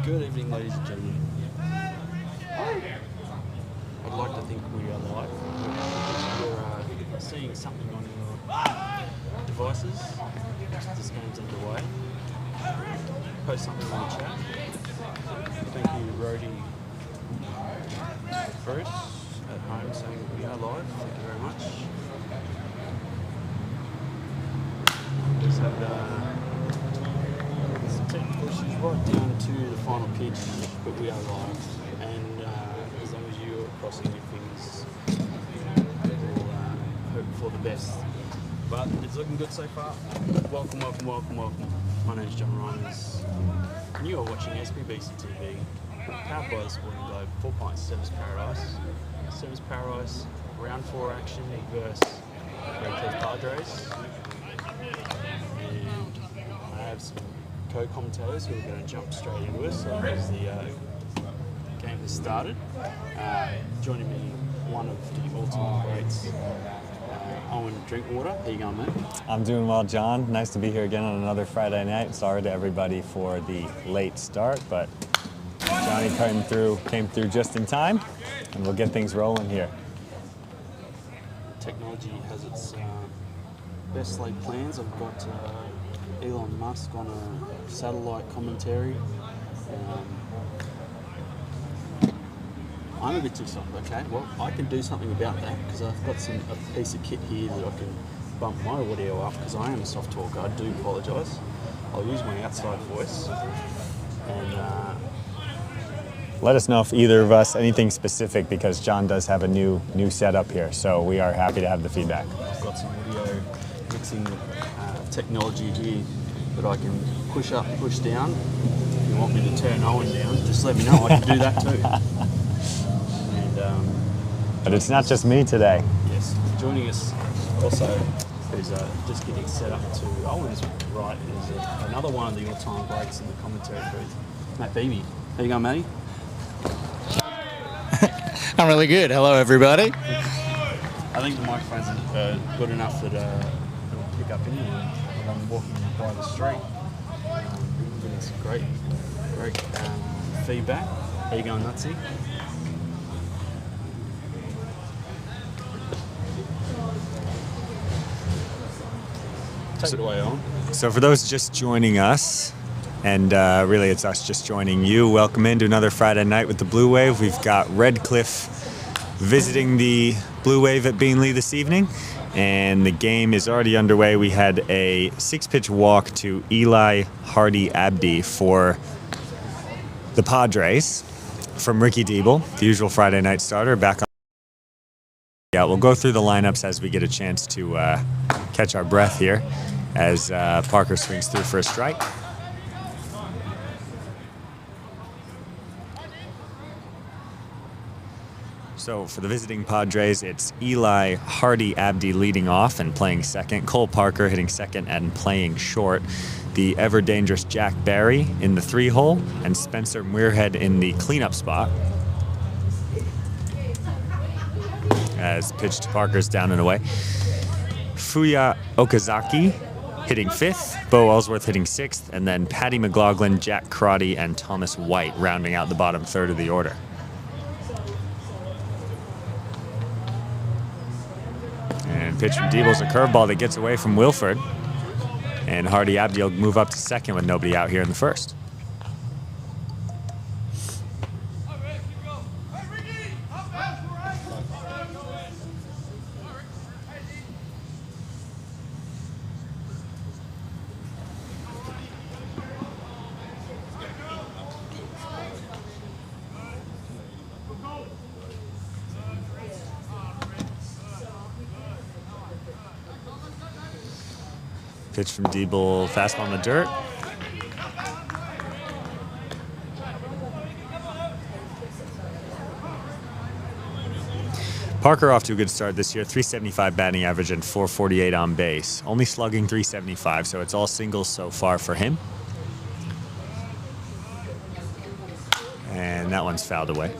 Good evening, ladies and gentlemen. I'd like to think we are live. You're seeing something on your devices. This game's underway. Post something in the chat. Thank you, Rhodey Bruce at home saying we are live. Thank you very much. Just had some technical issues right down to the final pitch, but we are live. And as long as you are crossing your fingers, we'll hope for the best. But it's looking good so far. Welcome, welcome, welcome, welcome. My name's John Rhiners, and you are watching SBBC TV, powered by the Sporting Globe, 4 Pints Service Paradise. Service Paradise, round 4 action versus Red Cliff Padres. And I have some co-commentators who are going to jump straight into us as the game has started. Joining me, one of the all-time greats, Owen Drinkwater. How you going, mate? I'm doing well, John. Nice to be here again on another Friday night. Sorry to everybody for the late start, but Johnny came through just in time, and we'll get things rolling here. Technology has its best laid plans. I've got Elon Musk on a satellite commentary. I'm a bit too soft, okay? Well, I can do something about that because I've got a piece of kit here that I can bump my audio up because I am a soft talker. I do apologise. I'll use my outside voice. And let us know if either of us anything specific, because John does have a new setup here, so we are happy to have the feedback. I've got some audio mixing technology here that I can push up, push down. If you want me to turn Owen down, just let me know. I can do that too. But it's not just me today. Yes, joining us also, who's just getting set up to Owen's right, is another one of the all-time greats in the commentary booth, Matt Beebe. How you going, Matty? I'm really good. Hello, everybody. I think the microphones are good enough that it'll pick up anyone when I'm walking by the street. Getting some great feedback. How you going, Nutsy? Take it away, Owen. So for those just joining us, and really it's us just joining you, welcome into another Friday night with the Bluewave. We've got Redcliffe visiting the Bluewave at Beanley this evening, and the game is already underway. We had a 6-pitch walk to Eli Hardy Abdi for the Padres from Ricky Diebel, the usual Friday night starter, back on. Yeah, we'll go through the lineups as we get a chance to catch our breath here as Parker swings through for a strike. So for the visiting Padres, it's Eli Hardy Abdi leading off and playing second. Cole Parker hitting second and playing short. The ever-dangerous Jack Barry in the 3-hole, and Spencer Muirhead in the cleanup spot. As pitch to Parker's down and away. Fuya Okazaki hitting 5th, Bo Ellsworth hitting 6th, and then Patty McLaughlin, Jack Crotty, and Thomas White rounding out the bottom third of the order. And pitch from Diebel's a curveball that gets away from Wilford. And Hardy Abdi will move up to second with nobody out here in the first. Pitch from Diebel, fastball in the dirt. Parker off to a good start this year, 375 batting average and 448 on base. Only slugging 375, so it's all singles so far for him. And that one's fouled away.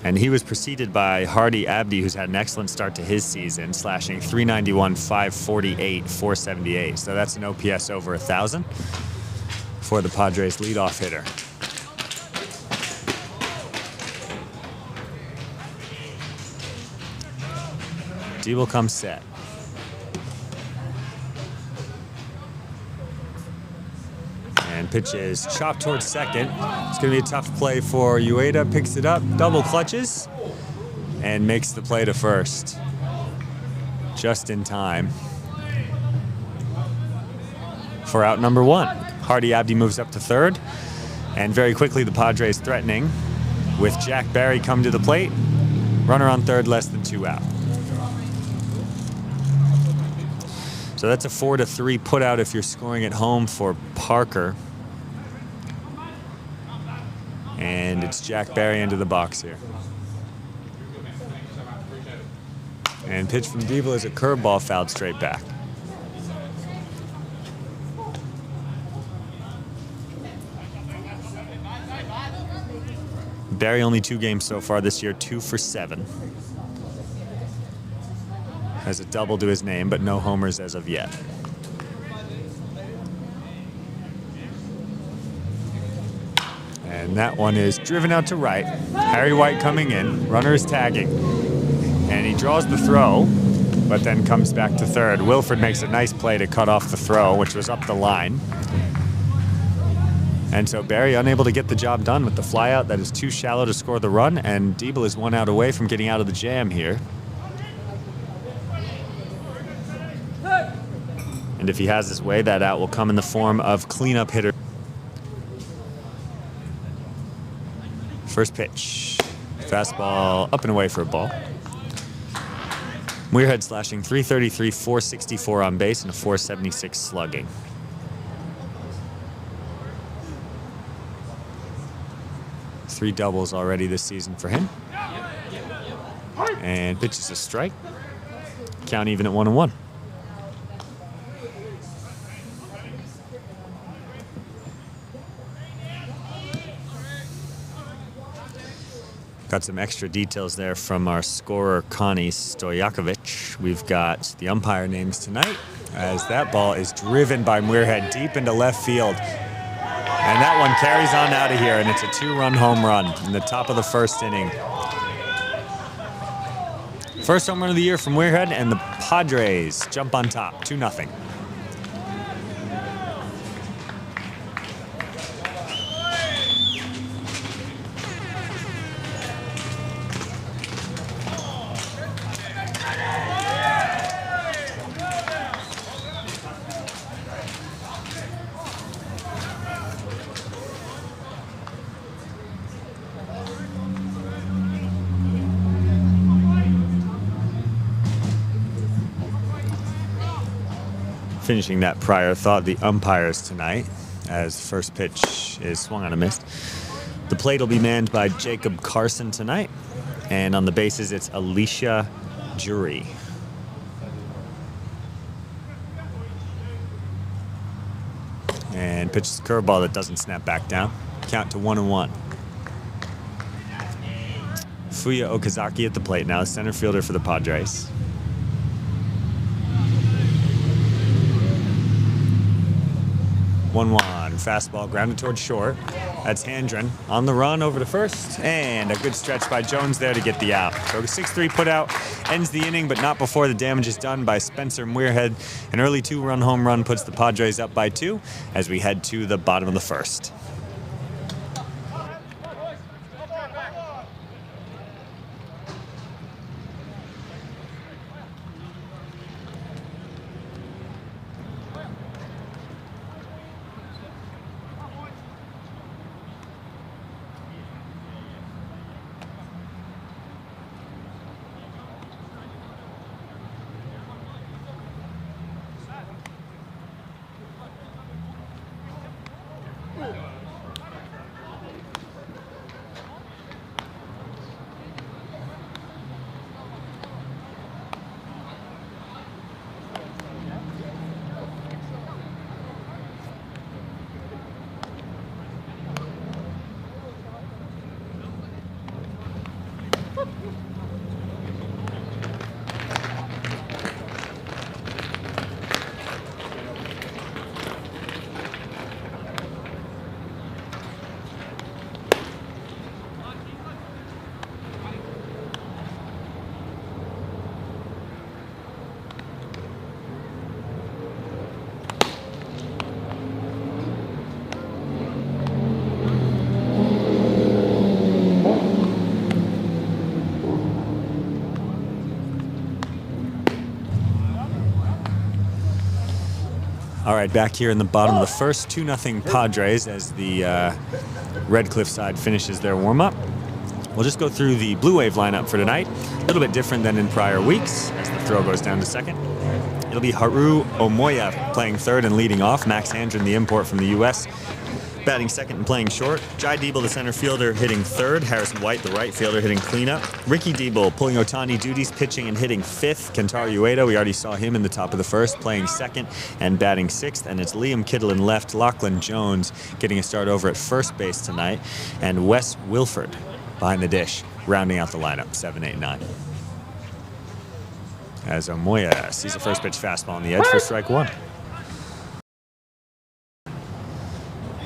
And he was preceded by Hardy Abdi, who's had an excellent start to his season, slashing 391, 548, 478. So that's an OPS over 1,000 for the Padres leadoff hitter. D will come set. And pitch is chopped towards second. It's going to be a tough play for Ueda. Picks it up, double clutches, and makes the play to first. Just in time for out number one. Hardy Abdi moves up to third. And very quickly the Padres threatening with Jack Barry come to the plate. Runner on third, less than 2 out. So that's a 4-3 put out if you're scoring at home for Parker. And it's Jack Barry into the box here. And pitch from Diebel is a curveball fouled straight back. Barry only 2 games so far this year, 2 for 7. Has a double to his name, but no homers as of yet. And that one is driven out to right. Harry White coming in. Runner is tagging. And he draws the throw, but then comes back to third. Wilford makes a nice play to cut off the throw, which was up the line. And so Barry unable to get the job done with the flyout that is too shallow to score the run, and Diebel is 1 out away from getting out of the jam here. And if he has his way, that out will come in the form of cleanup hitter. First pitch. Fastball up and away for a ball. Muirhead slashing 333, 464 on base, and a 476 slugging. Three doubles already this season for him. And pitches a strike. Count even at 1-1. Got some extra details there from our scorer, Connie Stojakovic. We've got the umpire names tonight as that ball is driven by Muirhead deep into left field. And that one carries on out of here, and it's a 2-run home run in the top of the first inning. First home run of the year from Muirhead, and the Padres jump on top, 2-0. Finishing that prior thought, the umpires tonight, as first pitch is swung on a miss. The plate will be manned by Jacob Carson tonight, and on the bases it's Alicia Jury. And pitches a curveball that doesn't snap back down. Count to 1-1. Fuya Okazaki at the plate now, center fielder for the Padres. 1-1, fastball grounded towards short. That's Handren on the run over to first, and a good stretch by Jones there to get the out. So a 6-3 put out ends the inning, but not before the damage is done by Spencer Muirhead. An early 2-run home run puts the Padres up by 2 as we head to the bottom of the first. All right, back here in the bottom of the first, 2-0 Padres as the Red Cliff side finishes their warm-up. We'll just go through the Bluewave lineup for tonight. A little bit different than in prior weeks as the throw goes down to second. It'll be Haru Omoya playing third and leading off. Max Handren, the import from the U.S., batting second and playing short. Jai Diebel, the center fielder, hitting third. Harrison White, the right fielder, hitting cleanup. Ricky Diebel pulling Otani duties, pitching and hitting fifth. Kentaro Ueda, we already saw him in the top of the first, playing second and batting sixth. And it's Liam Kittle in left. Lachlan Jones getting a start over at first base tonight. And Wes Wilford behind the dish, rounding out the lineup, 7, 8, 9. As Omoya sees a first pitch fastball on the edge for strike one.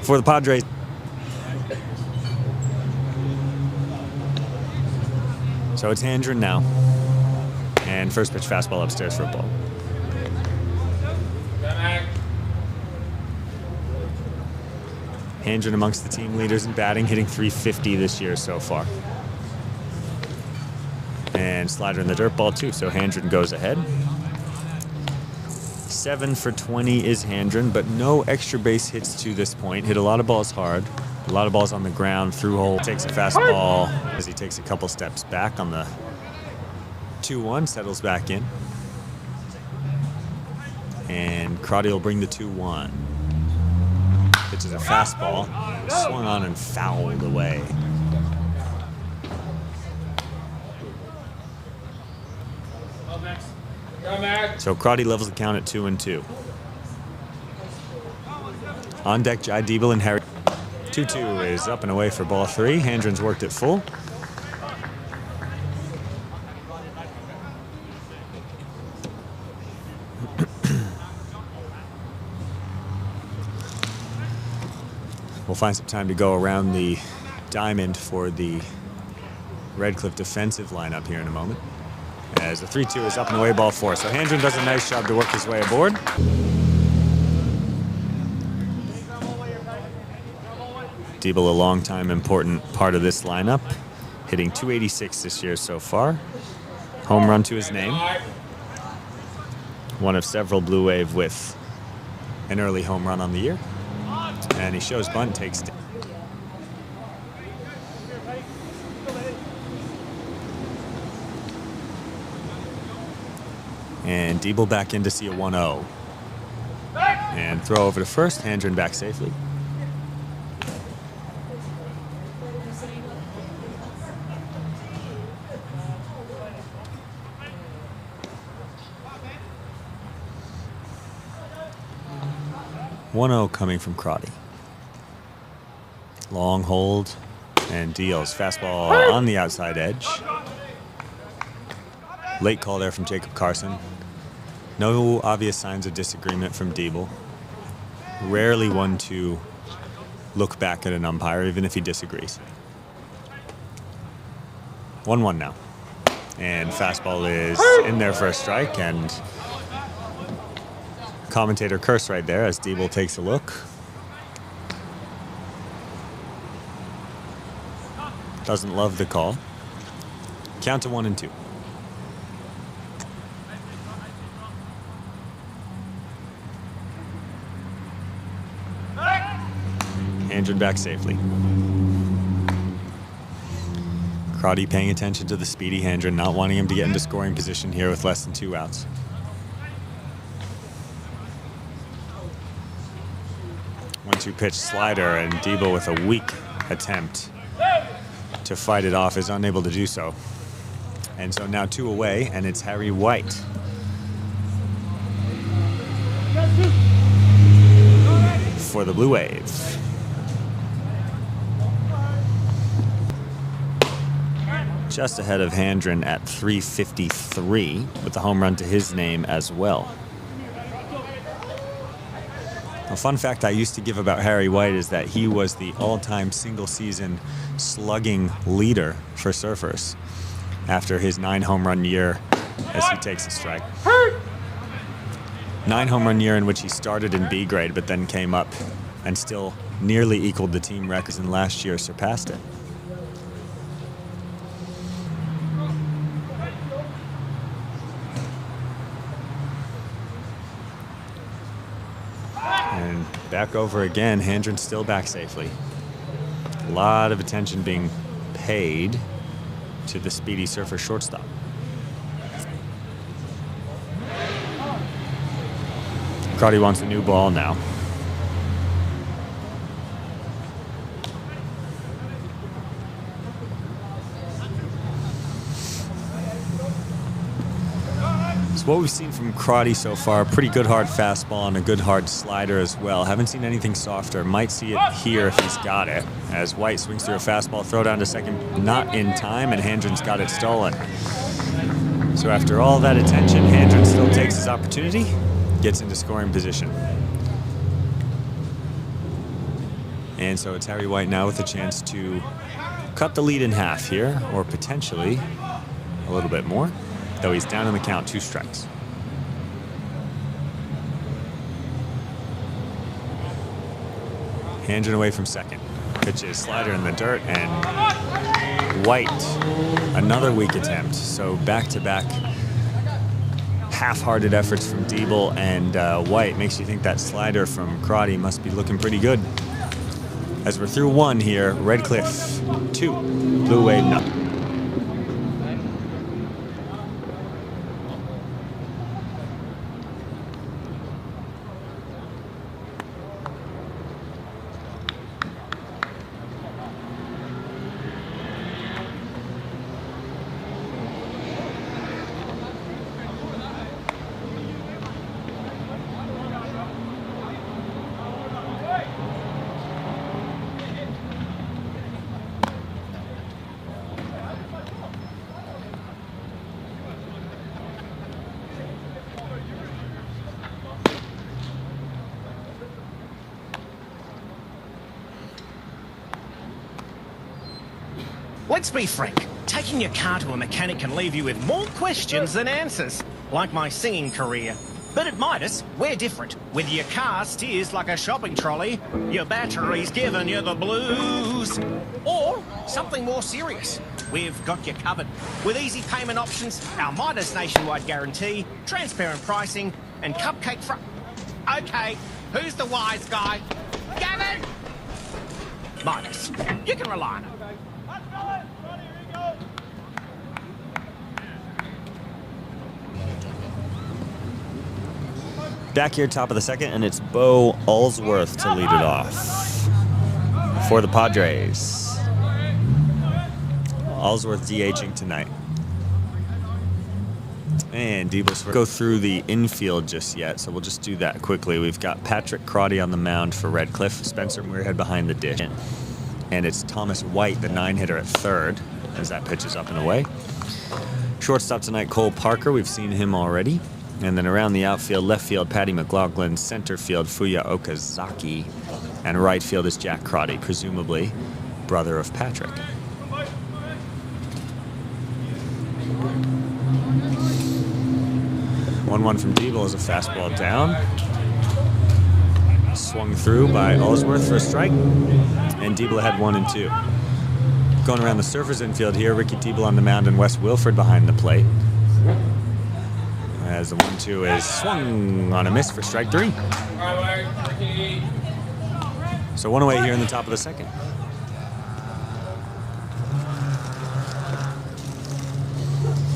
For the Padres, so it's Handren now, and first pitch fastball upstairs for a ball. Handren amongst the team leaders in batting, hitting .350 this year so far. And slider in the dirt ball too, so Handren goes ahead. 7 for 20 is Handren, but no extra base hits to this point. Hit a lot of balls hard, a lot of balls on the ground, through hole. Takes a fastball as he takes a couple steps back on the 2-1, settles back in. And Crotty will bring the 2-1. Pitches a fastball, swung on and fouled away. So Crotty levels the count at 2-2. On deck, Jai Diebel and Harry. 2-2 is up and away for ball 3. Handren's worked it full. We'll find some time to go around the diamond for the Red Cliff defensive lineup here in a moment. As the 3-2 is up and away, ball 4. So Handren does a nice job to work his way aboard. Diebel, a long-time important part of this lineup, hitting .286 this year so far. Home run to his name. One of several Bluewave with an early home run on the year. And he shows bunt, takes. And Diebel back in to see a 1-0. And throw over to first, Handren back safely. .1-0 coming from Crotty. Long hold and deals. Fastball on the outside edge. Late call there from Jacob Carson. No obvious signs of disagreement from Diebel. Rarely one to look back at an umpire, even if he disagrees. 1-1 now. And fastball is in there for a strike, and commentator curse right there as Diebel takes a look. Doesn't love the call. Count to 1-2. Handren back safely. Crotty paying attention to the speedy Handren, not wanting him to get into scoring position here with less than 2 outs. One-two pitch slider, and Diebel with a weak attempt to fight it off is unable to do so. And so now 2 away, and it's Harry White. For the Bluewave. Just ahead of Handren at .353 with the home run to his name as well. A fun fact I used to give about Harry White is that he was the all-time single-season slugging leader for Surfers after his 9-home-run year as he takes a strike. 9-home-run year in which he started in B grade but then came up and still nearly equaled the team records, and last year surpassed it. Back over again. Handren still back safely. A lot of attention being paid to the speedy Surfer shortstop. Crotty wants a new ball now. So what we've seen from Crotty so far, pretty good hard fastball and a good hard slider as well. Haven't seen anything softer. Might see it here if he's got it. As White swings through a fastball, throw down to second, not in time, and Handren's got it stolen. So after all that attention, Handren still takes his opportunity, gets into scoring position. And so it's Harry White now with a chance to cut the lead in half here, or potentially a little bit more. Though he's down in the count, 2 strikes. Handren away from second. Pitches slider in the dirt, and White, another weak attempt. So back-to-back half-hearted efforts from Diebel and White. Makes you think that slider from Crotty must be looking pretty good. As we're through 1 here, Redcliffe 2, Bluewave 0. Let's be frank, taking your car to a mechanic can leave you with more questions than answers, like my singing career. But at Midas, we're different. Whether your car steers like a shopping trolley, your battery's giving you the blues, or something more serious, we've got you covered. With easy payment options, our Midas nationwide guarantee, transparent pricing, and cupcake Okay, who's the wise guy? Gavin! Midas, you can rely on it. Back here, top of the second, and it's Bo Allsworth to lead it off for the Padres. Allsworth DHing tonight. And Diebel's go through the infield just yet, so we'll just do that quickly. We've got Patrick Crotty on the mound for Redcliffe, Spencer Muirhead behind the dish, and it's Thomas White, the 9-hitter at third, as that pitch is up and away. Shortstop tonight, Cole Parker. We've seen him already. And then around the outfield, left field, Patty McLaughlin, center field, Fuya Okazaki, and right field is Jack Crotty, presumably brother of Patrick. One from Diebel is a fastball down. Swung through by Allsworth for a strike, and Diebel had 1 and 2. Going around the Surfers infield here, Ricky Diebel on the mound and Wes Wilford behind the plate. As the 1-2 is swung on a miss for strike 3. So 1 away here in the top of the second.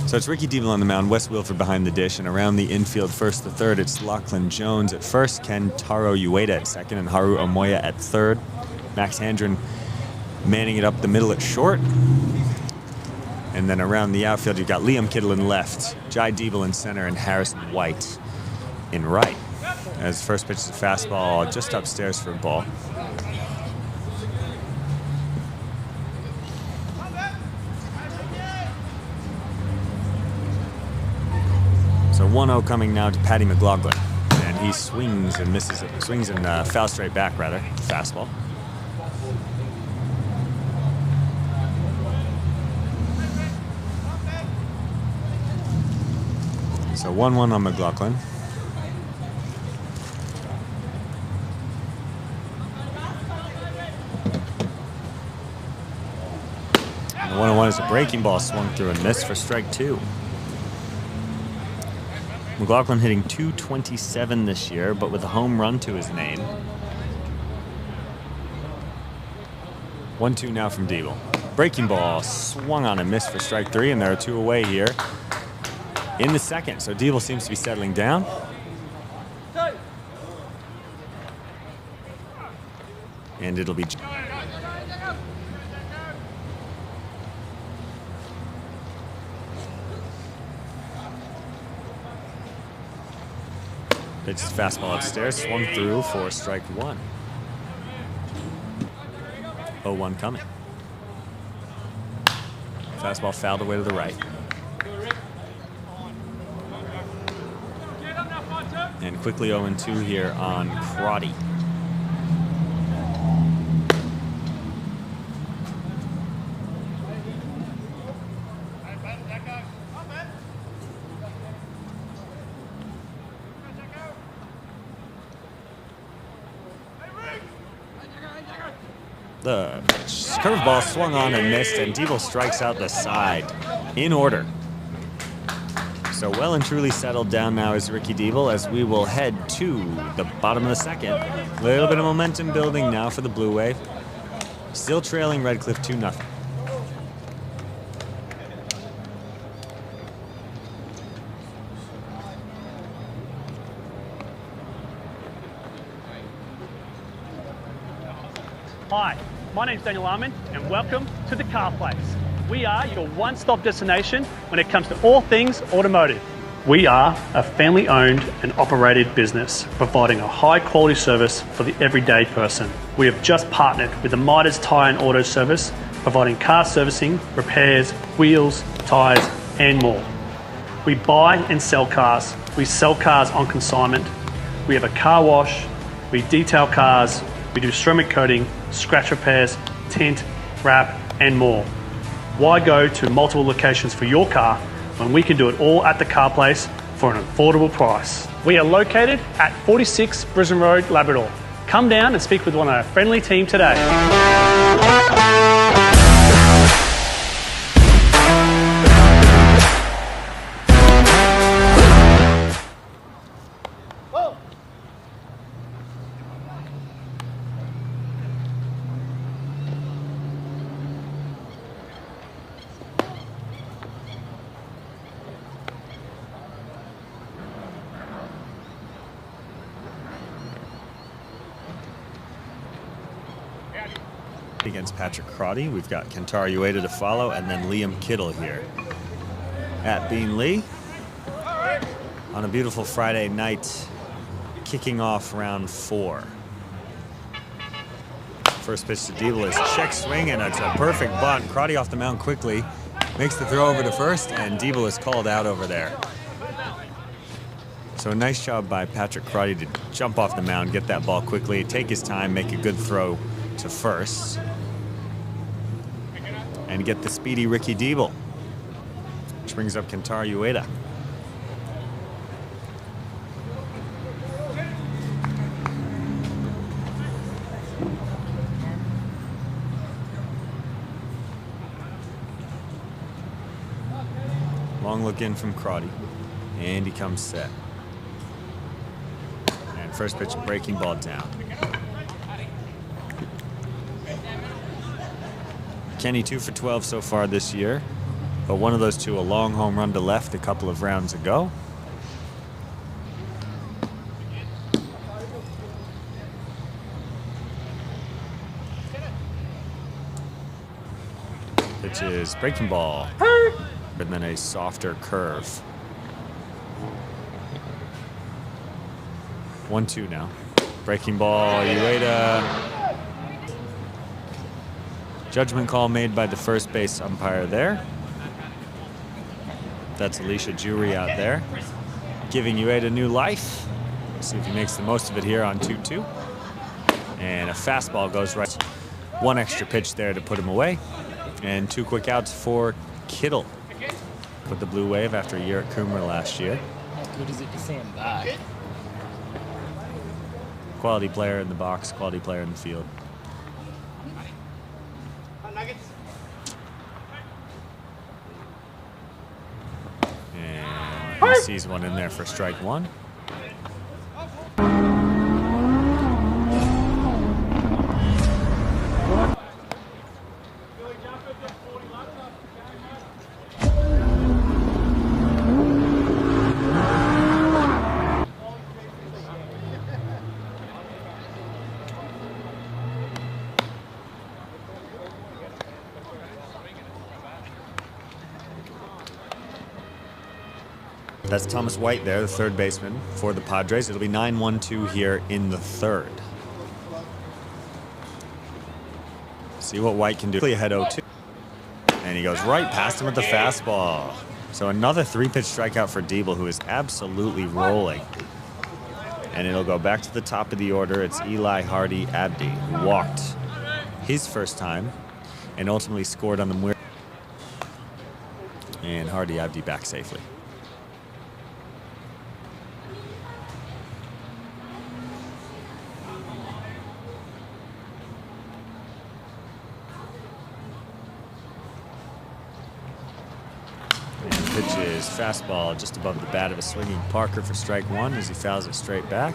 So it's Ricky Diebel on the mound, Wes Wilford behind the dish, and around the infield first to third, it's Lachlan Jones at first, Ken Taro Ueda at second, and Haru Omoya at third. Max Handren manning it up the middle at short. And then around the outfield, you've got Liam Kittle in left, Jai Diebel in center, and Harrison White in right. As first pitch is a fastball just upstairs for a ball. So 1-0 coming now to Patty McLaughlin. And he swings and misses it. Swings and foul straight back, rather. Fastball. So 1-1 on McLaughlin. And the 1-1 is a breaking ball swung through and missed for strike 2. McLaughlin hitting .227 this year, but with a home run to his name. 1-2 now from Deeble. Breaking ball swung on and missed for strike 3, and there are 2 away here in the second. So Deeble seems to be settling down. And it'll be... Pitches fastball upstairs, swung through for strike 1. 0-1 coming. Fastball fouled away to the right. And quickly 0-2 here on Crotty. The curveball swung on and missed, and Deeble strikes out the side in order. So well and truly settled down now is Ricky Deeble as we will head to the bottom of the second. A little bit of momentum building now for the Blue Wave. Still trailing Red Cliff 2-0. Hi, my name's Daniel Armin and welcome to the Car Place. We are your one-stop destination when it comes to all things automotive. We are a family-owned and operated business providing a high-quality service for the everyday person. We have just partnered with the Midas Tyre and Auto Service, providing car servicing, repairs, wheels, tyres and more. We buy and sell cars. We sell cars on consignment. We have a car wash. We detail cars. We do ceramic coating, scratch repairs, tint, wrap, and more. Why go to multiple locations for your car when we can do it all at the Car Place for an affordable price? We are located at 46 Brisbane Road, Labrador. Come down and speak with one of our friendly team today. Against Patrick Crotty, we've got Kentaro Ueda to follow, and then Liam Kittle here at Bean Lee on a beautiful Friday night, kicking off round 4. First pitch to Deeble is check swing, and it's a perfect bunt. Crotty off the mound quickly, makes the throw over to first, and Deeble is called out over there. So a nice job by Patrick Crotty to jump off the mound, get that ball quickly, take his time, make a good throw to first, and get the speedy Ricky Deeble, which brings up Kentaro Ueda. Long look in from Crotty, and he comes set. And first pitch, breaking ball down. Kenny 2 for 12 so far this year, but one of those two, a long home run to left a couple of rounds ago. Pitch is breaking ball, and then a softer curve. 1-2 now. Breaking ball, Ueda. Judgment call made by the first base umpire there. That's Alicia Jury out there, giving Ueda new life. See if he makes the most of it here on 2-2. And a fastball goes right. One extra pitch there to put him away. And 2 quick outs for Kittle with the Blue Wave after a year at Coomer last year. Good as it to see him back. Quality player in the box, quality player in the field. And he sees one in there for strike 1. That's Thomas White there, the third baseman for the Padres. It'll be 9-1-2 here in the third. See what White can do. Ahead 0-2. And he goes right past him with the fastball. So another 3-pitch strikeout for Diebel, who is absolutely rolling. And it'll go back to the top of the order. It's Eli Hardy Abdi, who walked his first time and ultimately scored on the... And Hardy Abdi back safely. Pitches fastball just above the bat of a swinging Parker for strike one as he fouls it straight back.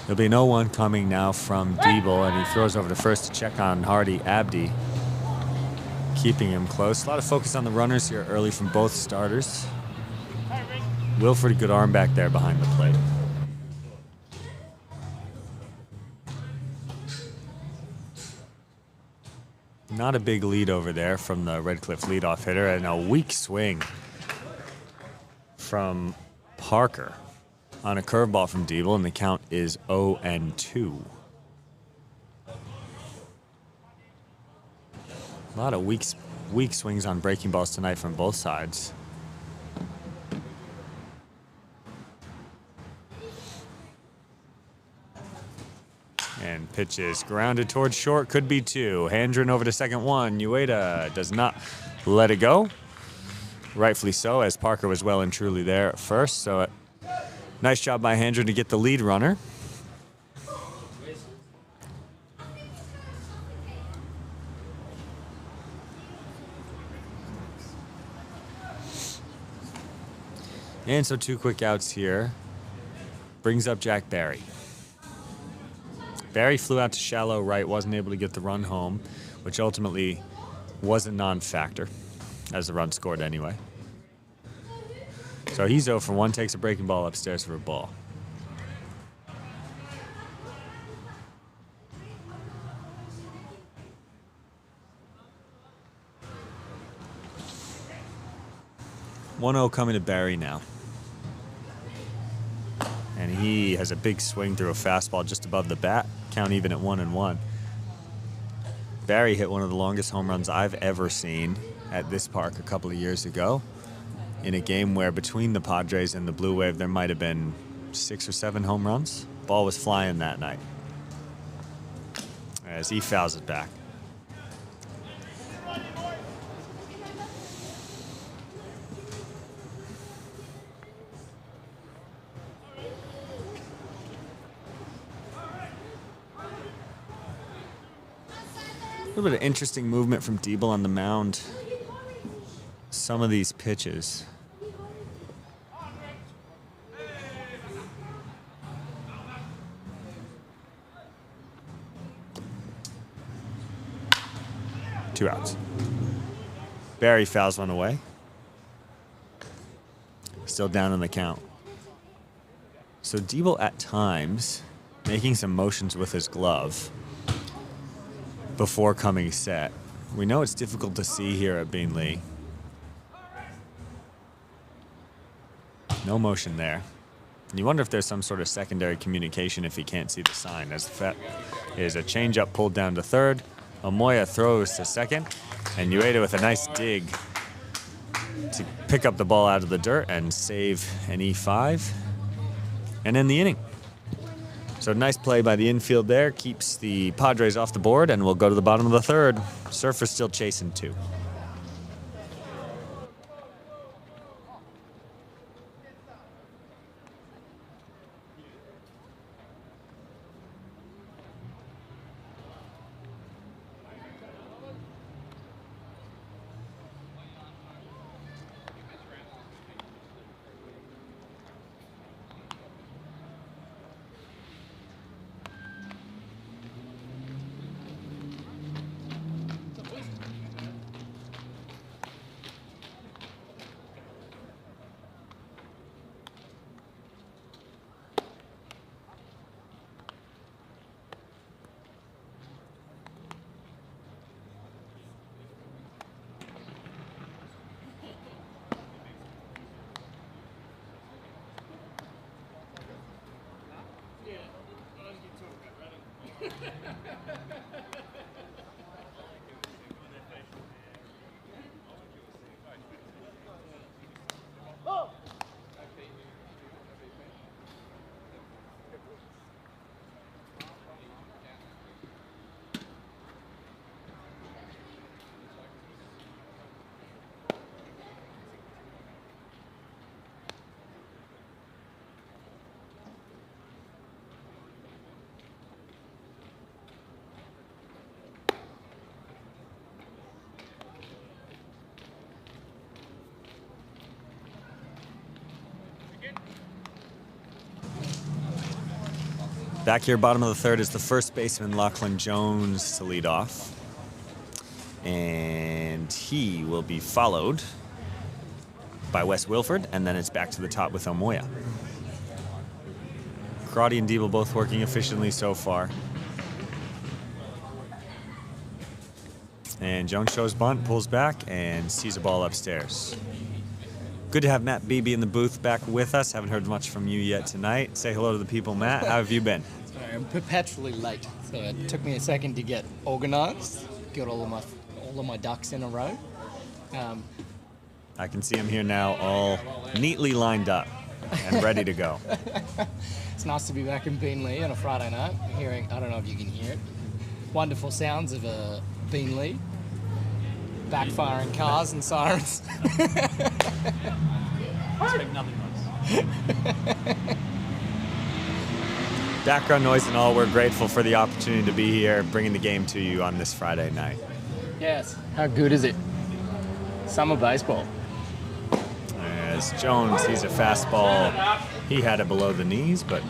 There'll be no one coming now from Diebel, and he throws over to first to check on Hardy Abdi, keeping him close. A lot of focus on the runners here early from both starters. Wilford, good arm back there behind the plate. Not a big lead over there from the Redcliffe leadoff hitter, and a weak swing from Parker on a curveball from Diebel, and the count is 0-2. A lot of weak swings on breaking balls tonight from both sides. And pitches grounded towards short, could be two. Handren over to second one. Ueda does not let it go. Rightfully so, as Parker was well and truly there at first. So nice job by Handren to get the lead runner. And so 2 quick outs here. Brings up Jack Barry. Barry flew out to shallow right, wasn't able to get the run home, which ultimately was a non-factor, as the run scored anyway. So he's 0 for 1, takes a breaking ball upstairs for a ball. One-0 coming to Barry now. And he has a big swing through a fastball just above the bat. Count even at 1-1. Barry hit one of the longest home runs I've ever seen at this park a couple of years ago, in a game where between the Padres and the Bluewave there might have been 6 or 7 home runs. Ball was flying that night as he fouls it back. A little bit of interesting movement from Diebel on the mound. Some of these pitches. Two outs. Barry fouls one away. Still down in the count. So Diebel at times making some motions with his glove before coming set. We know it's difficult to see here at Beanley. No motion there. And you wonder if there's some sort of secondary communication if he can't see the sign, as that is a changeup pulled down to third. Omoya throws to second, and Ueda with a nice dig to pick up the ball out of the dirt and save an E5 and end the inning. So nice play by the infield there, keeps the Padres off the board, and we'll go to the bottom of the third. Surfer's still chasing 2. Back here, bottom of the third, is the first baseman, Lachlan Jones, to lead off. And he will be followed by Wes Wilford, and then it's back to the top with Omoya. Crotty and Deeble both working efficiently so far. And Jones shows bunt, pulls back, and sees a ball upstairs. Good to have Matt Beebe in the booth back with us. Haven't heard much from you yet tonight. Say hello to the people, Matt. How have you been? Sorry, I'm perpetually late, so it took me a second to get organised, get all of my ducks in a row. I can see them here now, all neatly lined up and ready to go. It's nice to be back in Beenleigh on a Friday night, hearing, I don't know if you can hear it, wonderful sounds of a Beenleigh, backfiring cars and sirens. Expect nothing less. Background noise and all, we're grateful for the opportunity to be here, bringing the game to you on this Friday night. Yes, how good is it? Summer baseball. As Jones, he's a fastball. He had it below the knees, but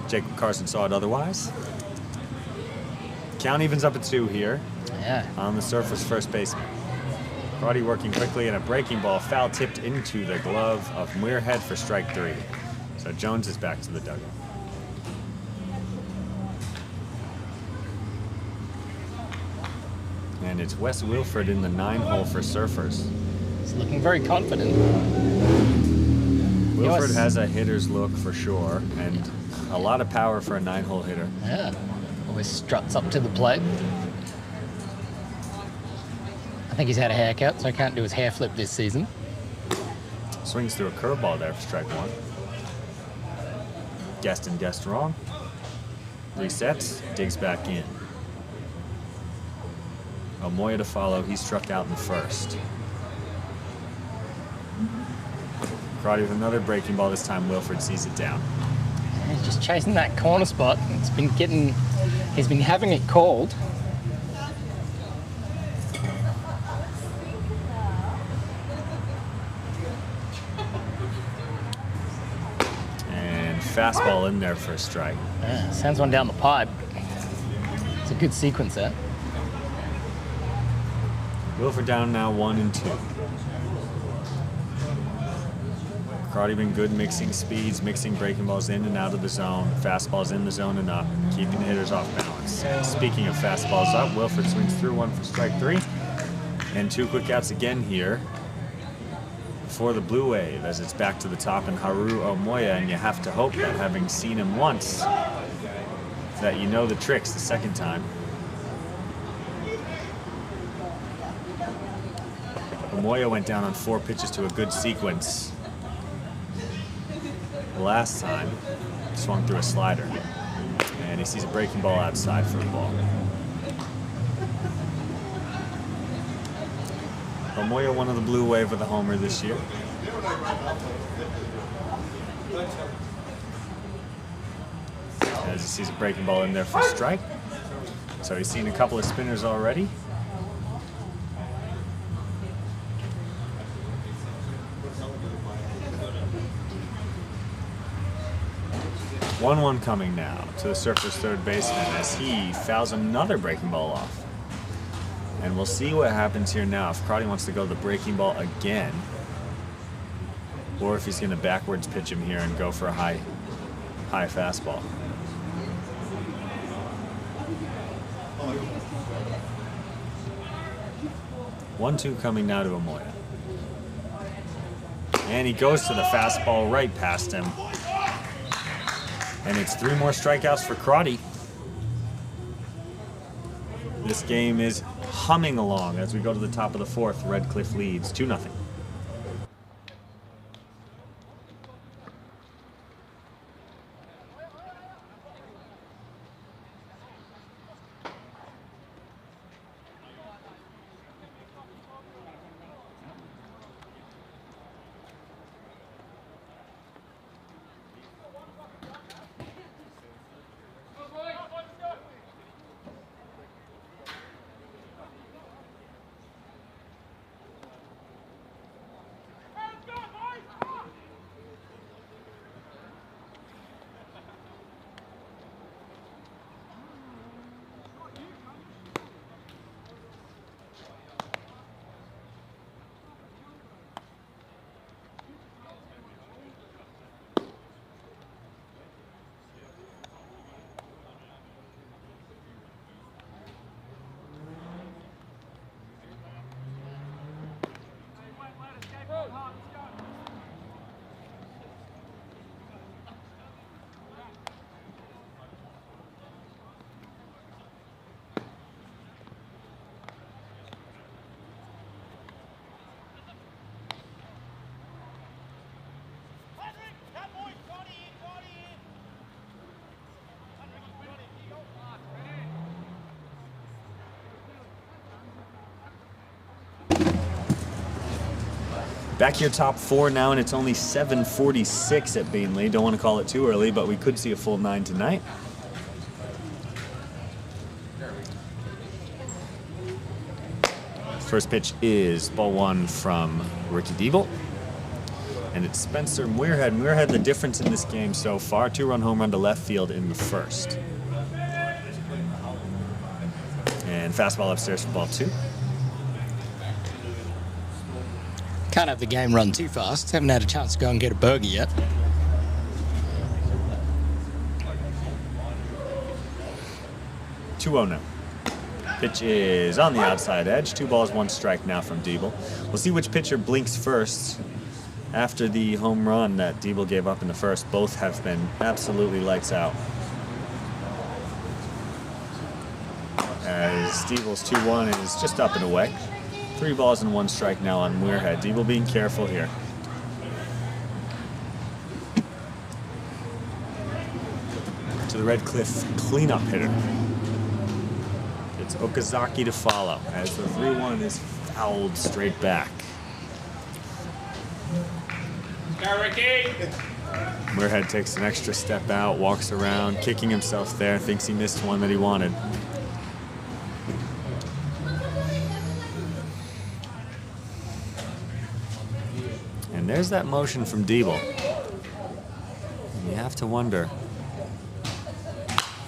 Jacob Carson saw it otherwise. Count evens up at 2 here. Yeah. On the surface, first baseman. Crotty working quickly, and a breaking ball foul tipped into the glove of Muirhead for strike 3. So Jones is back to the dugout. And it's Wes Wilford in the 9-hole for Surfers. He's looking very confident. Wilford has a hitter's look for sure, and a lot of power for a 9-hole hitter. Yeah. Always struts up to the plate. I think he's had a haircut, so I can't do his hair flip this season. Swings through a curveball there for strike 1. Guessed and guessed wrong. Resets, digs back in. Omoya to follow, he struck out in the first. Crotty with another breaking ball, this time Wilford sees it down. He's just chasing that corner spot. He's been having it called. And fastball in there for a strike. Yeah, sends one down the pipe. It's a good sequence there. Wilford down now 1 and 2. Crotty been good mixing speeds, mixing breaking balls in and out of the zone, fastballs in the zone and up, keeping the hitters off balance. And speaking of fastballs up, Wilford swings through one for strike 3. And 2 quick outs again here for the Blue Wave as it's back to the top and Haru Omoya, and you have to hope that having seen him once, that you know the tricks the second time. Omoya went down on 4 pitches to a good sequence last time, swung through a slider, and he sees a breaking ball outside for a ball. Omoya, one of the Blue Wave with a homer this year. As he sees a breaking ball in there for a strike. So he's seen a couple of spinners already. 1-1 coming now to the Surfers' third baseman as he fouls another breaking ball off. And we'll see what happens here now if Crotty wants to go the breaking ball again, or if he's going to backwards pitch him here and go for a high fastball. One-two coming now to Omoya. And he goes to the fastball right past him. And it's 3 more strikeouts for Crotty. This game is humming along as we go to the top of the 4th. Redcliffe leads 2-0. Back here, top 4 now, and it's only 7:46 at Beanley. Don't want to call it too early, but we could see a full 9 tonight. First pitch is ball 1 from Ricky Diebel. And it's Spencer Muirhead. Muirhead, the difference in this game so far. 2-run home run to left field in the first. And fastball upstairs for ball 2. Can't have the game run too fast. Haven't had a chance to go and get a burger yet. Two-0 now. Pitch is on the outside edge. 2 balls, 1 strike now from Diebel. We'll see which pitcher blinks first. After the home run that Diebel gave up in the first, both have been absolutely lights out. As Diebel's 2-1 is just up and away. 3 balls and 1 strike now on Muirhead. Diebel being careful here. To the Red Cliff cleanup hitter. It's Okazaki to follow as the 3-1 is fouled straight back. Muirhead takes an extra step out, walks around, kicking himself there, thinks he missed one that he wanted. And there's that motion from Diebel. You have to wonder.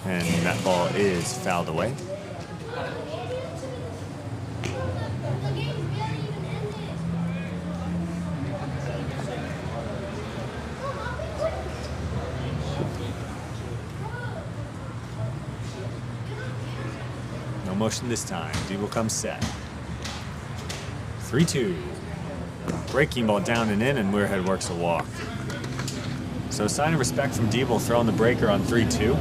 And that ball is fouled away. No motion this time. Diebel comes set. 3-2. Breaking ball down and in, and Muirhead works a walk. So a sign of respect from Diebel throwing the breaker on 3-2.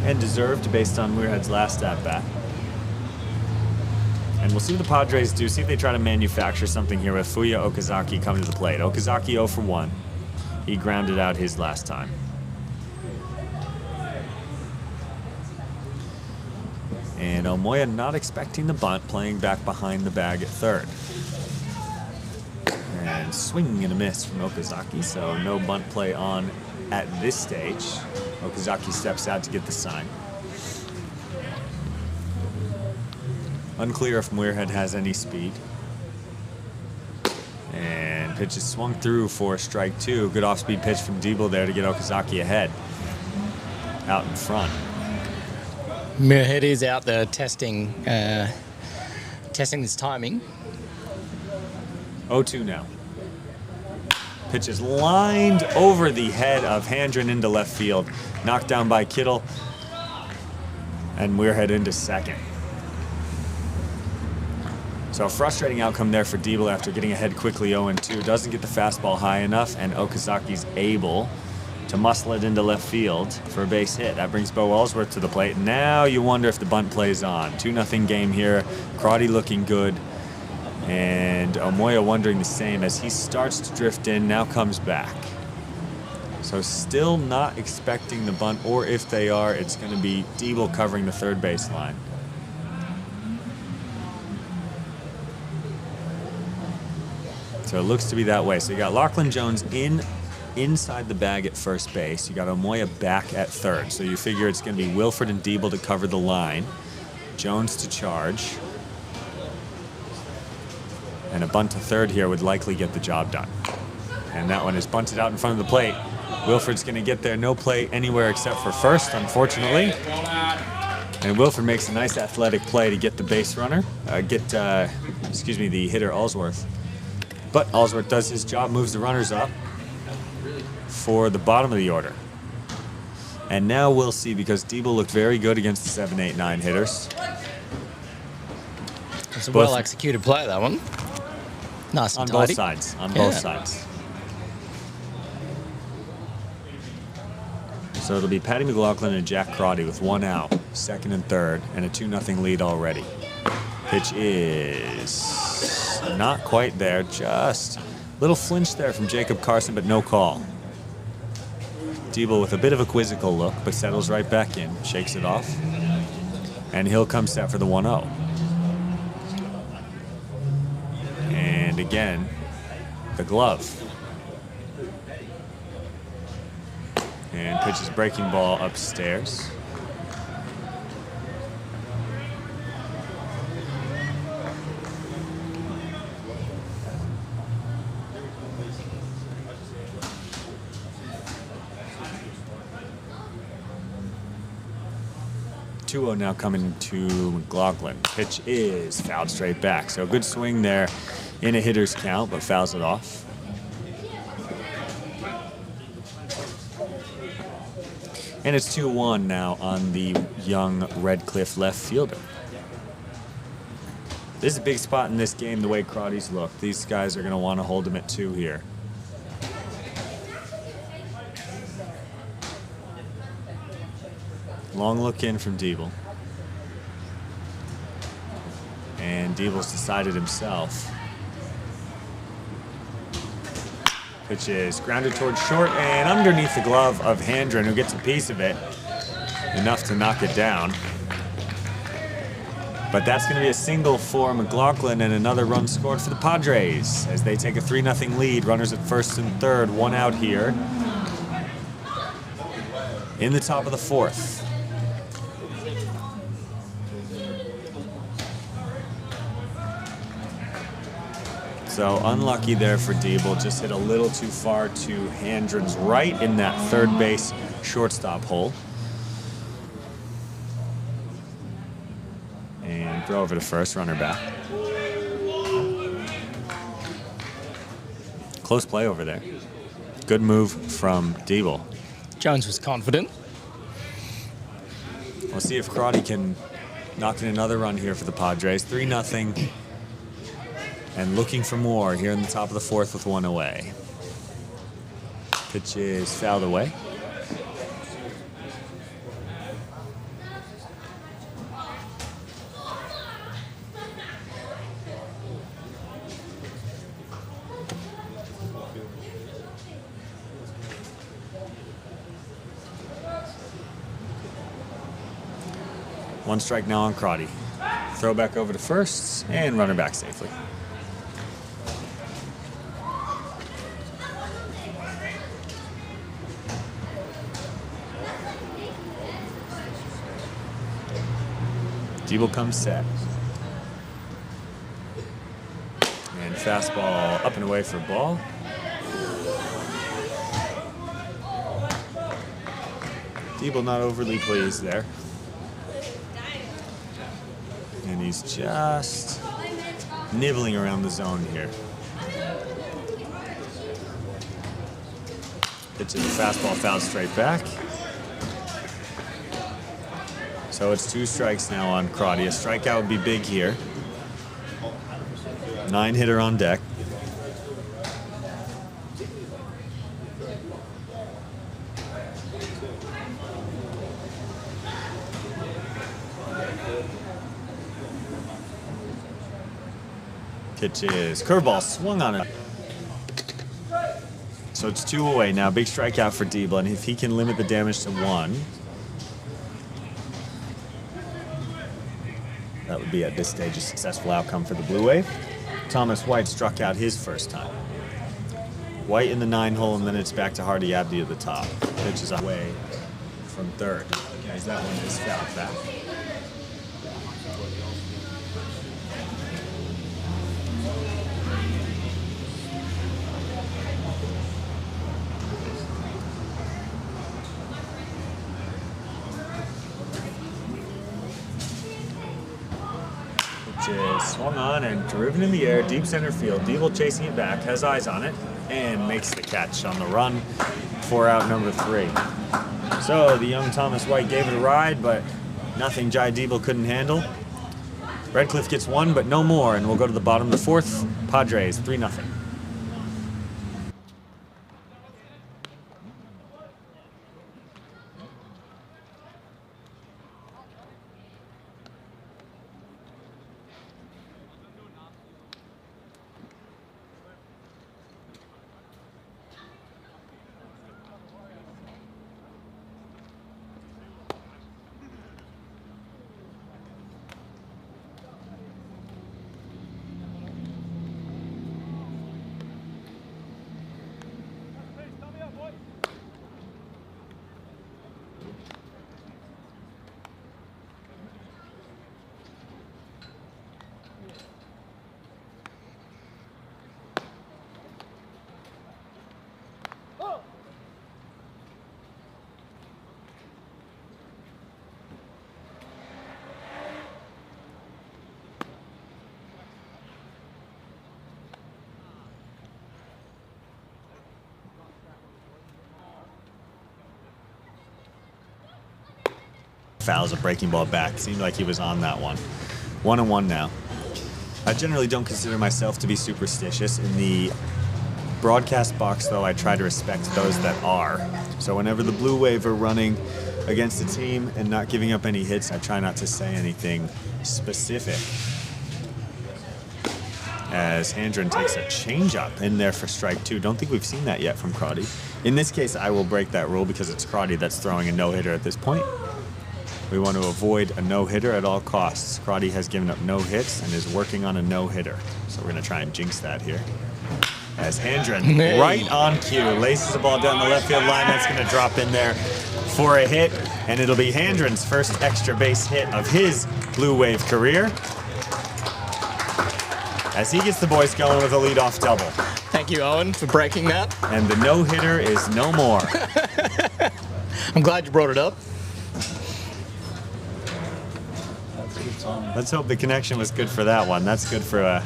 And deserved based on Muirhead's last at-bat. And we'll see what the Padres do. See if they try to manufacture something here with Fuya Okazaki coming to the plate. Okazaki 0 for 1. He grounded out his last time. And Omoya not expecting the bunt, playing back behind the bag at third. And swinging and a miss from Okazaki, so no bunt play on at this stage. Okazaki steps out to get the sign. Unclear if Muirhead has any speed. And pitch is swung through for strike 2. Good off-speed pitch from Diebel there to get Okazaki ahead. Out in front. Muirhead is out there testing his timing. 0-2 now. Pitch is lined over the head of Handren into left field. Knocked down by Kittle. And Muirhead into second. So a frustrating outcome there for Diebel after getting ahead quickly 0-2. Doesn't get the fastball high enough, and Okazaki's able to muscle it into left field for a base hit. That brings Bo Ellsworth to the plate. Now you wonder if the bunt plays on. 2-0 game here. Crotty looking good. And Omoya wondering the same as he starts to drift in, now comes back. So still not expecting the bunt, or if they are, it's going to be Diebel covering the third base line. So it looks to be that way. So you got Lachlan Jones inside the bag at first base. You got Omoya back at third. So you figure it's going to be Wilford and Diebel to cover the line. Jones to charge. And a bunt to third here would likely get the job done. And that one is bunted out in front of the plate. Wilford's going to get there. No play anywhere except for first, unfortunately. And Wilford makes a nice athletic play to get the base runner. The hitter Ellsworth. But Ellsworth does his job, moves the runners up for the bottom of the order. And now we'll see, because Diebel looked very good against the 7, 8, 9 hitters. It's a well-executed play, that one. Nice and on tidy. Both sides. On both sides. So it'll be Patty McLaughlin and Jack Crotty with 1 out, second and third, and a 2-0 lead already. Pitch is not quite there. Just a little flinch there from Jacob Carson, but no call. Diebel with a bit of a quizzical look, but settles right back in, shakes it off, and he'll come set for the 1-0. And again, the glove. And pitches breaking ball upstairs. Two-0 now coming to McLaughlin. Pitch is fouled straight back. So a good swing there in a hitter's count, but fouls it off. And it's 2-1 now on the young Redcliffe left fielder. This is a big spot in this game, the way Crotty's look. These guys are going to want to hold him at 2 here. Long look in from Diebel. And Diebel's decided himself. Pitch is grounded towards short and underneath the glove of Handren, who gets a piece of it. Enough to knock it down. But that's going to be a single for McLaughlin and another run scored for the Padres as they take a 3-0 lead. Runners at first and third, 1 out here in the top of the 4th. So unlucky there for Diebel, just hit a little too far to Handren's right in that third base shortstop hole. And throw over to first, runner back. Close play over there. Good move from Diebel. Jones was confident. We'll see if Crotty can knock in another run here for the Padres. 3-0. And looking for more here in the top of the 4th with 1 away. Pitch is fouled away. One strike now on Crotty. Throw back over to first and runner back safely. Diebel comes set. And fastball up and away for a ball. Diebel not overly pleased there. And he's just nibbling around the zone here. Pitch is a fastball fouled straight back. So it's 2 strikes now on Crotty. A strikeout would be big here. 9-hitter on deck. Pitch is curveball, swung on it. So it's 2 away now. Big strikeout for Diebel, and if he can limit the damage to 1, that would be at this stage a successful outcome for the Blue Wave. Thomas White struck out his first time. White in the 9-hole, and then it's back to Hardy Abdi at the top. Pitch is away from third. As that one is fouled back. Swung on and driven in the air, deep center field. Diebel chasing it back, has eyes on it, and makes the catch on the run for out number 3. So the young Thomas White gave it a ride, but nothing Jai Diebel couldn't handle. Redcliffe gets 1, but no more, and we'll go to the bottom of the 4th. Padres 3-0. fouls a breaking ball back. Seemed like he was on that one. 1-1 now. I generally don't consider myself to be superstitious. In the broadcast box, though, I try to respect those that are. So whenever the Blue Wave are running against a team and not giving up any hits, I try not to say anything specific. As Handren takes a changeup in there for strike 2. Don't think we've seen that yet from Crotty. In this case, I will break that rule because it's Crotty that's throwing a no-hitter at this point. We want to avoid a no-hitter at all costs. Crotty has given up no hits and is working on a no-hitter. So we're going to try and jinx that here. As Handren, right on cue, laces the ball down the left field line. That's going to drop in there for a hit. And it'll be Handren's first extra base hit of his Blue Wave career, as he gets the boys going with a leadoff double. Thank you, Owen, for breaking that. And the no-hitter is no more. I'm glad you brought it up. Let's hope the connection was good for that one. That's good for an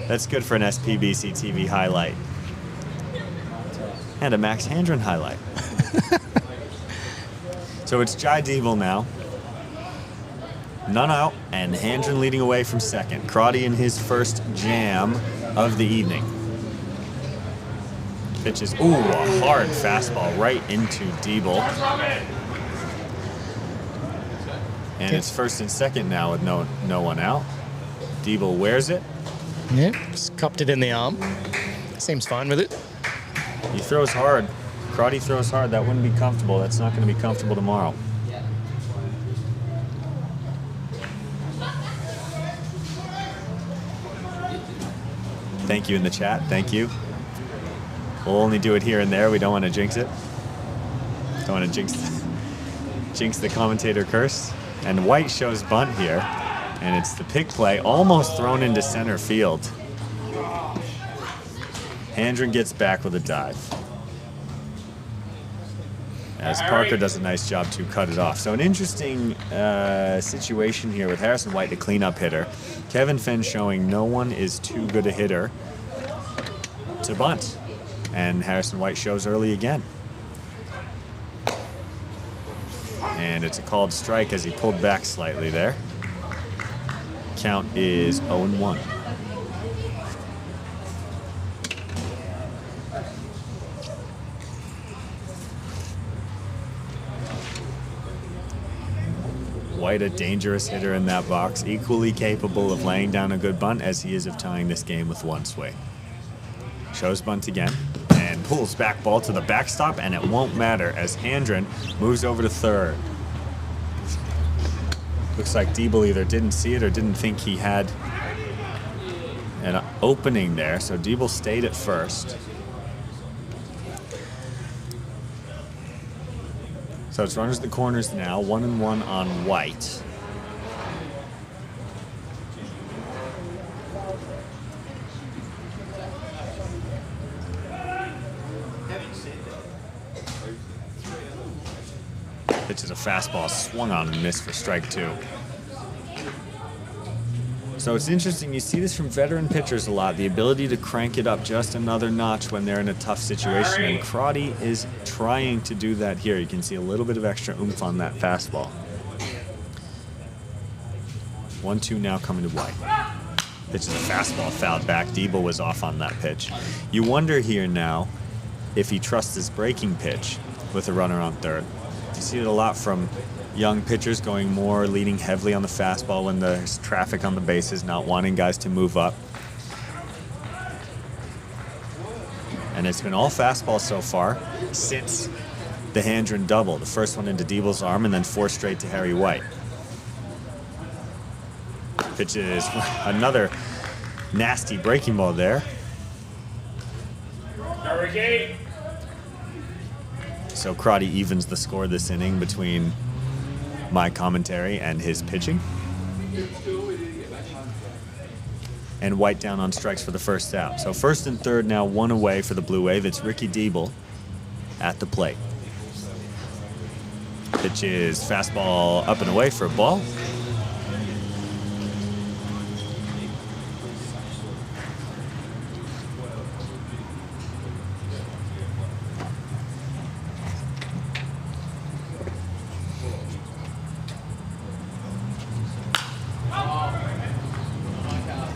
SPBC TV highlight. And a Max Handren highlight. So it's Jai Diebel now. None out, and Handren leading away from second. Crotty in his first jam of the evening. Pitches, ooh, a hard fastball right into Diebel. And it's first and second now with no one out. Diebel wears it. Yeah, just cupped it in the arm. Seems fine with it. He throws hard. Crotty throws hard. That wouldn't be comfortable. That's not going to be comfortable tomorrow. Thank you in the chat. Thank you. We'll only do it here and there. We don't want to jinx it. Don't want to jinx the commentator curse. And White shows bunt here. And it's the pick play, almost thrown into center field. Handren gets back with a dive, as Parker does a nice job to cut it off. So an interesting situation here with Harrison White, the cleanup hitter. Kevin Finn showing no one is too good a hitter to bunt. And Harrison White shows early again. And it's a called strike as he pulled back slightly there. Count is 0-1. White, a dangerous hitter in that box, equally capable of laying down a good bunt as he is of tying this game with one swing. Shows bunt again and pulls back ball to the backstop, and it won't matter as Handren moves over to third. Looks like Diebel either didn't see it or didn't think he had an opening there, so Diebel stayed at first. So it's runners at the corners now, 1-1 on White. Pitches a fastball, swung on and missed for strike 2. So it's interesting, you see this from veteran pitchers a lot, the ability to crank it up just another notch when they're in a tough situation, and Crotty is trying to do that here. You can see a little bit of extra oomph on that fastball. 1-2 now coming to White. Pitches a fastball, fouled back. Diebel was off on that pitch. You wonder here now if he trusts his breaking pitch with a runner on third. You see it a lot from young pitchers going more, leaning heavily on the fastball when there's traffic on the bases, not wanting guys to move up. And it's been all fastball so far since the Handren double. The first one into Diebel's arm and then 4 straight to Harry White. Pitches another nasty breaking ball there. So Crotty evens the score this inning between my commentary and his pitching. And White down on strikes for the first out. So first and third now, 1 away for the Blue Wave. It's Ricky Diebel at the plate. Pitch is fastball up and away for a ball.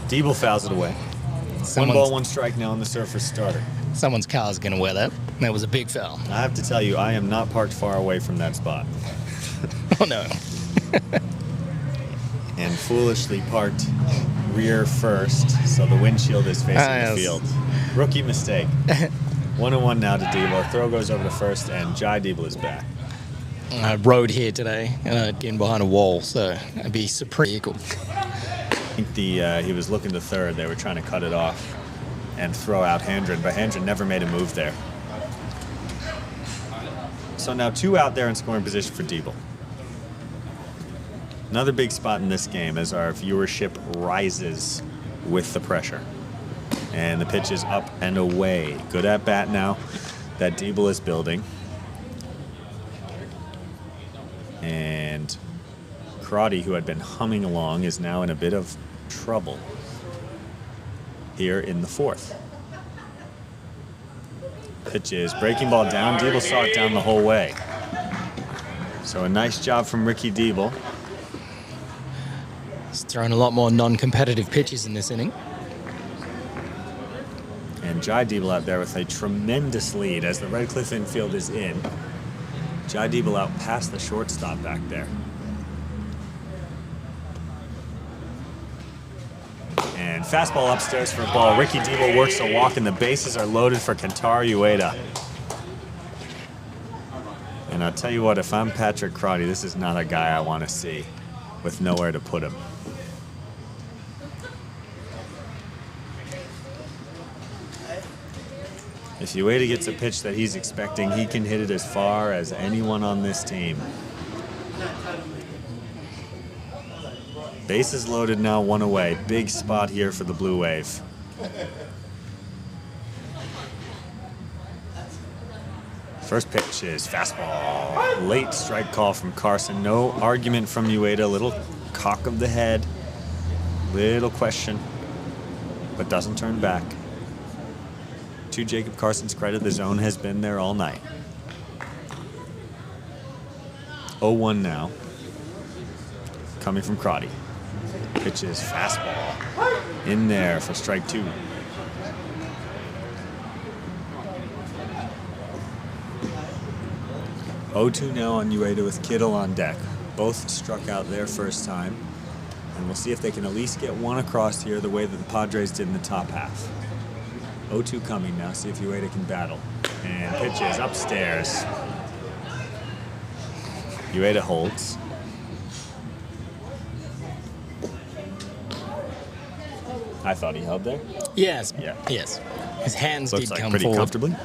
Deeble fouls it away. One ball, one strike now on the Surfers starter. Someone's car is going to wear that. That was a big foul. I have to tell you, I am not parked far away from that spot. Oh, no. And foolishly parked rear first, so the windshield is facing the field. Rookie mistake. 1-1 now to Deeble. Throw goes over to first, and Jai Deeble is back. I rode here today, getting behind a wall, so I'd be supreme. I think he was looking to third. They were trying to cut it off and throw out Handren, but Handren never made a move there. So now 2 out there in scoring position for Deeble. Another big spot in this game as our viewership rises with the pressure. And the pitch is up and away. Good at bat now that Deeble is building. And Crotty, who had been humming along, is now in a bit of trouble here in the 4th. Pitch is breaking ball down. Deeble saw it down the whole way. So a nice job from Ricky Deeble. He's thrown a lot more non-competitive pitches in this inning. And Jai Deeble out there with a tremendous lead as the Redcliffe infield is in. Jai Deeble out past the shortstop back there. And fastball upstairs for a ball. Ricky Deeble works a walk and the bases are loaded for Kentaro Ueda. And I'll tell you what, if I'm Patrick Crotty, this is not a guy I want to see with nowhere to put him. If Ueda gets a pitch that he's expecting, he can hit it as far as anyone on this team. Bases loaded now, 1 away. Big spot here for the Blue Wave. First pitch is fastball. Late strike call from Carson. No argument from Ueda. Little cock of the head. Little question, but doesn't turn back. To Jacob Carson's credit, the zone has been there all night. 0-1 now. Coming from Crotty. Pitch is fastball. In there for strike 2. Oh-2 now on Ueda with Kittle on deck. Both struck out their first time. And we'll see if they can at least get one across here the way that the Padres did in the top half. 0-2 coming now. See if Ueda can battle. And pitch is upstairs. Ueda holds. I thought he held there. Yes. Yeah. Yes. His hands Looks did like come pretty forward. comfortably.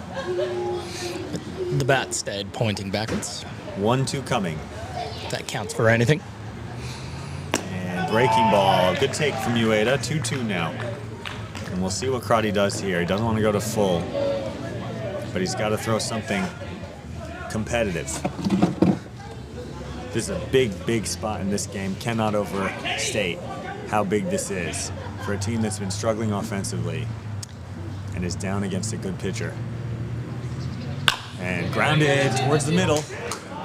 The bat stayed pointing backwards. 1-2 coming. If that counts for anything. And breaking ball. Good take from Ueda. 2-2 now. And we'll see what Crotty does here. He doesn't want to go to full, but he's got to throw something competitive. This is a big, big spot in this game. Cannot overstate how big this is for a team that's been struggling offensively and is down against a good pitcher. And grounded towards the middle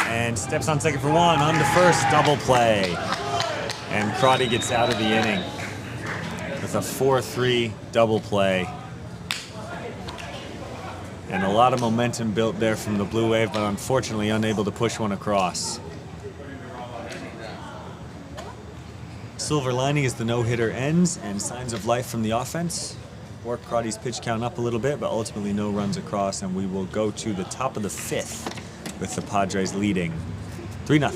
and steps on second for 1, on to first, double play. And Crotty gets out of the inning with a 4-3 double play. And a lot of momentum built there from the Blue Wave, but unfortunately unable to push one across. Silver lining is the no-hitter ends and signs of life from the offense. Work Crotty's pitch count up a little bit, but ultimately no runs across, and we will go to the top of the 5th with the Padres leading 3-0.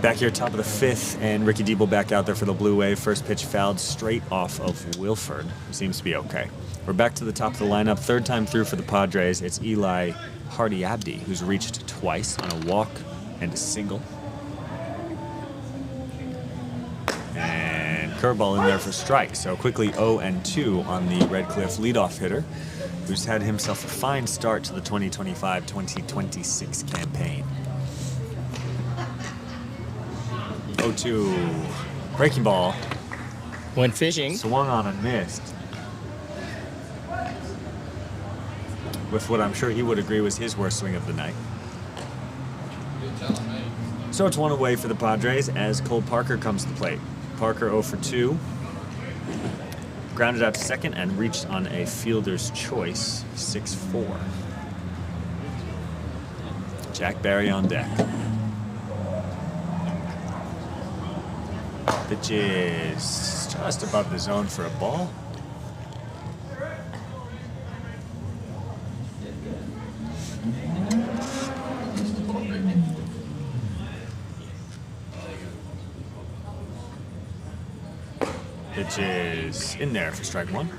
Back here, top of the fifth, and Ricky Diebel back out there for the Blue Wave. First pitch fouled straight off of Wilford. Seems to be okay. We're back to the top of the lineup. Third time through for the Padres. It's Eli Hardy-Abdi, who's reached twice on a walk and a single. And curveball in there for strike. So quickly 0-2 on the Red Cliff leadoff hitter, who's had himself a fine start to the 2025-2026 campaign. 0-2. Breaking ball. Went fishing. Swung on and missed. With what I'm sure he would agree was his worst swing of the night. So it's one away for the Padres as Cole Parker comes to the plate. Parker 0 for 2. Grounded out to second and reached on a fielder's choice, 6-4. Jack Barry on deck. Pitch is just above the zone for a ball. Pitch is in there for strike one.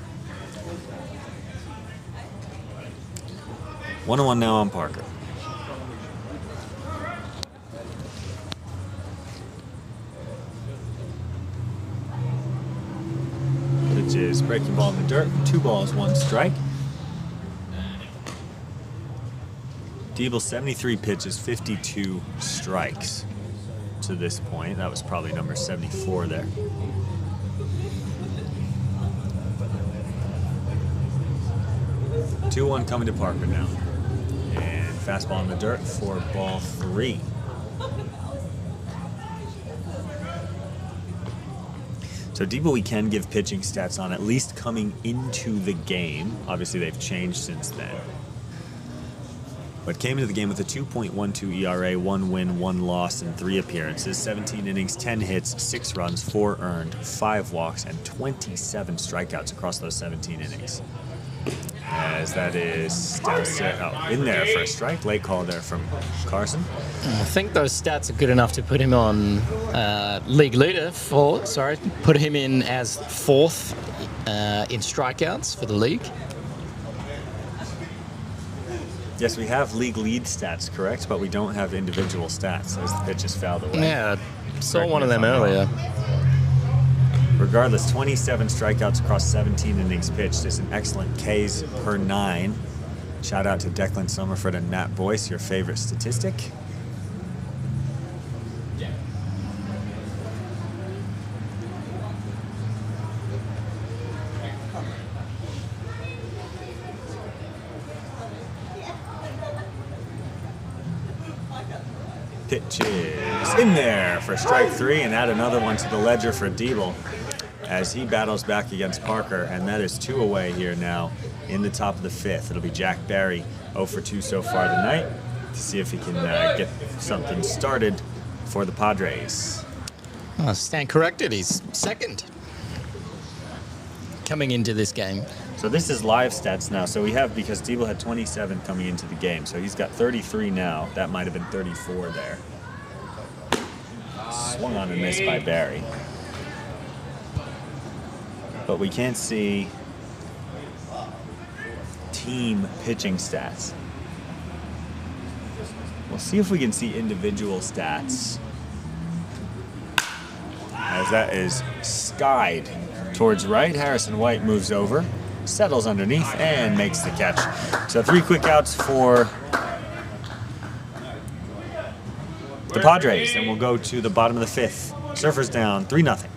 1-1 now on Parker. Pitch is breaking ball in the dirt. 2 balls, 1 strike. Diebel 73 pitches, 52 strikes to this point. That was probably number 74 there. 2-1 coming to Parker now. And fastball in the dirt for ball 3. So Diebel we can give pitching stats on, at least coming into the game. Obviously they've changed since then. But came into the game with a 2.12 ERA, 1 win, 1 loss, and 3 appearances. 17 innings, 10 hits, 6 runs, 4 earned, 5 walks, and 27 strikeouts across those 17 innings. As that is downstairs, in there for a strike. Late call there from Carson. I think those stats are good enough to put him on league leader put him in as 4th in strikeouts for the league. Yes, we have league lead stats, correct, but we don't have individual stats as the pitch is fouled away. Yeah, I saw one of them earlier. Regardless, 27 strikeouts across 17 innings pitched is an excellent Ks per 9. Shout out to Declan Summerford and Matt Boyce, your favorite statistic. Pitch is in there for strike 3, and add another one to the ledger for Diebel as he battles back against Parker, and that is 2 away here now in the top of the 5th. It'll be Jack Barry, 0 for 2 so far tonight, to see if he can get something started for the Padres. Oh, stand corrected, he's 2nd coming into this game. So this is live stats now. So we have, because Diebel had 27 coming into the game, so he's got 33 now. That might have been 34 there. Swung on and missed by Barry. But we can't see team pitching stats. We'll see if we can see individual stats. As that is skied towards right. Harrison White moves over, settles underneath, and makes the catch. So 3 quick outs for the Padres, and we'll go to the bottom of the 5th. Surfers down 3-0.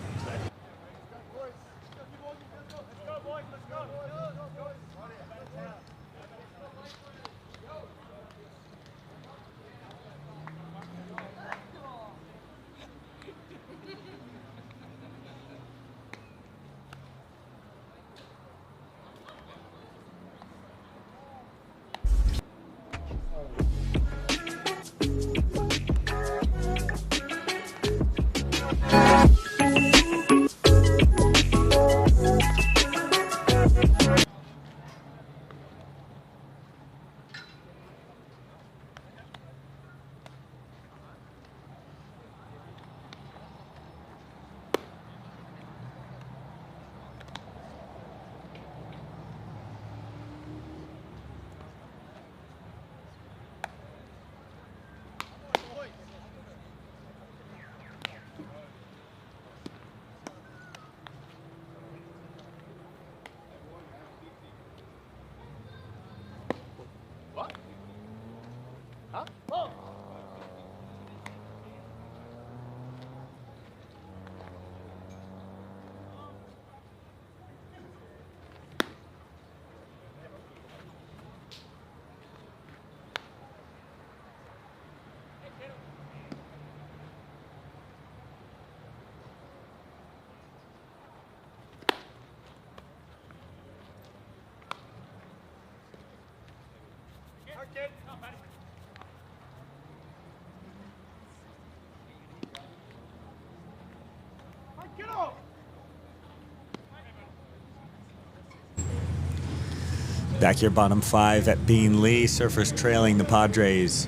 Back here, bottom 5 at Bean Lee. Surfers trailing the Padres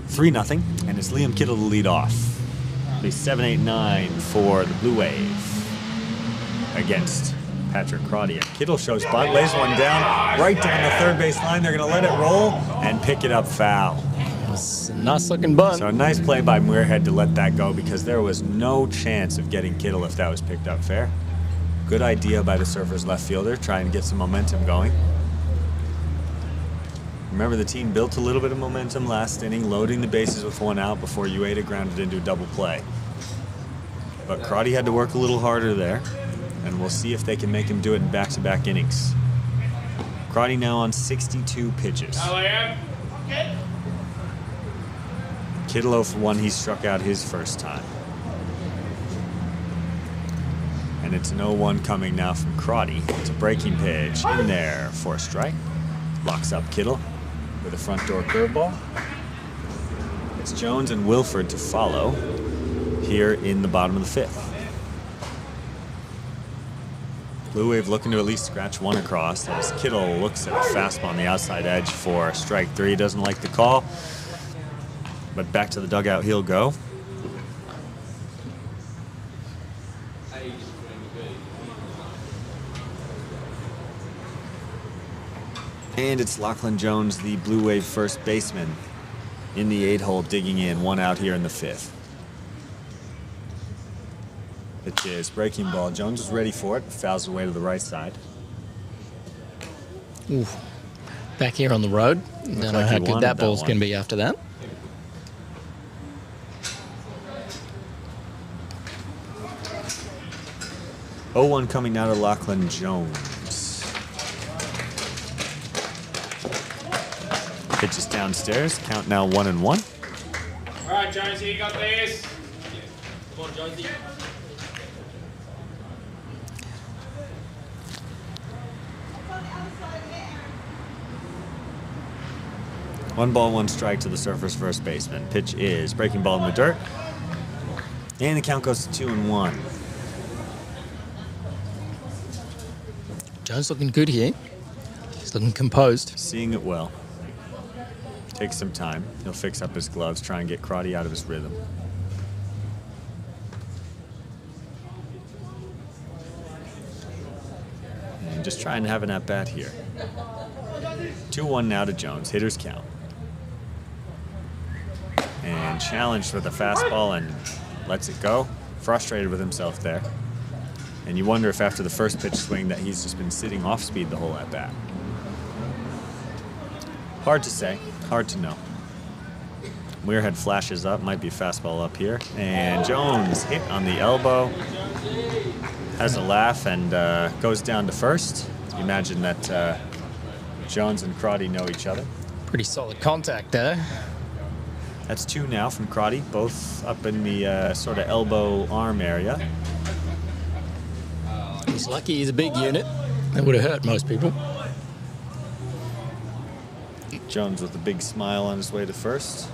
3-0, and it's Liam Kittle to lead off. The 7-8-9 for the Blue Wave against Patrick Crotty. Kittle shows bunt, lays one down, right down the third base line. They're going to let it roll and pick it up foul. It's a nice looking bunt. So a nice play by Muirhead to let that go because there was no chance of getting Kittle if that was picked up fair. Good idea by the Surfers left fielder, trying to get some momentum going. Remember, the team built a little bit of momentum last inning, loading the bases with 1 out before Ueda grounded into a double play. But Crotty had to work a little harder there, and we'll see if they can make him do it in back-to-back innings. Crotty now on 62 pitches. Kittle 0 for 1, he struck out his first time. And it's an 0-1 coming now from Crotty. It's a breaking pitch in there for a strike. Locks up Kittle with a front door curveball. It's Jones and Wilford to follow here in the bottom of the 5th. Blue Wave looking to at least scratch one across as Kittle looks at a fastball on the outside edge for strike 3. Doesn't like the call, but back to the dugout he'll go. And it's Lachlan Jones, the Blue Wave first baseman, in the 8-hole, digging in. 1 out here in the 5th. Pitch is breaking ball. Jones is ready for it. Fouls away to the right side. Ooh. Back here on the road. Don't know how good that ball's going to be after that. Oh, 0-1 coming now to Lachlan Jones. Pitch is downstairs. Count now 1-1. All right, Jonesy, you got this. Come on, Jonesy. 1 ball, 1 strike to the Surfers' first baseman. Pitch is breaking ball in the dirt. And the count goes to 2-1. Jones looking good here. He's looking composed. Seeing it well. Takes some time. He'll fix up his gloves, try and get Crotty out of his rhythm. And just trying to have an at-bat here. 2-1 now to Jones. Hitter's count. And challenged with a fastball and lets it go. Frustrated with himself there. And you wonder if after the first pitch swing that he's just been sitting off speed the whole at-bat. Hard to say. Hard to know. Muirhead flashes up. Might be a fastball up here. And Jones hit on the elbow. Has a laugh and goes down to first. Imagine that Jones and Crotty know each other. Pretty solid contact there. That's 2 now from Crotty, both up in the sort of elbow arm area. He's lucky he's a big unit. That would have hurt most people. Jones with a big smile on his way to first.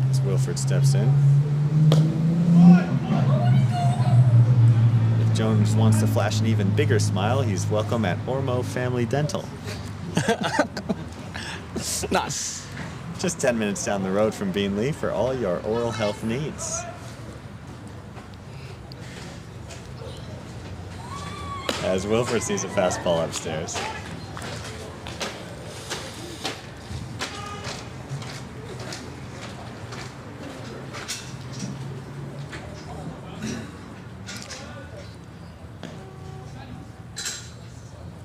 As Wilford steps in. If Jones wants to flash an even bigger smile, he's welcome at Ormo Family Dental. Nice. Just 10 minutes down the road from Bean Lee for all your oral health needs. As Wilford sees a fastball upstairs.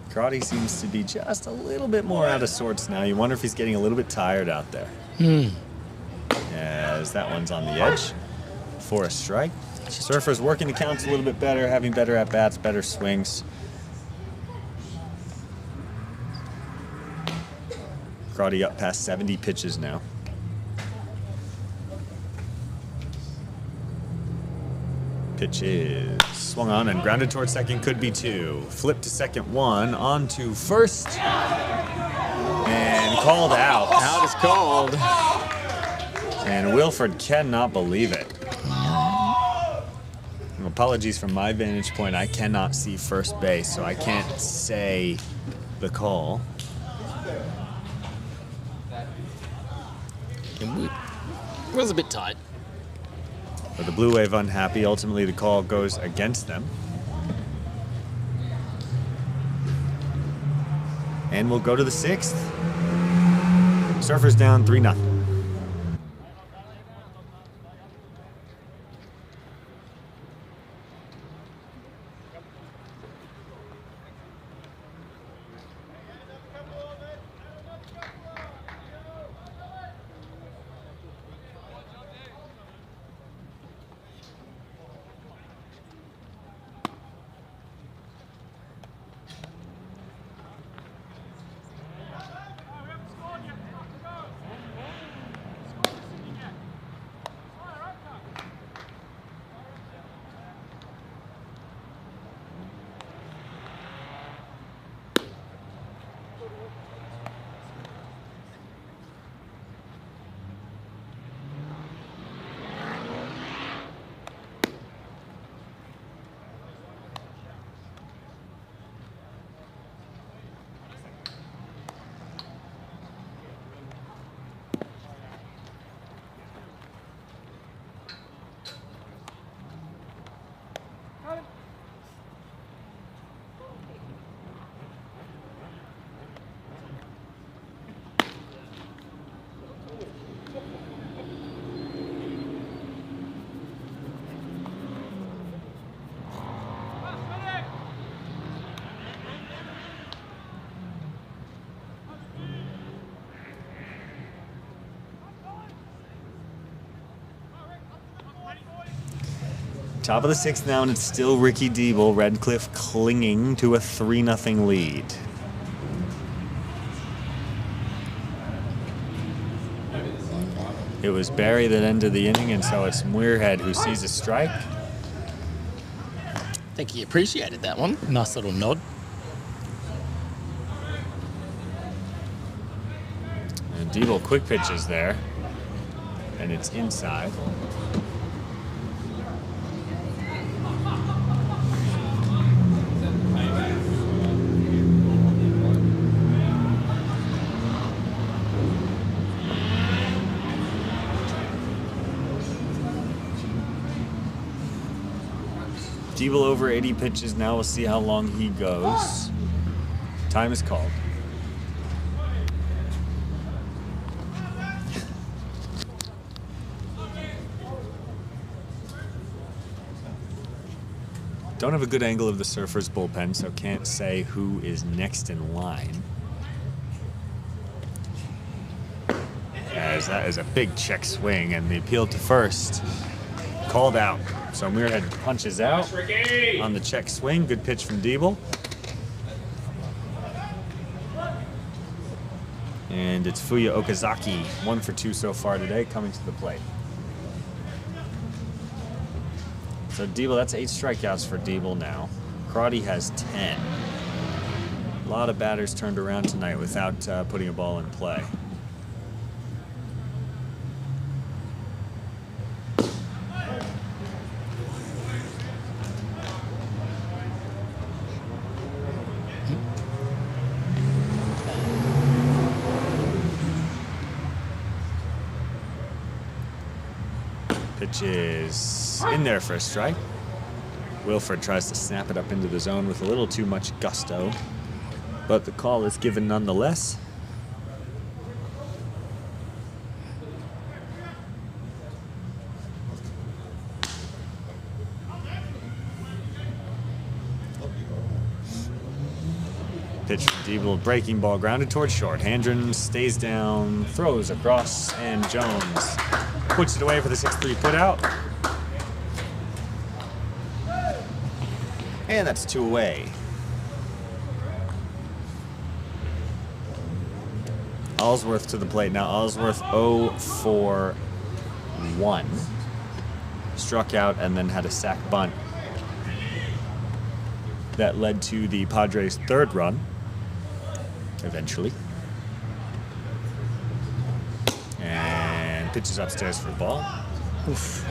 Crotty seems to be just a little bit more out of sorts now. You wonder if he's getting a little bit tired out there. As that one's on the edge for a strike. Surfers working the counts a little bit better, having better at-bats, better swings. Crotty up past 70 pitches now. Pitch is swung on and grounded towards second, could be 2. Flip to second, 1, on to first. called out. Out is called. And Wilford cannot believe it. Apologies from my vantage point. I cannot see first base, so I can't say the call. It was a bit tight. But the Blue Wave unhappy. Ultimately, the call goes against them. And we'll go to the 6th. Surfers down 3-0. Top of the 6th now, and it's still Ricky Diebel. Redcliffe clinging to a 3-0 lead. It was Barry that ended the inning, and so it's Muirhead who sees a strike. I think he appreciated that one. Nice little nod. And Diebel quick pitches there, and it's inside. Diebel over 80 pitches now. We'll see how long he goes. Time is called. Don't have a good angle of the Surfers bullpen, so can't say who is next in line. As that is a big check swing, and the appeal to first called out. So Muirhead punches out on the check swing. Good pitch from Diebel. And it's Fuya Okazaki, 1 for 2 so far today, coming to the plate. So Diebel, that's 8 strikeouts for Diebel now. Crotty has 10. A lot of batters turned around tonight without putting a ball in play. Pitch is in there for a strike. Wilford tries to snap it up into the zone with a little too much gusto, but the call is given nonetheless. Pitch from Diebel, breaking ball grounded towards short. Handren stays down, throws across, and Jones puts it away for the 6-3 put out. And that's 2 away. Allsworth to the plate now. Allsworth 0 for 1. Struck out and then had a sac bunt that led to the Padres' 3rd run, eventually. And pitches upstairs for a ball. Oof.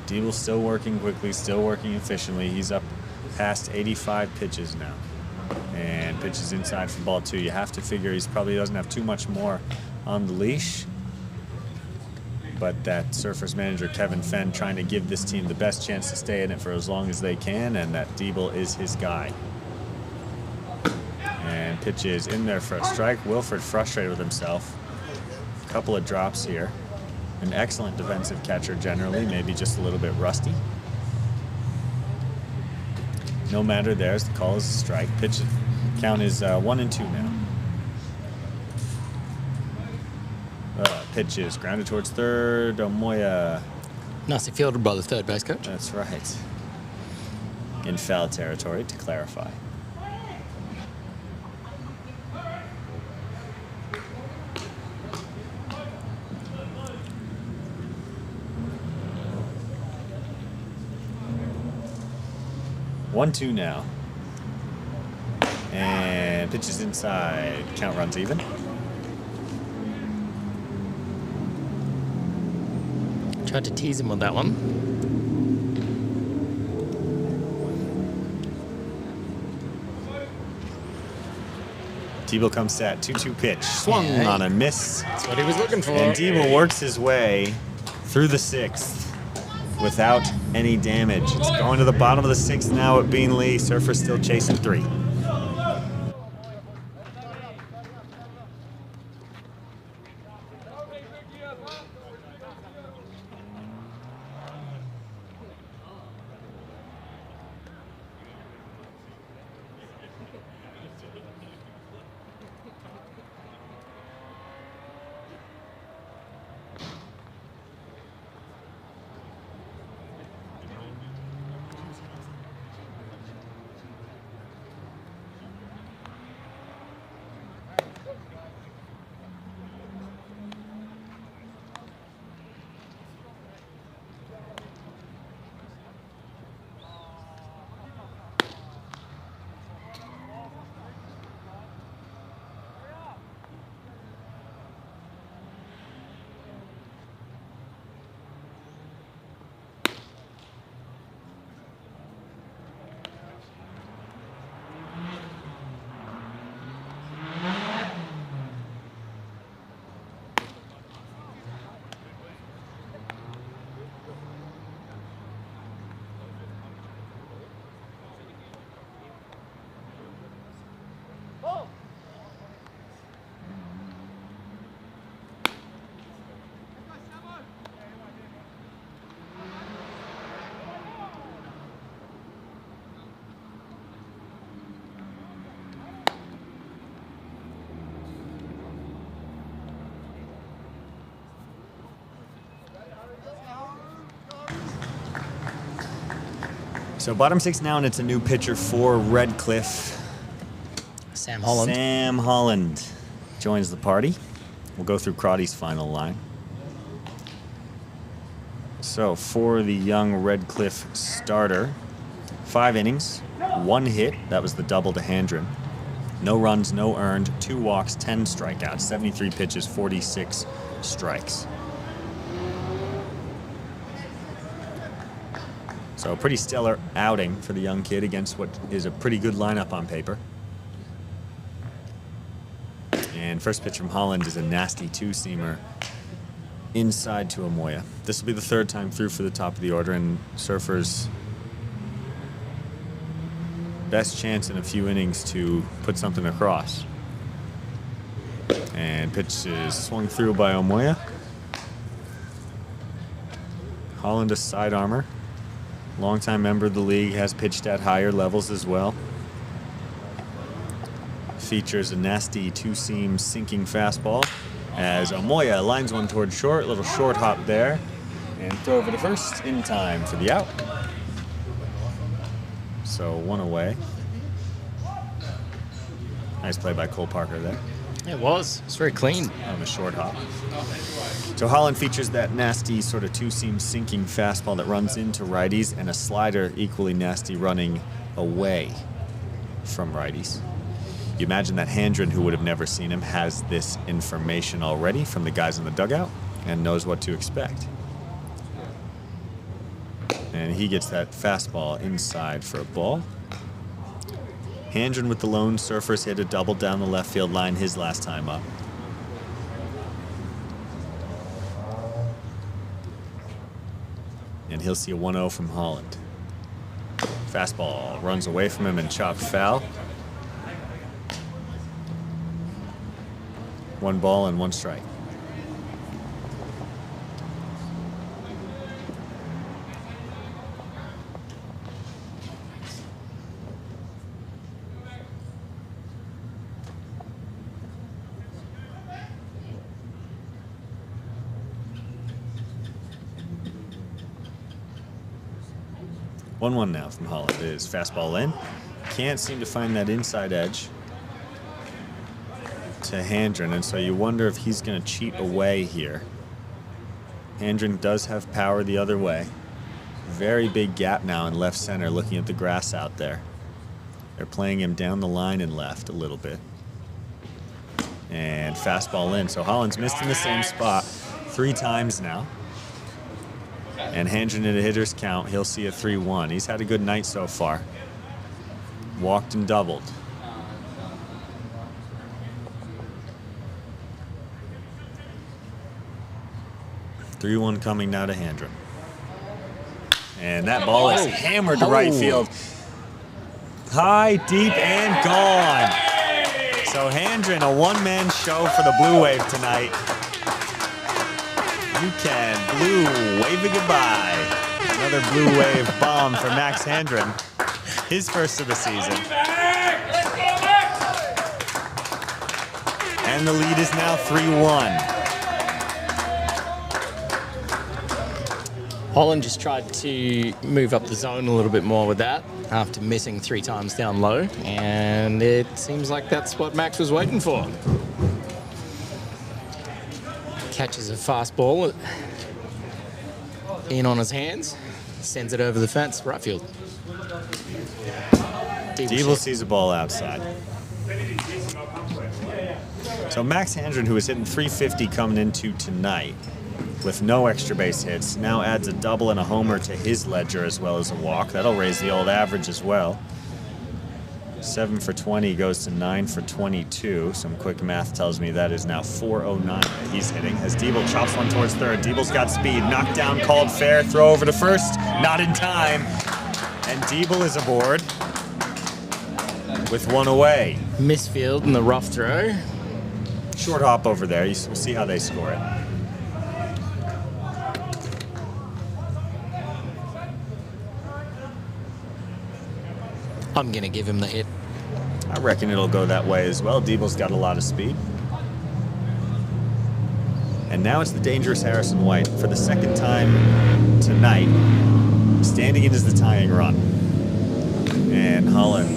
Diebel's still working quickly, still working efficiently. He's up past 85 pitches now. And pitches inside for ball 2. You have to figure he's probably doesn't have too much more on the leash. But that Surfers manager, Kevin Fenn, trying to give this team the best chance to stay in it for as long as they can, and that Diebel is his guy. And pitches in there for a strike. Wilford frustrated with himself. A couple of drops here. An excellent defensive catcher generally, maybe just a little bit rusty. No matter there, as the call is a strike. Pitch count is 1-2 now. Pitch is grounded towards third. Omoya. Nicely fielded by the third base coach. That's right. In foul territory, to clarify. One, two now. And pitches inside. Count runs even. Tried to tease him with that one. Diebel comes set. 2-2 pitch. Swung on a miss. That's what he was looking for. And Diebel works his way through the 6th without any damage. It's going to the bottom of the 6th now at Beanley. Surfers still chasing 3. So bottom 6 now, and it's a new pitcher for Redcliffe. Sam Holland. Sam Holland joins the party. We'll go through Crotty's final line. So for the young Redcliffe starter, 5 innings, 1 hit. That was the double to Handren. No runs, no earned, 2 walks, 10 strikeouts, 73 pitches, 46 strikes. So a pretty stellar outing for the young kid against what is a pretty good lineup on paper. And first pitch from Holland is a nasty 2-seamer inside to Omoya. This will be the 3rd time through for the top of the order, and Surfers' best chance in a few innings to put something across. And pitch is swung through by Omoya. Holland a side armor. Longtime member of the league, has pitched at higher levels as well. Features a nasty 2-seam sinking fastball as Omoya lines one towards short, little short hop there, and throw over to first in time for the out. So 1 away. Nice play by Cole Parker there. It was. It's very clean. On the short hop. So Holland features that nasty sort of 2-seam sinking fastball that runs into righties, and a slider equally nasty running away. from righties. You imagine that Handren, who would have never seen him, has this information already from the guys in the dugout and knows what to expect. And he gets that fastball inside for a ball. Handren with the lone. Surfers hit a double down the left field line his last time up. And he'll see a 1-0 from Holland. Fastball runs away from him and chopped foul. 1 ball and 1 strike. One now from Holland. It is fastball in. Can't seem to find that inside edge to Handren, and so you wonder if he's going to cheat away here. Handren does have power the other way. Very big gap now in left center, looking at the grass out there. They're playing him down the line and left a little bit. And fastball in. So Holland's missed in the same spot 3 times now. And Handren at a hitter's count, he'll see a 3-1. He's had a good night so far. Walked and doubled. (3-1) coming now to Handren. And that ball is hammered to right field. High, deep, and gone. So Handren, a one-man show for the Blue Wave tonight. You can blue wave it goodbye. Another Blue Wave bomb for Max Handren. His first of the season. And the lead is now 3-1. Holland just tried to move up the zone a little bit more with that after missing 3 times down low, and it seems like that's what Max was waiting for. Catches a fastball in on his hands, sends it over the fence, right field. Deeble sees a ball outside. So Max Handren, who was hitting .350 coming into tonight with no extra base hits, now adds a double and a homer to his ledger as well as a walk. That'll raise the old average as well. 7 for 20 goes to 9 for 22. Some quick math tells me that is now 409 that he's hitting. As Deeble chops one towards third. Deeble's got speed. Knocked down, called fair. Throw over to first. Not in time. And Deeble is aboard with 1 away. Misfield in the rough throw. Short hop over there. We'll see how they score it. I'm going to give him the hit. I reckon it'll go that way as well. Deeble's got a lot of speed. And now it's the dangerous Harrison White for the second time tonight, standing in as the tying run. And Holland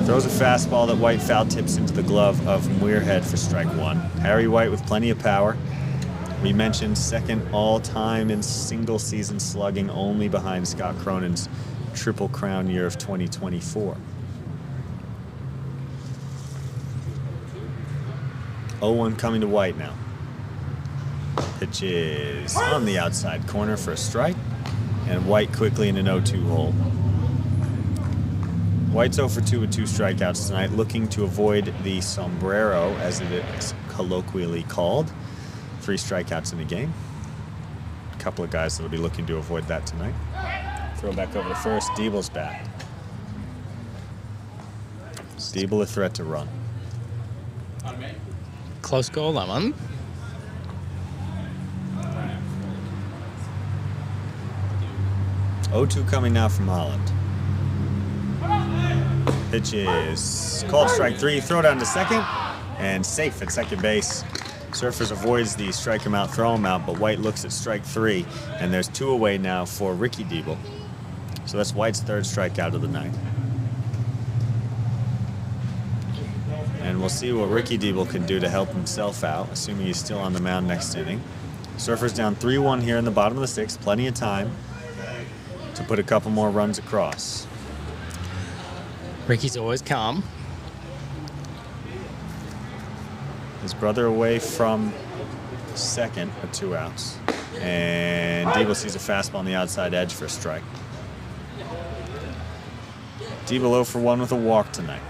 throws a fastball that White foul tips into the glove of Muirhead for strike 1. Harry White with plenty of power. We mentioned second all-time in single season slugging, only behind Scott Cronin's Triple Crown year of 2024. 0-1 coming to White now. Pitch is on the outside corner for a strike, and White quickly in an 0-2 hole. White's 0 for 2 with 2 strikeouts tonight, looking to avoid the sombrero, as it is colloquially called. 3 strikeouts in the game. A couple of guys that'll be looking to avoid that tonight. Throw back over to first. Deeble's back. Deeble a threat to run. Close goal, that one. (0-2) coming now from Holland. Pitch is called strike 3. Throw down to second, and safe at second base. Surfers avoids the strike him out, throw him out, but White looks at strike 3, and there's 2 away now for Ricky Deeble. So that's White's 3rd strikeout of the night. And we'll see what Ricky Deeble can do to help himself out, assuming he's still on the mound next inning. Surfers down 3-1 here in the bottom of the 6th. Plenty of time to put a couple more runs across. Ricky's always calm. His brother away from second with 2 outs. And Deeble sees a fastball on the outside edge for a strike. Deeble 0 for 1 with a walk tonight.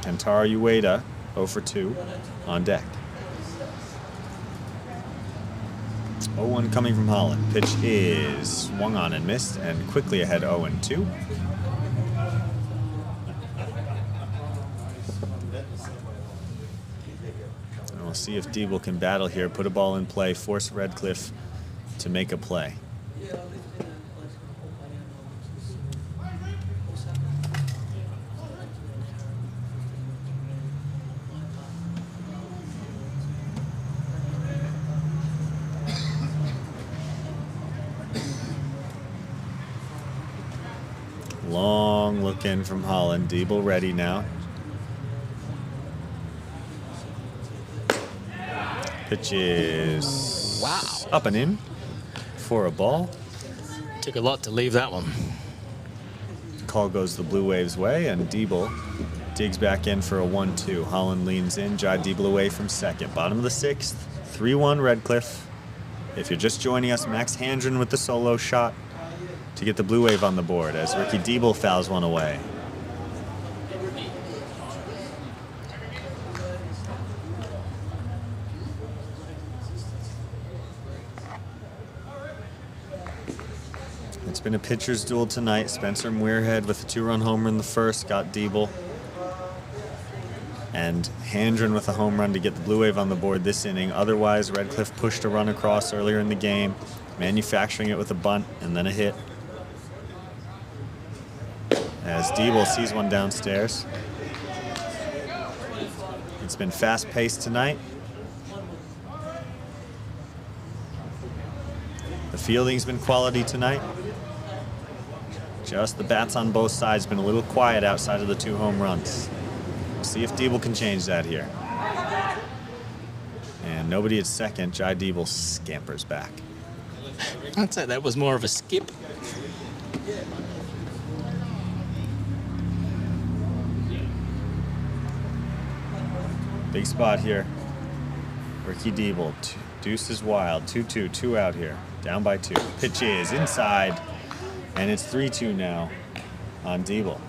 Kentaro Ueda 0 for 2 on deck. 0-1 coming from Holland. Pitch is swung on and missed, and quickly ahead 0-2. And we'll see if Deeble can battle here, put a ball in play, force Redcliffe to make a play. Long look in from Holland. Deeble ready now. Pitch is up and in for a ball. Took a lot to leave that one. Call goes the Blue Waves' way, and Deeble digs back in for a 1-2. Holland leans in, Jai Deeble away from second. Bottom of the 6th, 3-1 Redcliffe. If you're just joining us, Max Handren with the solo shot to get the Blue Wave on the board as Ricky Deeble fouls one away. It's been a pitcher's duel tonight. Spencer Muirhead with a 2-run homer in the first got Deeble. And Handren with a home run to get the Blue Wave on the board this inning. Otherwise, Redcliffe pushed a run across earlier in the game, manufacturing it with a bunt and then a hit. As Deeble sees one downstairs. It's been fast-paced tonight. The fielding's been quality tonight. Just the bats on both sides been a little quiet outside of the 2 home runs. We'll see if Deeble can change that here. And nobody at second. Jai Deeble scampers back. I'd say that was more of a skip. Big spot here. Ricky Deeble. Deuce is wild. 2-2. 2 out here. Down by 2. Pitch is inside. And it's 3-2 now on Deeble.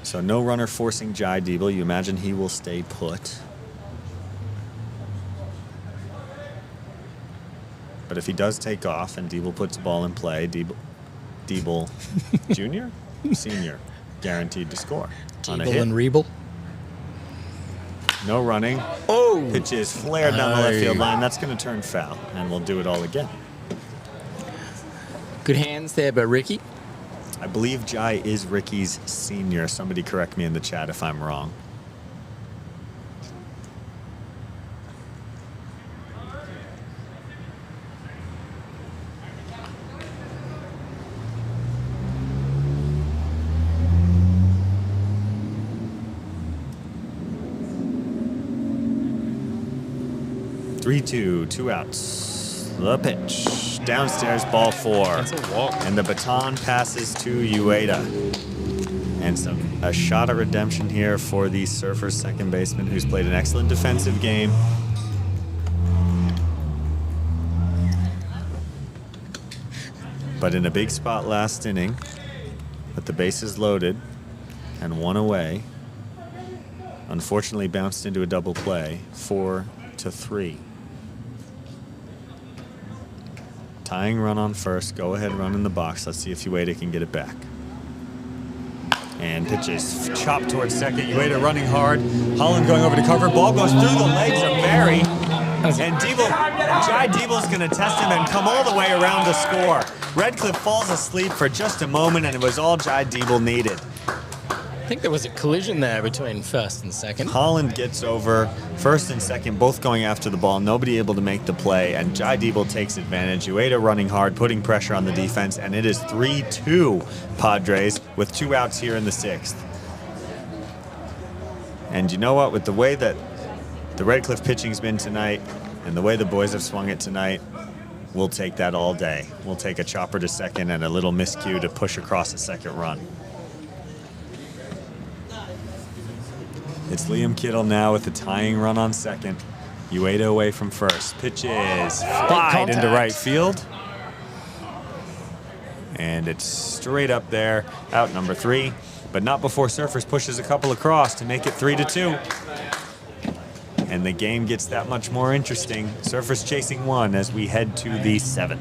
So no runner forcing Jai Deeble. You imagine he will stay put. But if he does take off and Deeble puts the ball in play, Deeble Jr., Senior, guaranteed to score on a hit. And Rebel. No running. Oh! Pitch is flared down the left field line. That's going to turn foul, and we'll do it all again. Good hands there by Ricky. I believe Jai is Ricky's senior. Somebody correct me in the chat if I'm wrong. Two outs. The pitch. Downstairs, ball 4. That's a walk. And the baton passes to Ueda. And a shot of redemption here for the Surfers second baseman, who's played an excellent defensive game. But in a big spot last inning, with the bases loaded and 1 away, unfortunately bounced into a double play, 4-3. Tying run on first, go ahead run in the box. Let's see if Ueda can get it back. And pitches chopped towards second. Ueda running hard. Holland going over to cover. Ball goes through the legs of Barry. And Jai Deeble's going to test him and come all the way around to score. Redcliffe falls asleep for just a moment, and it was all Jai Deeble needed. I think there was a collision there between first and second. Holland gets over. First and second both going after the ball. Nobody able to make the play, and Jai Deeble takes advantage. Ueda running hard, putting pressure on the defense, and it is 3-2 Padres with 2 outs here in the 6th. And you know what? With the way that the Redcliffe pitching's been tonight and the way the boys have swung it tonight, we'll take that all day. We'll take a chopper to second and a little miscue to push across a second run. It's Liam Kittle now with the tying run on second. Ueda away from first. Pitch is flied into right field. And it's straight up there, out number 3. But not before Surfers pushes a couple across to make it 3-2. And the game gets that much more interesting. Surfers chasing 1 as we head to the 7th.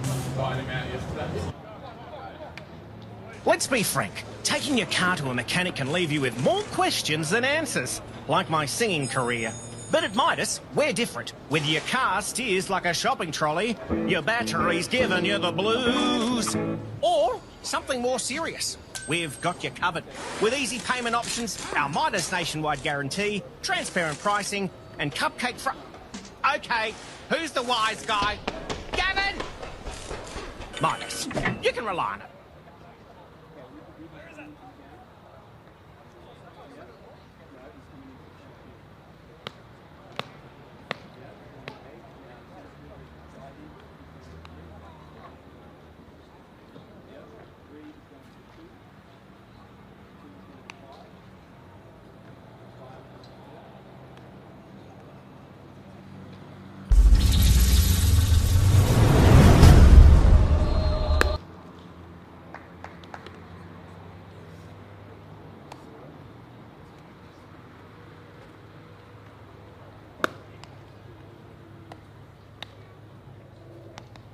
Let's be frank. Taking your car to a mechanic can leave you with more questions than answers, like my singing career. But at Midas, we're different. Whether your car steers like a shopping trolley, your battery's giving you the blues, or something more serious, we've got you covered. With easy payment options, our Midas nationwide guarantee, transparent pricing, and cupcake Okay, who's the wise guy? Gavin! Midas, you can rely on it.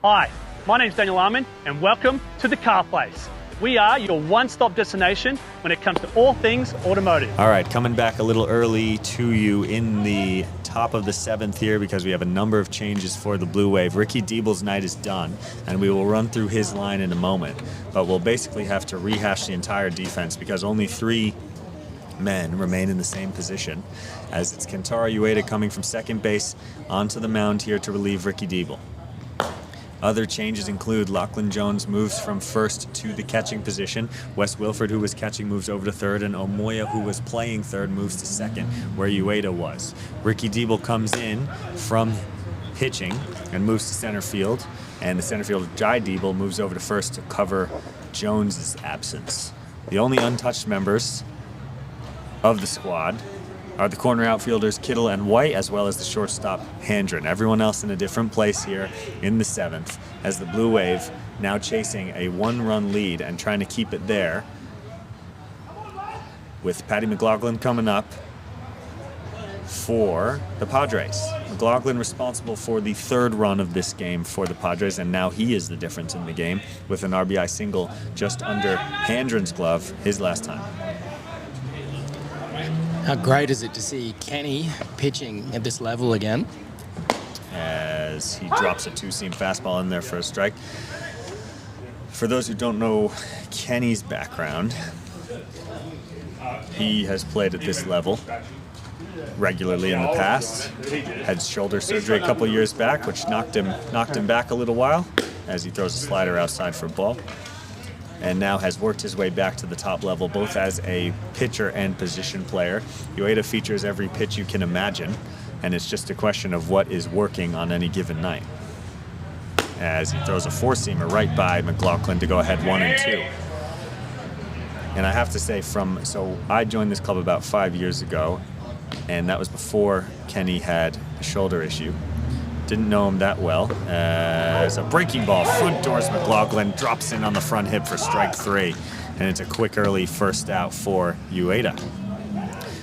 Hi, my name's Daniel Armin, and welcome to the Car Place. We are your one-stop destination when it comes to all things automotive. All right, coming back a little early to you in the top of the 7th here because we have a number of changes for the Bluewave. Ricky Diebel's night is done, and we will run through his line in a moment. But we'll basically have to rehash the entire defense because only 3 men remain in the same position, as it's Kentaro Ueda coming from second base onto the mound here to relieve Ricky Diebel. Other changes include Lachlan Jones moves from first to the catching position. Wes Wilford, who was catching, moves over to third, and Omoya, who was playing third, moves to second, where Ueda was. Ricky Diebel comes in from pitching and moves to center field, and the center fielder Jai Diebel moves over to first to cover Jones's absence. The only untouched members of the squad are the corner outfielders Kittle and White, as well as the shortstop Handren. Everyone else in a different place here in the 7th, as the Bluewave now chasing a 1-run lead and trying to keep it there, with Patty McLaughlin coming up for the Padres. McLaughlin responsible for the 3rd run of this game for the Padres, and now he is the difference in the game with an RBI single just under Handren's glove his last time. How great is it to see Kenny pitching at this level again? As he drops a 2-seam fastball in there for a strike. For those who don't know Kenny's background, he has played at this level regularly in the past. Had shoulder surgery a couple years back, which knocked him back a little while as he throws a slider outside for a ball. And now has worked his way back to the top level, both as a pitcher and position player. Ueda features every pitch you can imagine, and it's just a question of what is working on any given night. As he throws a 4-seamer right by McLaughlin to go ahead 1-2. And I have to say, so I joined this club about 5 years ago, and that was before Kenny had a shoulder issue. Didn't know him that well. As a breaking ball, front doors McLaughlin, drops in on the front hip for strike 3. And it's a quick early first out for Ueda.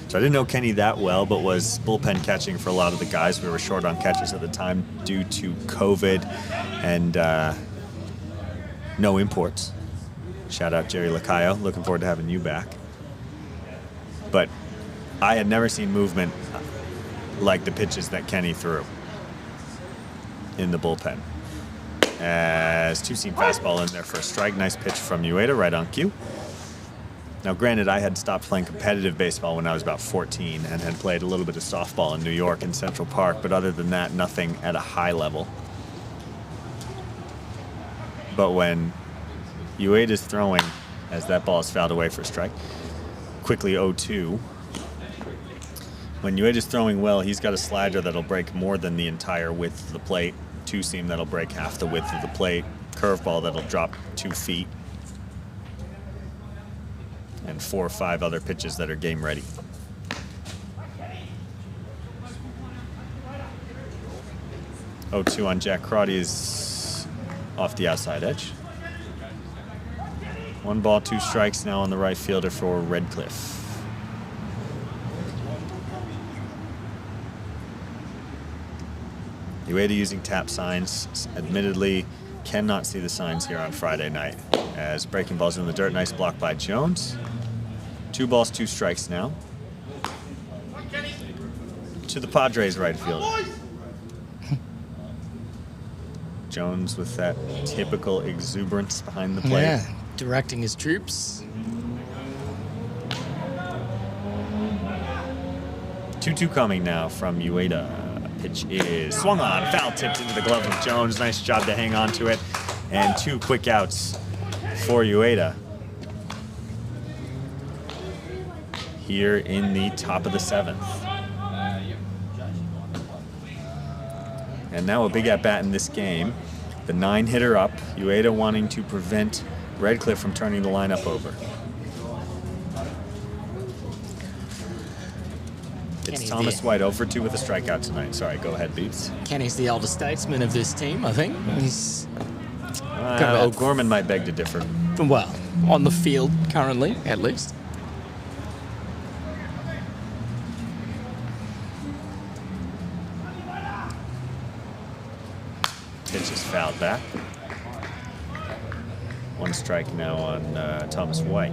So I didn't know Kenny that well, but was bullpen catching for a lot of the guys. We were short on catchers at the time due to COVID and no imports. Shout out Jerry Lacayo. Looking forward to having you back. But I had never seen movement like the pitches that Kenny threw in the bullpen. As 2-seam fastball in there for a strike. Nice pitch from Ueda, right on cue. Now, granted, I had stopped playing competitive baseball when I was about 14 and had played a little bit of softball in New York in Central Park, but other than that, nothing at a high level. But when Ueda's throwing, as that ball is fouled away for a strike, quickly 0-2. When Ueda's throwing well, he's got a slider that'll break more than the entire width of the plate two-seam that'll break half the width of the plate, curveball that'll drop 2 feet, and 4 or 5 other pitches that are game ready. Oh, 2 on Jack Crotty is off the outside edge. 1 ball, 2 strikes now on the right fielder for Redcliffe. Ueda using tap signs. Admittedly, cannot see the signs here on Friday night. As breaking balls in the dirt, nice block by Jones. 2 balls, 2 strikes now. To the Padres right fielder. Jones with that typical exuberance behind the plate. Yeah, directing his troops. 2-2 coming now from Ueda. Pitch is swung on, foul tipped into the glove of Jones. Nice job to hang on to it. And 2 quick outs for Ueda. Here in the top of the 7th. And now a big at-bat in this game. The 9-hitter up. Ueda wanting to prevent Redcliffe from turning the lineup over. It's Kenny's Thomas the- White 0 for 2 with a strikeout tonight. Sorry, go ahead, Beats. Kenny's the elder statesman of this team, I think. He's got about- O'Gorman might beg to differ. well, on the field currently, at least. Pitch is fouled back. 1 strike now on Thomas White.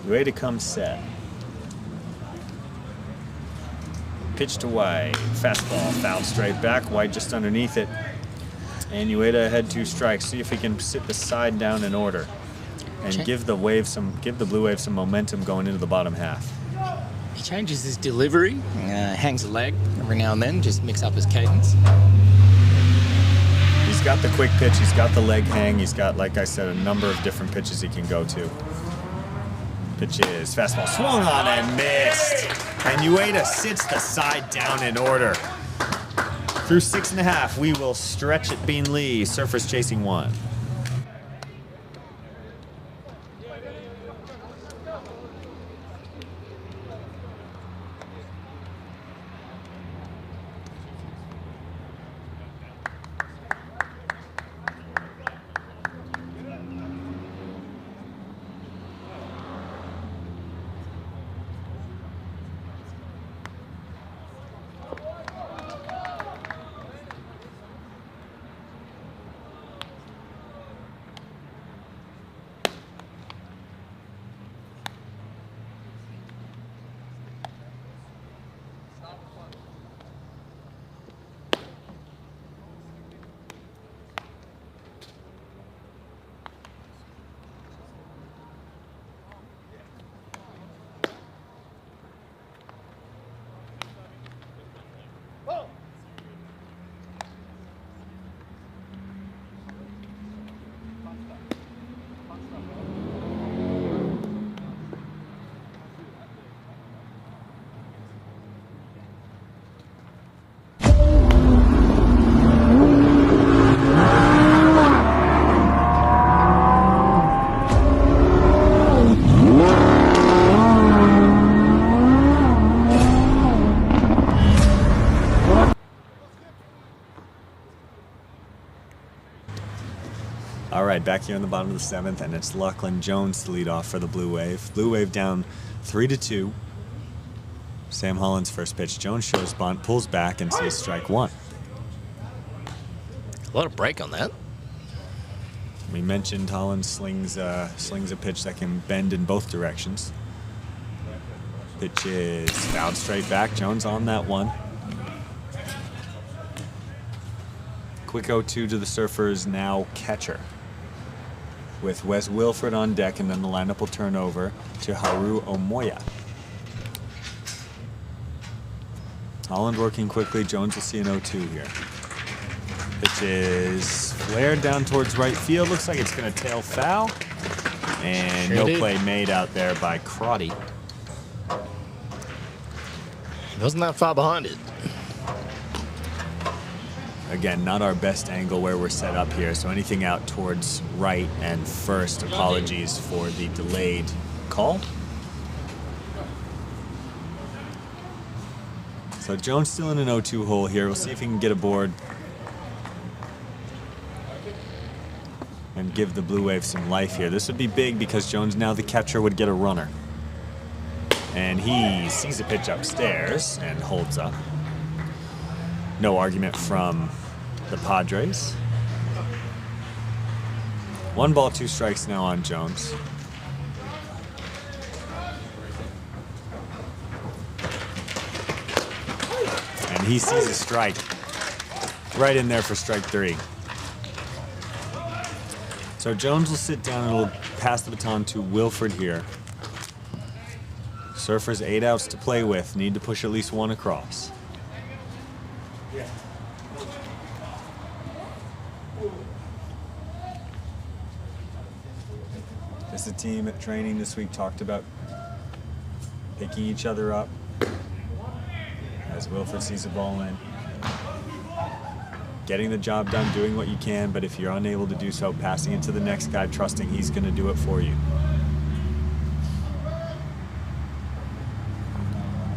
Way to come set. Pitch to White. Fastball fouled straight back. White just underneath it. And Ueda had 2 strikes. See if he can sit the side down in order and give the Blue Wave some momentum going into the bottom half. He changes his delivery, hangs a leg every now and then, just mix up his cadence. He's got the quick pitch. He's got the leg hang. He's got, like I said, a number of different pitches he can go to. Pitch is fastball swung on and missed. And Ueda sits the side down in order. Through 6.5, we will stretch at Bean Lee. Surfers chasing 1. All right, back here in the bottom of the 7th, and it's Lachlan Jones to lead off for the Blue Wave. Blue Wave down 3-2. Sam Holland's first pitch. Jones shows bunt, pulls back, and sees strike 1. A lot of break on that. We mentioned Holland slings a pitch that can bend in both directions. Pitch is fouled straight back. Jones on that one. Quick 0-2 to the Surfers, now catcher. With Wes Wilford on deck, and then the lineup will turn over to Haru Omoya. Holland working quickly. Jones will see an 0-2 here. Pitch is flared down towards right field. Looks like it's going to tail foul. And no play made out there by Crotty. He wasn't that far behind it. Again, not our best angle where we're set up here, so anything out towards right and first, apologies for the delayed call. So Jones still in an 0-2 hole here. We'll see if he can get aboard and give the Blue Wave some life here. This would be big because Jones, now the catcher, would get a runner. And he sees a pitch upstairs and holds up. No argument from the Padres. 1 ball, 2 strikes now on Jones. And he sees a strike right in there for strike 3. So Jones will sit down and will pass the baton to Wilford here. Surfers 8 outs to play with. Need to push at least 1 across. This team at training this week talked about picking each other up as Wilford sees a ball in. Getting the job done, doing what you can, but if you're unable to do so, passing it to the next guy, trusting he's going to do it for you.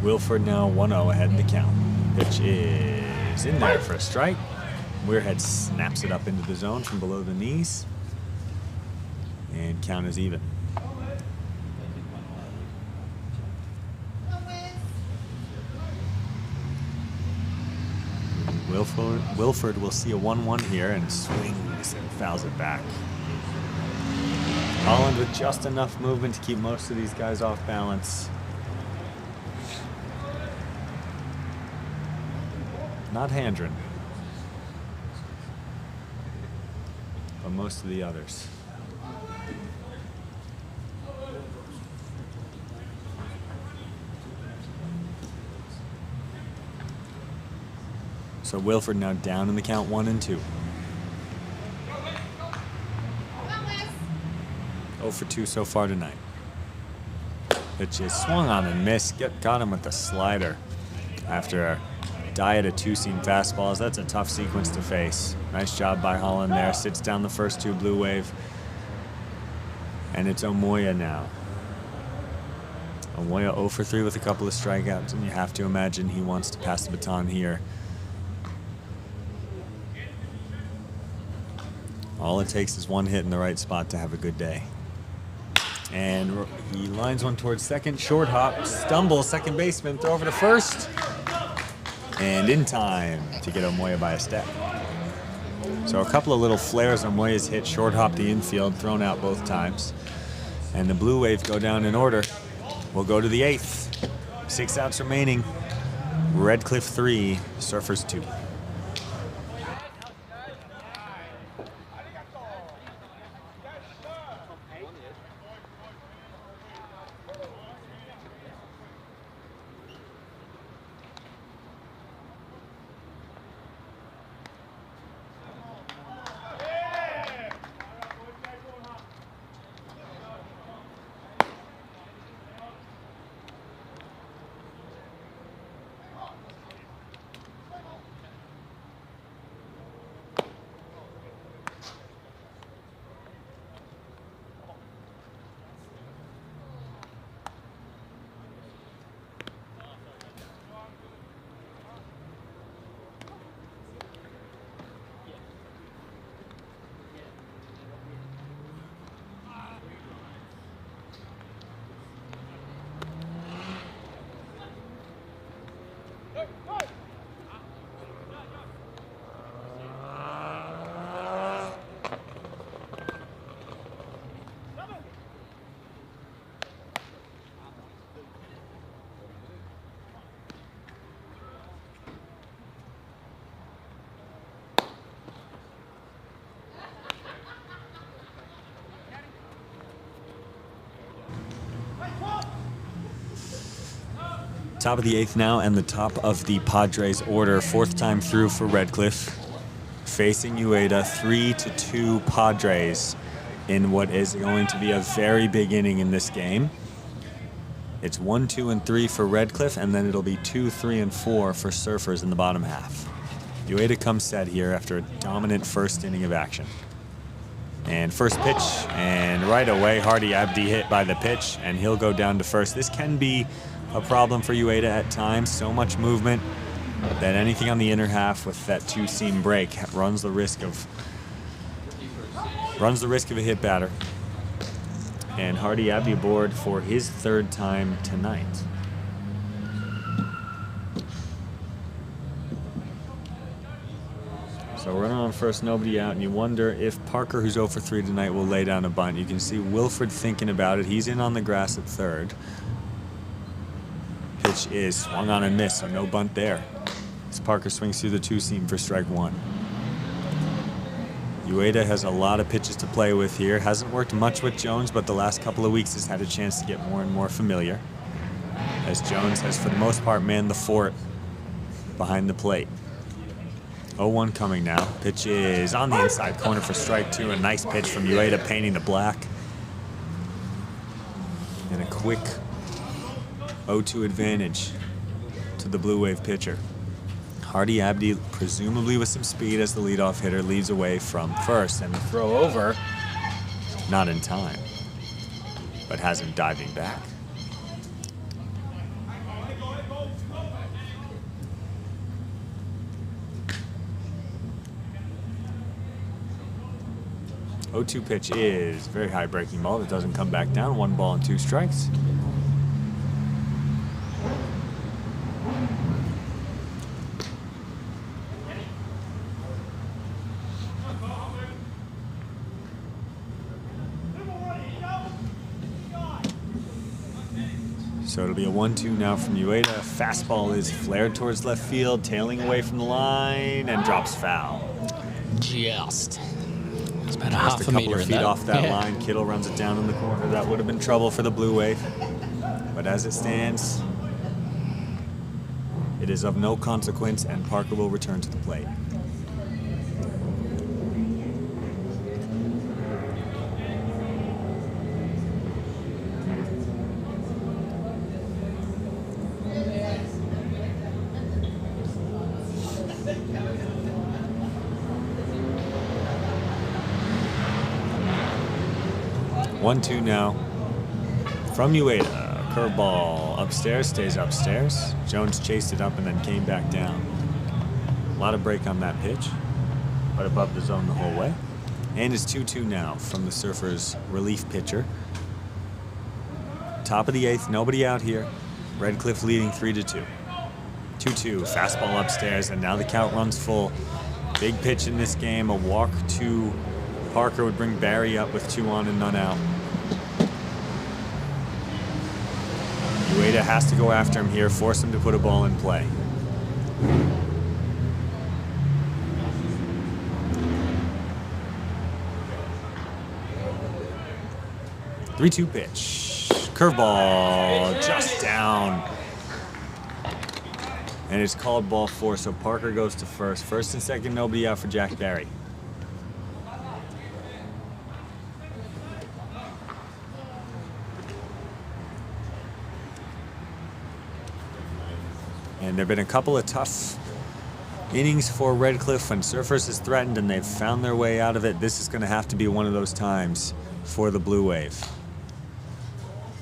Wilford now 1-0 ahead in the count. Pitch is in there for a strike. Weirhead snaps it up into the zone from below the knees. And count is even. Wilford will see a 1-1 here and swings and fouls it back. Holland with just enough movement to keep most of these guys off balance. Not Handren, but most of the others. So Wilford now down in the count 1-2. 0 for 2 so far tonight. Pitch is swung on and missed. Got him with the slider after a diet of 2-seam fastballs. That's a tough sequence to face. Nice job by Holland there. Sits down the first 2 Blue Wave. And it's Omoya now. Omoya 0 for 3 with a couple of strikeouts, and you have to imagine he wants to pass the baton here. All it takes is 1 hit in the right spot to have a good day. And he lines one towards second. Short hop, stumble, second baseman, throw over to first. And in time to get Omoya by a step. So a couple of little flares Omoya's hit, short hop the infield, thrown out both times. And the Blue Wave go down in order. We'll go to the 8th. 6 outs remaining. Redcliffe 3, Surfers 2. Top of the 8th now, and the top of the Padres order. 4th time through for Redcliffe. Facing Ueda, 3-2 Padres in what is going to be a very big inning in this game. It's 1, 2, and 3 for Redcliffe, and then it'll be 2, 3, and 4 for Surfers in the bottom half. Ueda comes set here after a dominant first inning of action. And first pitch, and right away Hardy Abdi hit by the pitch, and he'll go down to first. This can be a problem for Ueda at times. So much movement that anything on the inner half with that two-seam break runs the risk of a hit batter. And Hardy Abdi aboard for his 3rd time tonight. So running on first, nobody out, and you wonder if Parker, who's 0 for 3 tonight, will lay down a bunt. You can see Wilfred thinking about it. He's in on the grass at 3rd. Pitch is swung on and missed, so no bunt there. As Parker swings through the two-seam for strike 1. Ueda has a lot of pitches to play with here. Hasn't worked much with Jones, but the last couple of weeks has had a chance to get more and more familiar, as Jones has, for the most part, manned the fort behind the plate. 0-1 coming now. Pitch is on the inside corner for strike 2. A nice pitch from Ueda, painting the black. And a quick 0-2 advantage to the Blue Wave pitcher. Hardy Abdi, presumably with some speed as the leadoff hitter, leads away from first, and the throw over, not in time, but has him diving back. Oh, 0-2 pitch is a very high breaking ball that doesn't come back down. 1 ball and 2 strikes. So it'll be a 1-2 now from Ueda. Fastball is flared towards left field, tailing away from the line, and drops foul. Just. It's about Just a couple of feet off that line. Kittle runs it down in the corner. That would have been trouble for the Blue Wave. But as it stands, it is of no consequence, and Parker will return to the plate. One-two now from Ueda. Curveball upstairs, stays upstairs. Jones chased it up and then came back down. A lot of break on that pitch, but above the zone the whole way. And it's 2-2 now from the Surfers' relief pitcher. Top of the 8th, nobody out here. Redcliffe leading 3-2. 2-2, fastball upstairs, and now the count runs full. Big pitch in this game, a walk to Parker would bring Barry up with 2 on and none out. Ueda has to go after him here, force him to put a ball in play. Three-two pitch. Curveball just down. And it's called ball 4, so Parker goes to first. First and second, nobody out for Jack Barry. And there have been a couple of tough innings for Redcliffe when Surfers is threatened and they've found their way out of it. This is going to have to be one of those times for the Blue Wave.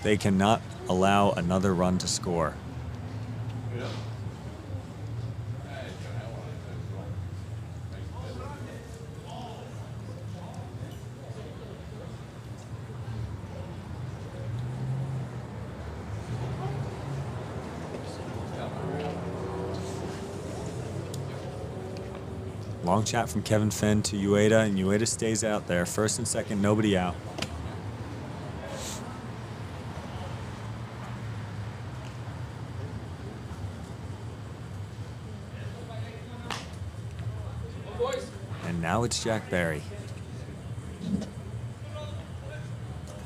They cannot allow another run to score. Long shot from Kevin Fenn to Ueda, and Ueda stays out there. First and second, nobody out. And now it's Jack Barry.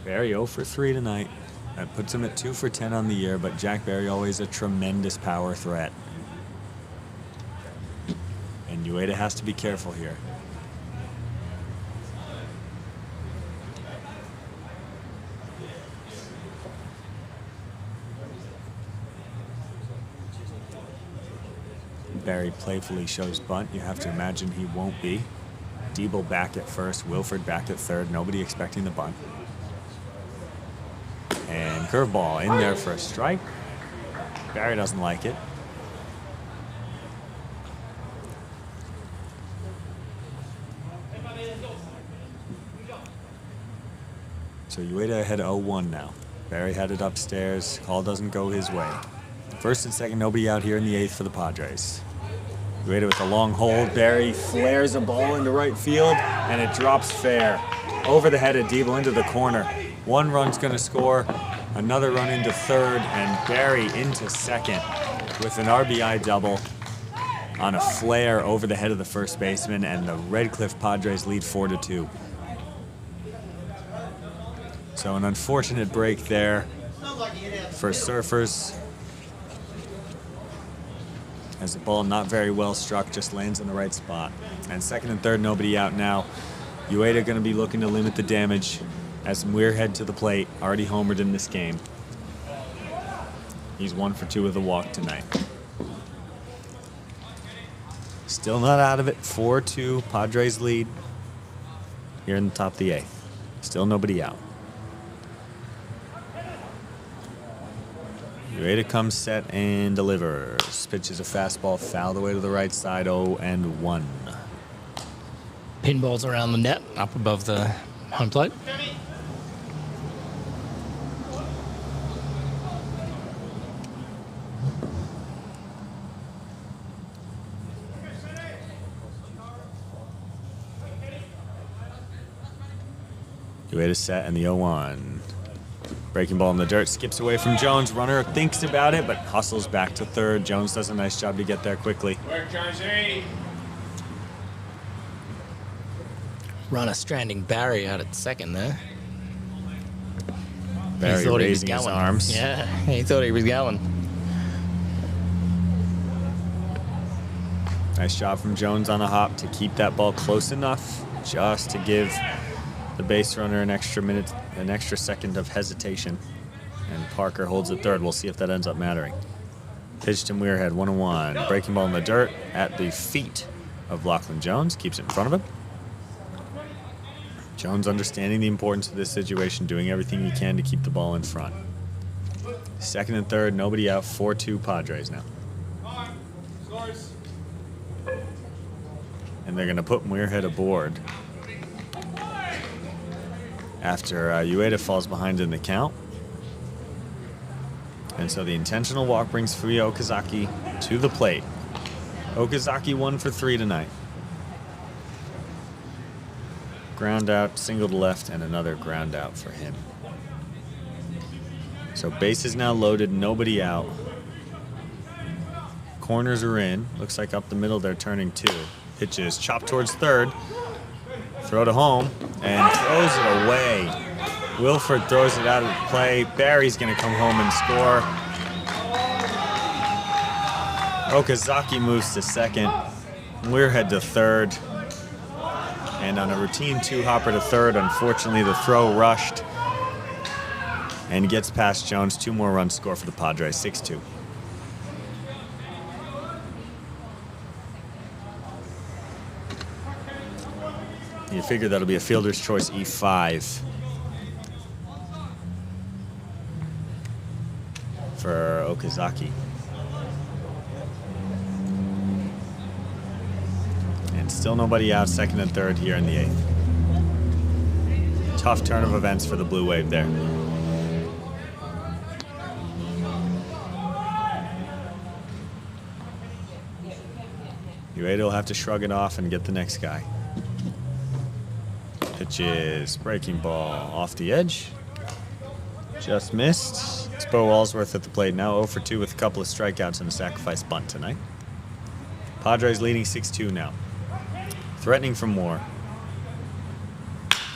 Barry 0 for 3 tonight. That puts him at 2 for 10 on the year, but Jack Barry always a tremendous power threat. And Ueda has to be careful here. Barry playfully shows bunt. You have to imagine he won't be. Diebel back at first, Wilford back at third. Nobody expecting the bunt. And curveball in there for a strike. Barry doesn't like it. So Ueda ahead 0-1 now. Barry had it upstairs. Call doesn't go his way. First and second, nobody out here in the 8th for the Padres. Ueda with a long hold. Barry flares a ball into right field, and it drops fair. Over the head of Diebel into the corner. One run's going to score, another run into third, and Barry into second with an RBI double on a flare over the head of the first baseman, and the Red Cliff Padres lead 4-2. So an unfortunate break there for Surfers, as the ball not very well struck, just lands in the right spot. And second and third, nobody out now. Ueda going to be looking to limit the damage as Muirhead to the plate, already homered in this game. He's 1 for 2 with a walk tonight. Still not out of it, 4-2, Padres lead here in the top of the 8th. Still nobody out. Ueda comes set and delivers. Pitches a fastball fouled away to the right side, 0-1. Pinballs around the net, up above the home plate. Ueda set and the 0-1. Breaking ball in the dirt, skips away from Jones. Runner thinks about it, but hustles back to third. Jones does a nice job to get there quickly. Work, Jonesy. Runner stranding Barry out at second there. Barry He thought he was raising his going. arms. Yeah, he thought he was going. Nice job from Jones on a hop to keep that ball close enough just to give the base runner an extra minute, an extra second of hesitation. And Parker holds it third. We'll see if that ends up mattering. Pitch to Muirhead, 1-1. Breaking ball in the dirt at the feet of Lachlan Jones. Keeps it in front of him. Jones understanding the importance of this situation, doing everything he can to keep the ball in front. Second and third, nobody out, 4-2 Padres now. And they're going to put Muirhead aboard after Ueda falls behind in the count. And so the intentional walk brings Fuya Okazaki to the plate. Okazaki 1 for 3 tonight. Ground out, single to left, and another ground out for him. So base is now loaded, nobody out. Corners are in. Looks like up the middle they're turning 2. Pitches chopped towards third. Throw to home, and throws it away. Wilford throws it out of play. Barry's going to come home and score. Okazaki moves to second. Muirhead to third. And on a routine 2-hopper to third, unfortunately the throw rushed and gets past Jones. 2 more runs score for the Padres, 6-2. You figure that'll be a fielder's choice E5 for Okazaki. And still nobody out, second and third here in the 8th. Tough turn of events for the Blue Wave there. Ueda will have to shrug it off and get the next guy. Pitches, breaking ball off the edge. Just missed. It's Bo Allsworth at the plate now, 0 for 2 with a couple of strikeouts and a sacrifice bunt tonight. Padres leading 6-2 now. Threatening for more.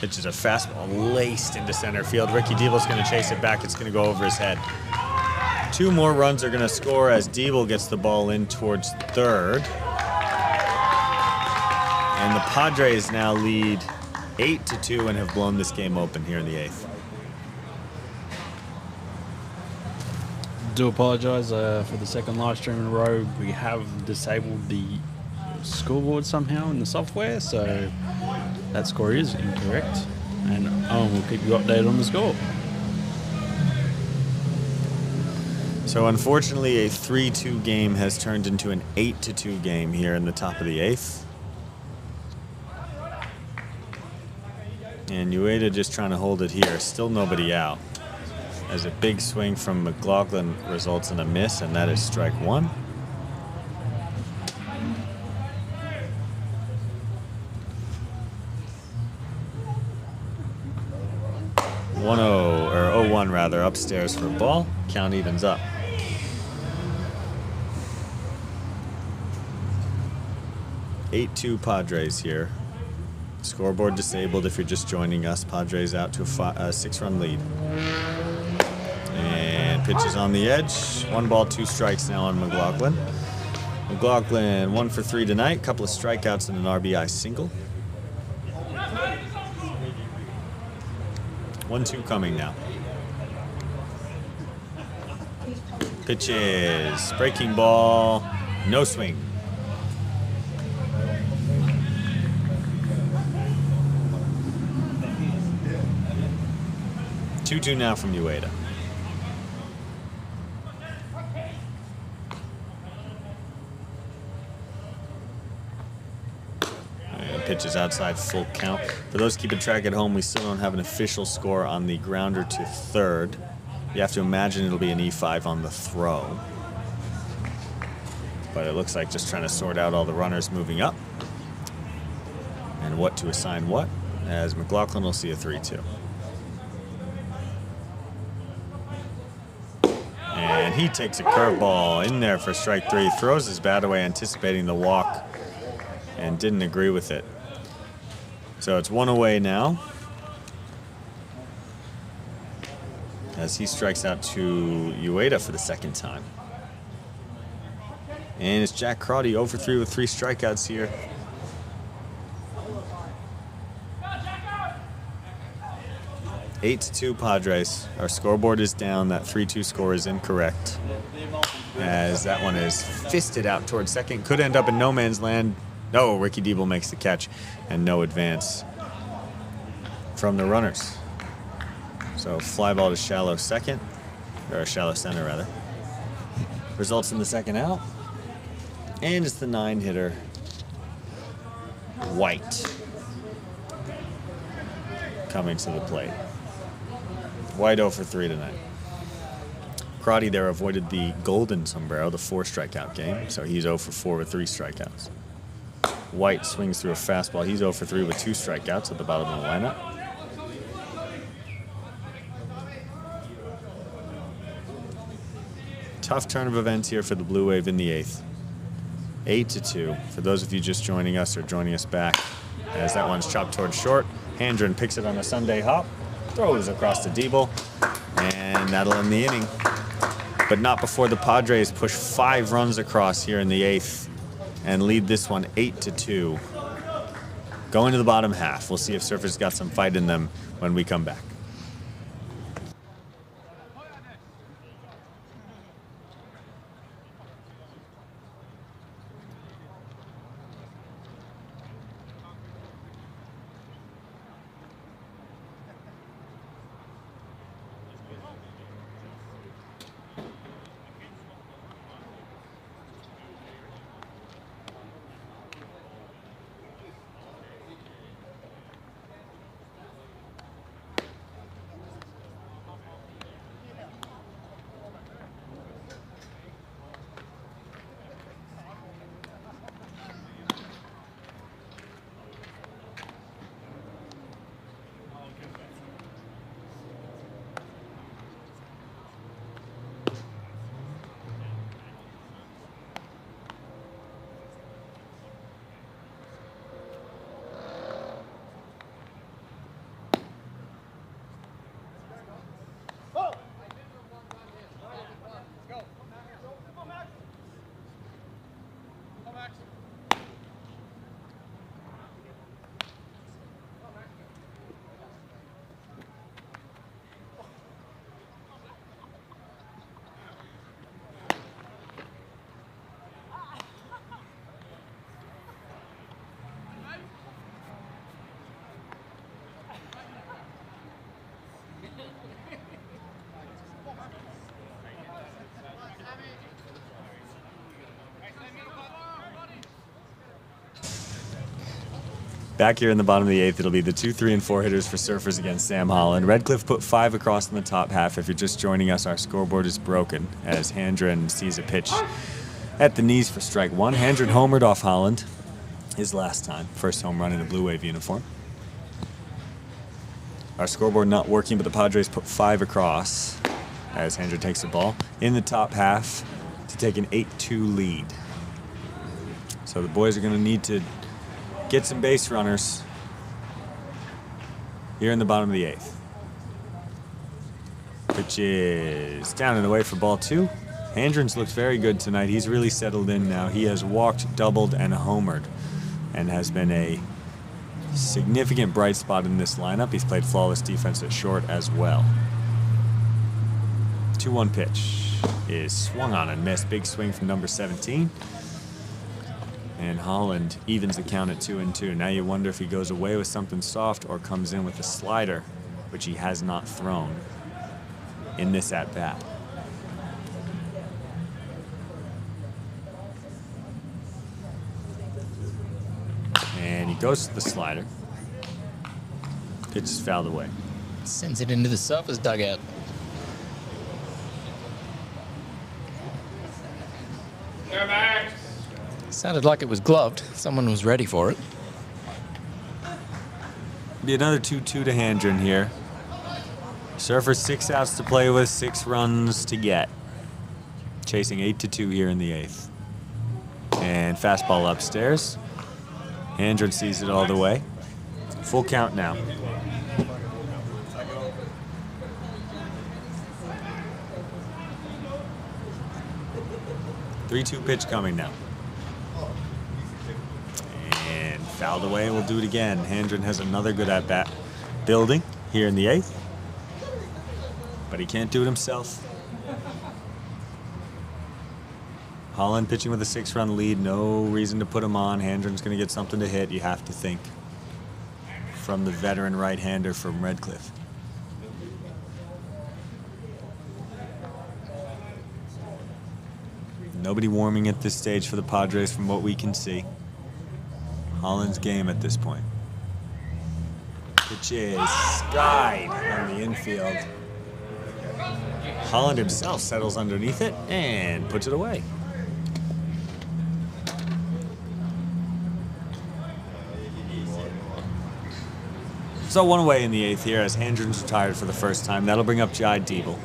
Pitches a fastball laced into center field. Ricky Diebel's going to chase it back. It's going to go over his head. 2 more runs are going to score as Diebel gets the ball in towards third. And the Padres now lead 8-2 and have blown this game open here in the 8th. Do apologise for the second live stream in a row. We have disabled the scoreboard somehow in the software, so that score is incorrect. And Owen will keep you updated on the score. So unfortunately, a 3-2 game has turned into an 8-2 game here in the top of the 8th. And Ueda just trying to hold it here. Still nobody out. As a big swing from McLaughlin results in a miss, and that is strike 1. Or 0-1 rather, upstairs for a ball. Count evens up. (8-2) Padres here. Scoreboard disabled if you're just joining us. Padres out to a 6-run lead. And pitches on the edge. 1 ball, 2 strikes now on McLaughlin. McLaughlin 1 for 3 tonight. Couple of strikeouts and an RBI single. 1-2 coming now. Pitches. Breaking ball. No swing. 2-2 now from Ueda. And pitches outside, full count. For those keeping track at home, we still don't have an official score on the grounder to third. You have to imagine it'll be an E5 on the throw. But it looks like just trying to sort out all the runners moving up and what to assign what, as McLaughlin will see a 3-2. And he takes a curveball in there for strike 3. Throws his bat away, anticipating the walk, and didn't agree with it. So it's 1 away now, as he strikes out to Ueda for the 2nd time. And it's Jack Crotty 0 for 3 with 3 strikeouts here. Eight to 2 Padres. Our scoreboard is down. That 3-2 score is incorrect, as that one is fisted out towards second. Could end up in no man's land. No, Ricky Diebel makes the catch, and no advance from the runners. So fly ball to shallow second, or shallow center rather. Results in the 2nd out. And it's the 9-hitter, White, coming to the plate. White 0 for 3 tonight. Crotty there avoided the golden sombrero, the 4 strikeout game, so he's 0 for 4 with 3 strikeouts. White swings through a fastball. He's 0 for 3 with 2 strikeouts at the bottom of the lineup. Tough turn of events here for the Blue Wave in the 8th. 8-2. For those of you just joining us or joining us back, as that one's chopped towards short. Handren picks it on a Sunday hop, throws across to Diebel, and that'll end the inning. But not before the Padres push 5 runs across here in the 8th and lead this one 8-2. Going to the bottom half. We'll see if Surfers got some fight in them when we come back. Back here in the bottom of the 8th, it'll be the 2, 3, and 4 hitters for Surfers against Sam Holland. Redcliffe put 5 across in the top half. If you're just joining us, our scoreboard is broken as Handren sees a pitch at the knees for strike 1. Handren homered off Holland his last time. First home run in a Blue Wave uniform. Our scoreboard not working, but the Padres put 5 across as Handren takes the ball in the top half to take an 8-2 lead. So the boys are going to need to get some base runners here in the bottom of the 8th. Which is down and away for ball 2. Handren's looked very good tonight. He's really settled in now. He has walked, doubled, and homered, and has been a significant bright spot in this lineup. He's played flawless defense at short as well. 2-1 pitch is swung on and missed. Big swing from number 17. And Holland evens the count at 2-2. Now you wonder if he goes away with something soft or comes in with a slider, which he has not thrown in this at-bat. And he goes to the slider. Pitch is fouled away. Sends it into the Surfers dugout. Go back. Sounded like it was gloved. Someone was ready for it. Be another 2-2 to Handren here. Surfers 6 outs to play with, 6 runs to get. Chasing 8-2 here in the 8th. And fastball upstairs. Handren sees it all the way. Full count now. Three-two pitch coming now. And fouled away. We'll do it again. Handren has another good at-bat building here in the 8th. But he can't do it himself. Holland pitching with a 6-run lead. No reason to put him on. Handren's going to get something to hit, you have to think, from the veteran right-hander from Redcliffe. Nobody warming at this stage for the Padres from what we can see. Holland's game at this point. Pitch is skied on the infield. Holland himself settles underneath it and puts it away. So 1 away in the 8th here as Handren's retired for the first time. That'll bring up Jai Diebel.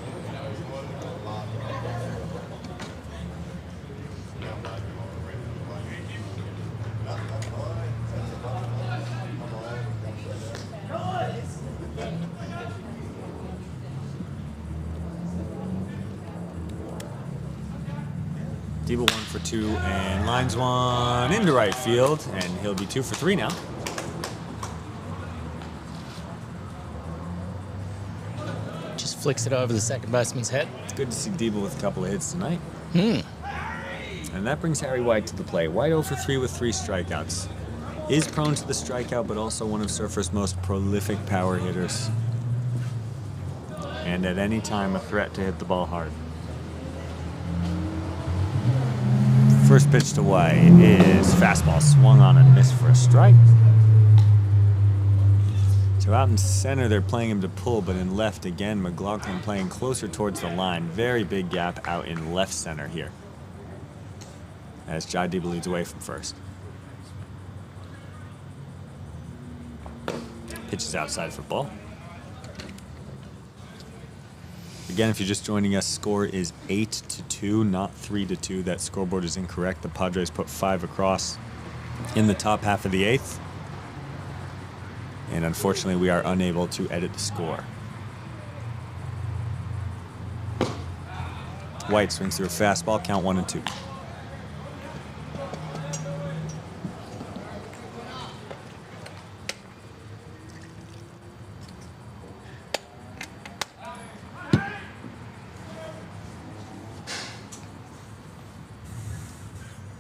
Diebel 1 for 2 and lines one into right field, and he'll be 2 for 3 now. Just flicks it over the second baseman's head. It's good to see Diebel with a couple of hits tonight. And that brings Harry White to the plate. White 0 for 3 with 3 strikeouts. Is prone to the strikeout, but also one of Surfer's most prolific power hitters. And at any time, a threat to hit the ball hard. First pitch to White is fastball swung on and missed for a strike. So out in center, they're playing him to pull, but in left again, McLaughlin playing closer towards the line. Very big gap out in left center here, as Jai Diebel leads away from first. Pitch is outside for ball. Again, if you're just joining us, score is 8-2, not 3-2. That scoreboard is incorrect. The Padres put 5 across in the top half of the 8th. And unfortunately, we are unable to edit the score. White swings through a fastball, count 1-2.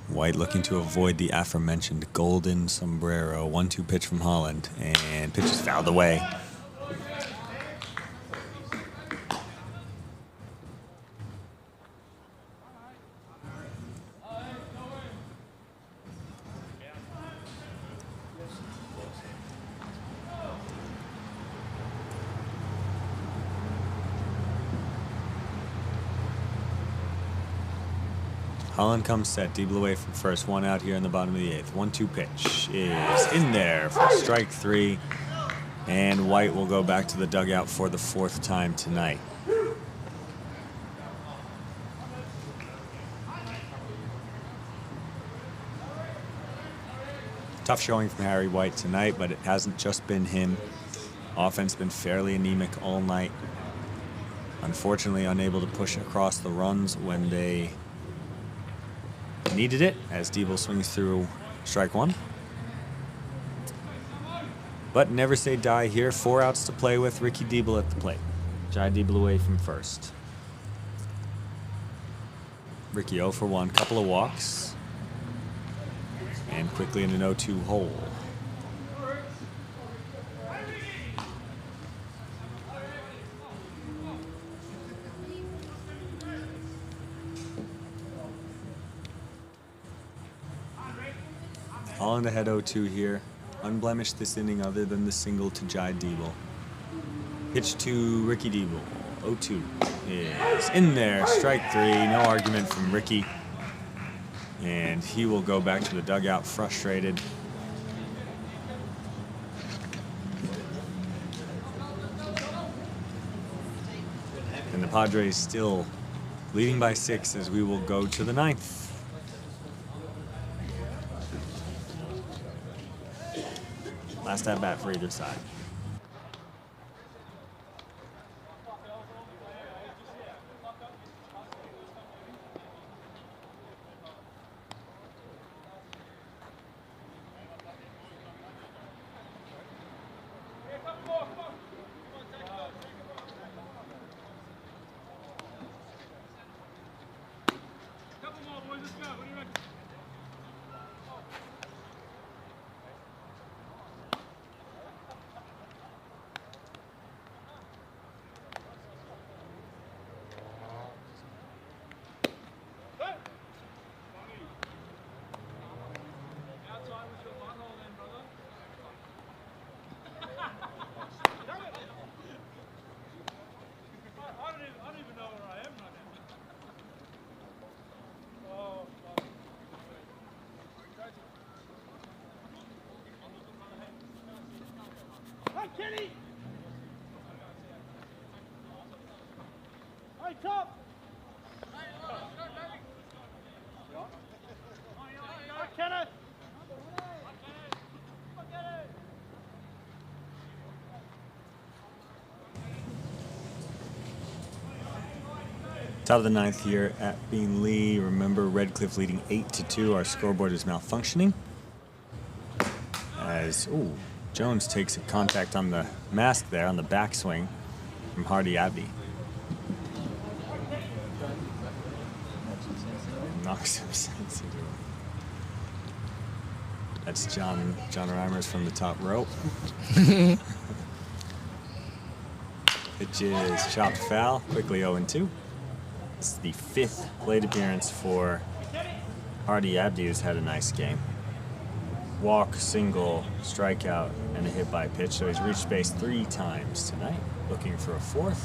White looking to avoid the aforementioned golden sombrero. 1-2 pitch from Holland, and pitch is fouled away. Holland comes set. D Bluewave from first. One out here in the bottom of the 8th. 1-2 pitch is in there for strike 3. And White will go back to the dugout for the 4th time tonight. Tough showing from Harry White tonight, but it hasn't just been him. Offense been fairly anemic all night. Unfortunately, unable to push across the runs when they needed it, as Diebel swings through strike 1. But never say die here. 4 outs to play with. Ricky Diebel at the plate. Jai Diebel away from first. Ricky 0 for 1. Couple of walks. And quickly in an 0-2 hole. All in the head 0-2 here. Unblemished this inning other than the single to Jai Diebel. Pitch to Ricky Diebel. 0-2 is in there. Strike 3. No argument from Ricky. And he will go back to the dugout frustrated. And the Padres still leading by 6 as we will go to the 9th. Last at bat for either side. Kenny! Hey, Top! Hey, Kenneth! Top of the 9th here at Bean Lee. Remember, Redcliffe leading 8-2. Our scoreboard is malfunctioning. As, Jones takes a contact on the mask there on the backswing from Hardy Abbey. Knocks him sense into him. That's John Reimers from the top rope. Pitch is chopped foul, quickly 0-2. This is the 5th plate appearance for Hardy Abdi, who's had a nice game. Walk, single, strikeout, and a hit by pitch. So he's reached base 3 times tonight, looking for a 4th.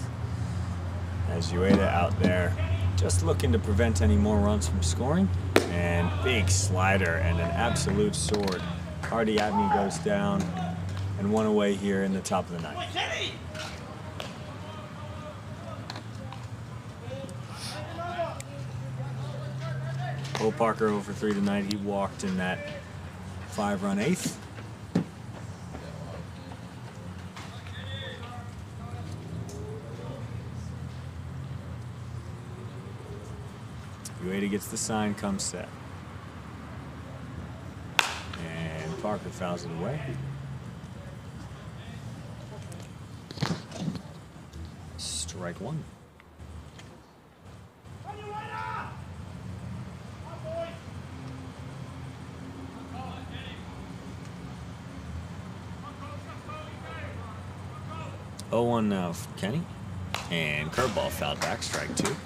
As Ueda out there, just looking to prevent any more runs from scoring. And big slider and an absolute sword. Hardy Abney goes down and 1 away here in the top of the 9th. Cole Parker over 3 tonight. He walked in that 5-run 8th. Ueda gets the sign, comes set. And Parker fouls it away. Strike 1. Oh, 0-1 now for Kenny. And curveball fouled back, strike 2.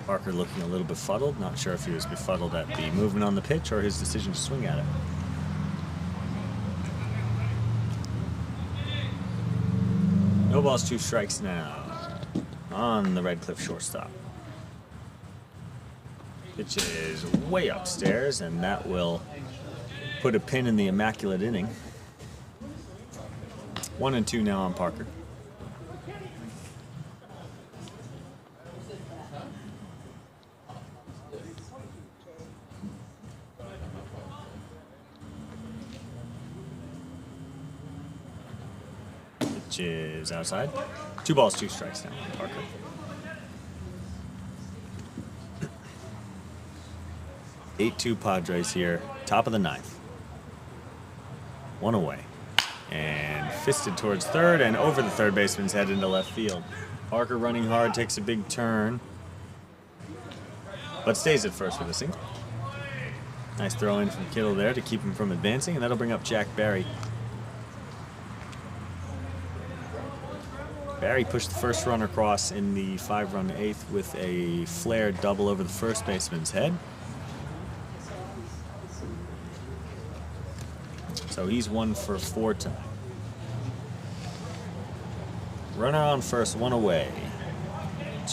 Parker looking a little befuddled. Not sure if he was befuddled at the movement on the pitch or his decision to swing at it. No balls, 2 strikes now on the Redcliffe shortstop. Pitch is way upstairs, and that will put a pin in the immaculate inning. 1-2 now on Parker. Pitch is outside. 2 balls, 2 strikes now on Parker. 8-2 Padres here, top of the 9th. 1 away. And fisted towards third and over the third baseman's head into left field. Parker running hard, takes a big turn, but stays at first with a single. Nice throw in from Kittle there to keep him from advancing, and that'll bring up Jack Barry. Barry pushed the first run across in the 5-run 8th with a flared double over the first baseman's head. So he's 1 for 4 tonight. Runner on first, 1 away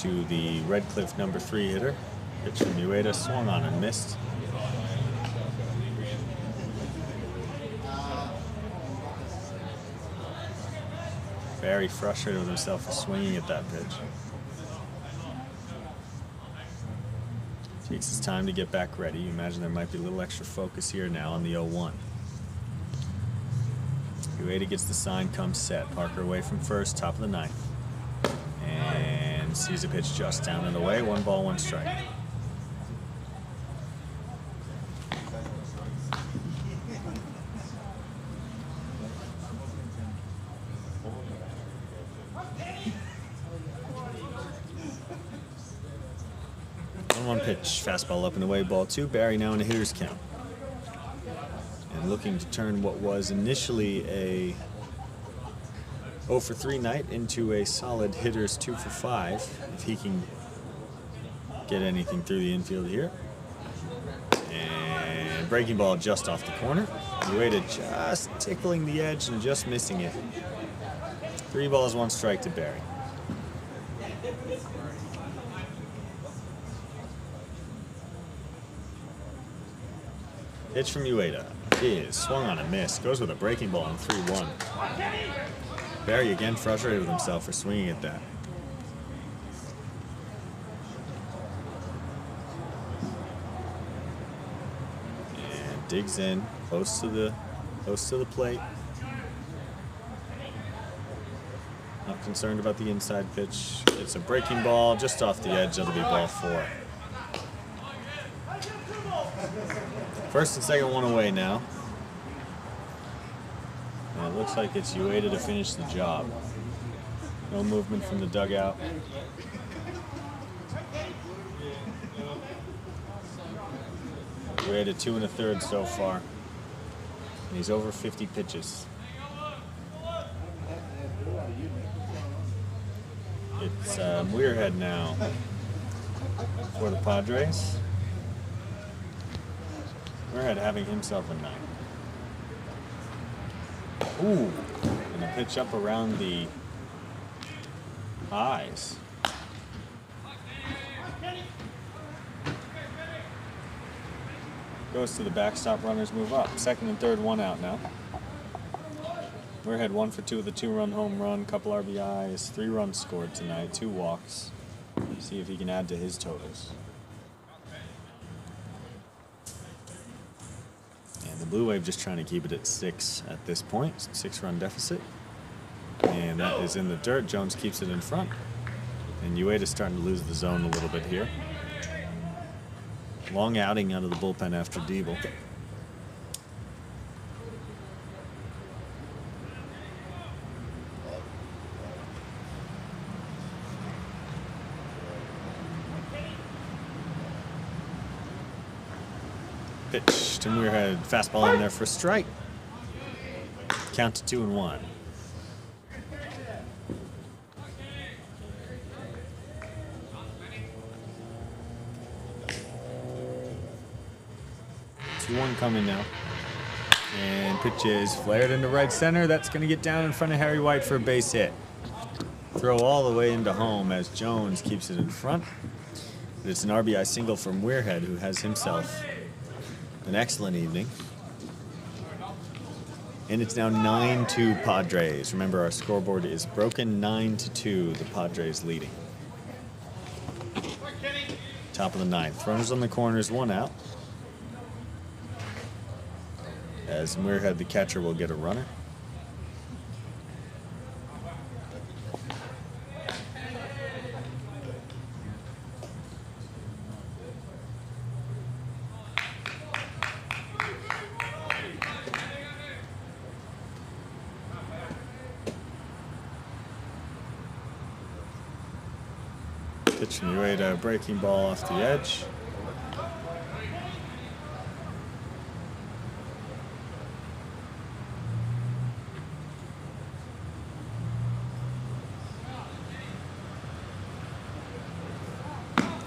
to the Redcliffe number 3 hitter. Pitch from Ueda, swung on and missed. Very frustrated with himself for swinging at that pitch. Takes his time to get back ready. You imagine there might be a little extra focus here now on the 0-1. Ueda gets the sign, comes set. Parker away from first, top of the 9th. And sees a pitch just down and away. 1 ball, 1 strike. One pitch, fastball up and away, ball 2. Barry now in a hitter's count. And looking to turn what was initially a 0 for 3 night into a solid hitter's 2 for 5, if he can get anything through the infield here. And breaking ball just off the corner. Ueda just tickling the edge and just missing it. 3 balls, 1 strike to Barry. Pitch from Ueda is swung on and missed. Goes with a breaking ball on 3-1. Barry again frustrated with himself for swinging at that. And digs in close to the plate. Not concerned about the inside pitch. It's a breaking ball just off the edge. That'll be ball 4. First and second, 1 away now. And it looks like it's Ueda to finish the job. No movement from the dugout. Ueda 2 1/3 so far. And he's over 50 pitches. It's Muirhead now for the Padres. Muirhead having himself a night. Ooh, and a pitch up around the eyes. Goes to the backstop, runners move up. Second and third, 1 out now. Muirhead 1 for 2 with a 2-run home run, couple RBIs, 3 runs scored tonight, 2 walks. See if he can add to his totals. The Bluewave just trying to keep it at 6 at this point. 6-run deficit. And that is in the dirt. Jones keeps it in front. And Ueda's starting to lose the zone a little bit here. Long outing out of the bullpen after Diebel. Pitch to Muirhead, fastball in there for a strike. Count to 2-1. Two-1 coming now. And pitch is flared into right center. That's going to get down in front of Harry White for a base hit. Throw all the way into home as Jones keeps it in front. But it's an RBI single from Weirhead, who has himself an excellent evening. And it's now 9-2 Padres. Remember, our scoreboard is broken, 9-2, the Padres leading. Top of the ninth. Runners on the corners, 1 out. As Weirhead, the catcher, will get a runner. Pitch from Ueda, breaking ball off the edge.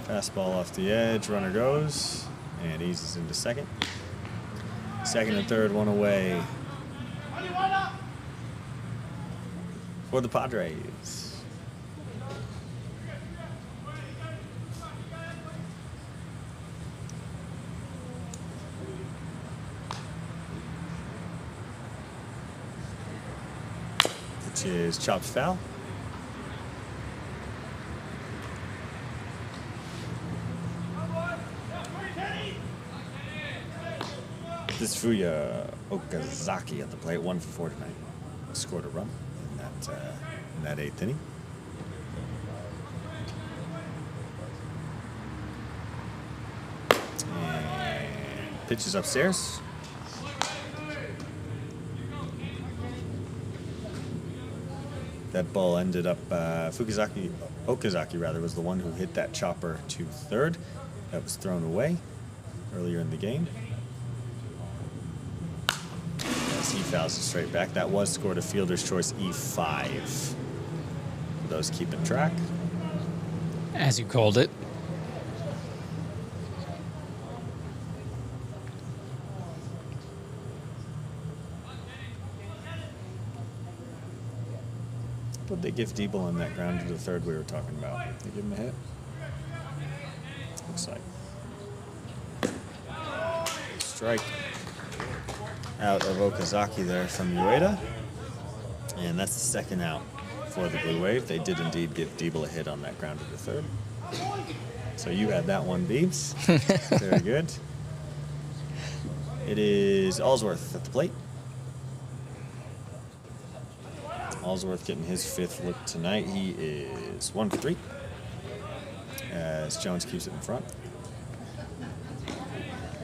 Fastball off the edge, runner goes, and eases into second. Second and third, 1 away for the Padres. Which is chopped foul. This Fuya Okazaki at the plate, 1 for 4 tonight. Scored a run in that 8th inning. And pitches upstairs. That ball ended up, Okazaki rather, was the one who hit that chopper to third. That was thrown away earlier in the game. As he fouls it straight back. That was scored a fielder's choice E5. For those keeping track. As you called it. What'd they give Diebel on that ground to the third we were talking about? They give him a hit? Looks like. Strike out of Okazaki there from Ueda. And that's the second out for the Blue Wave. They did indeed give Diebel a hit on that ground to the third. So you had that one, Beebs. Very good. It is Allsworth at the plate. Allsworth getting his 5th look tonight. He is 1 for 3 as Jones keeps it in front.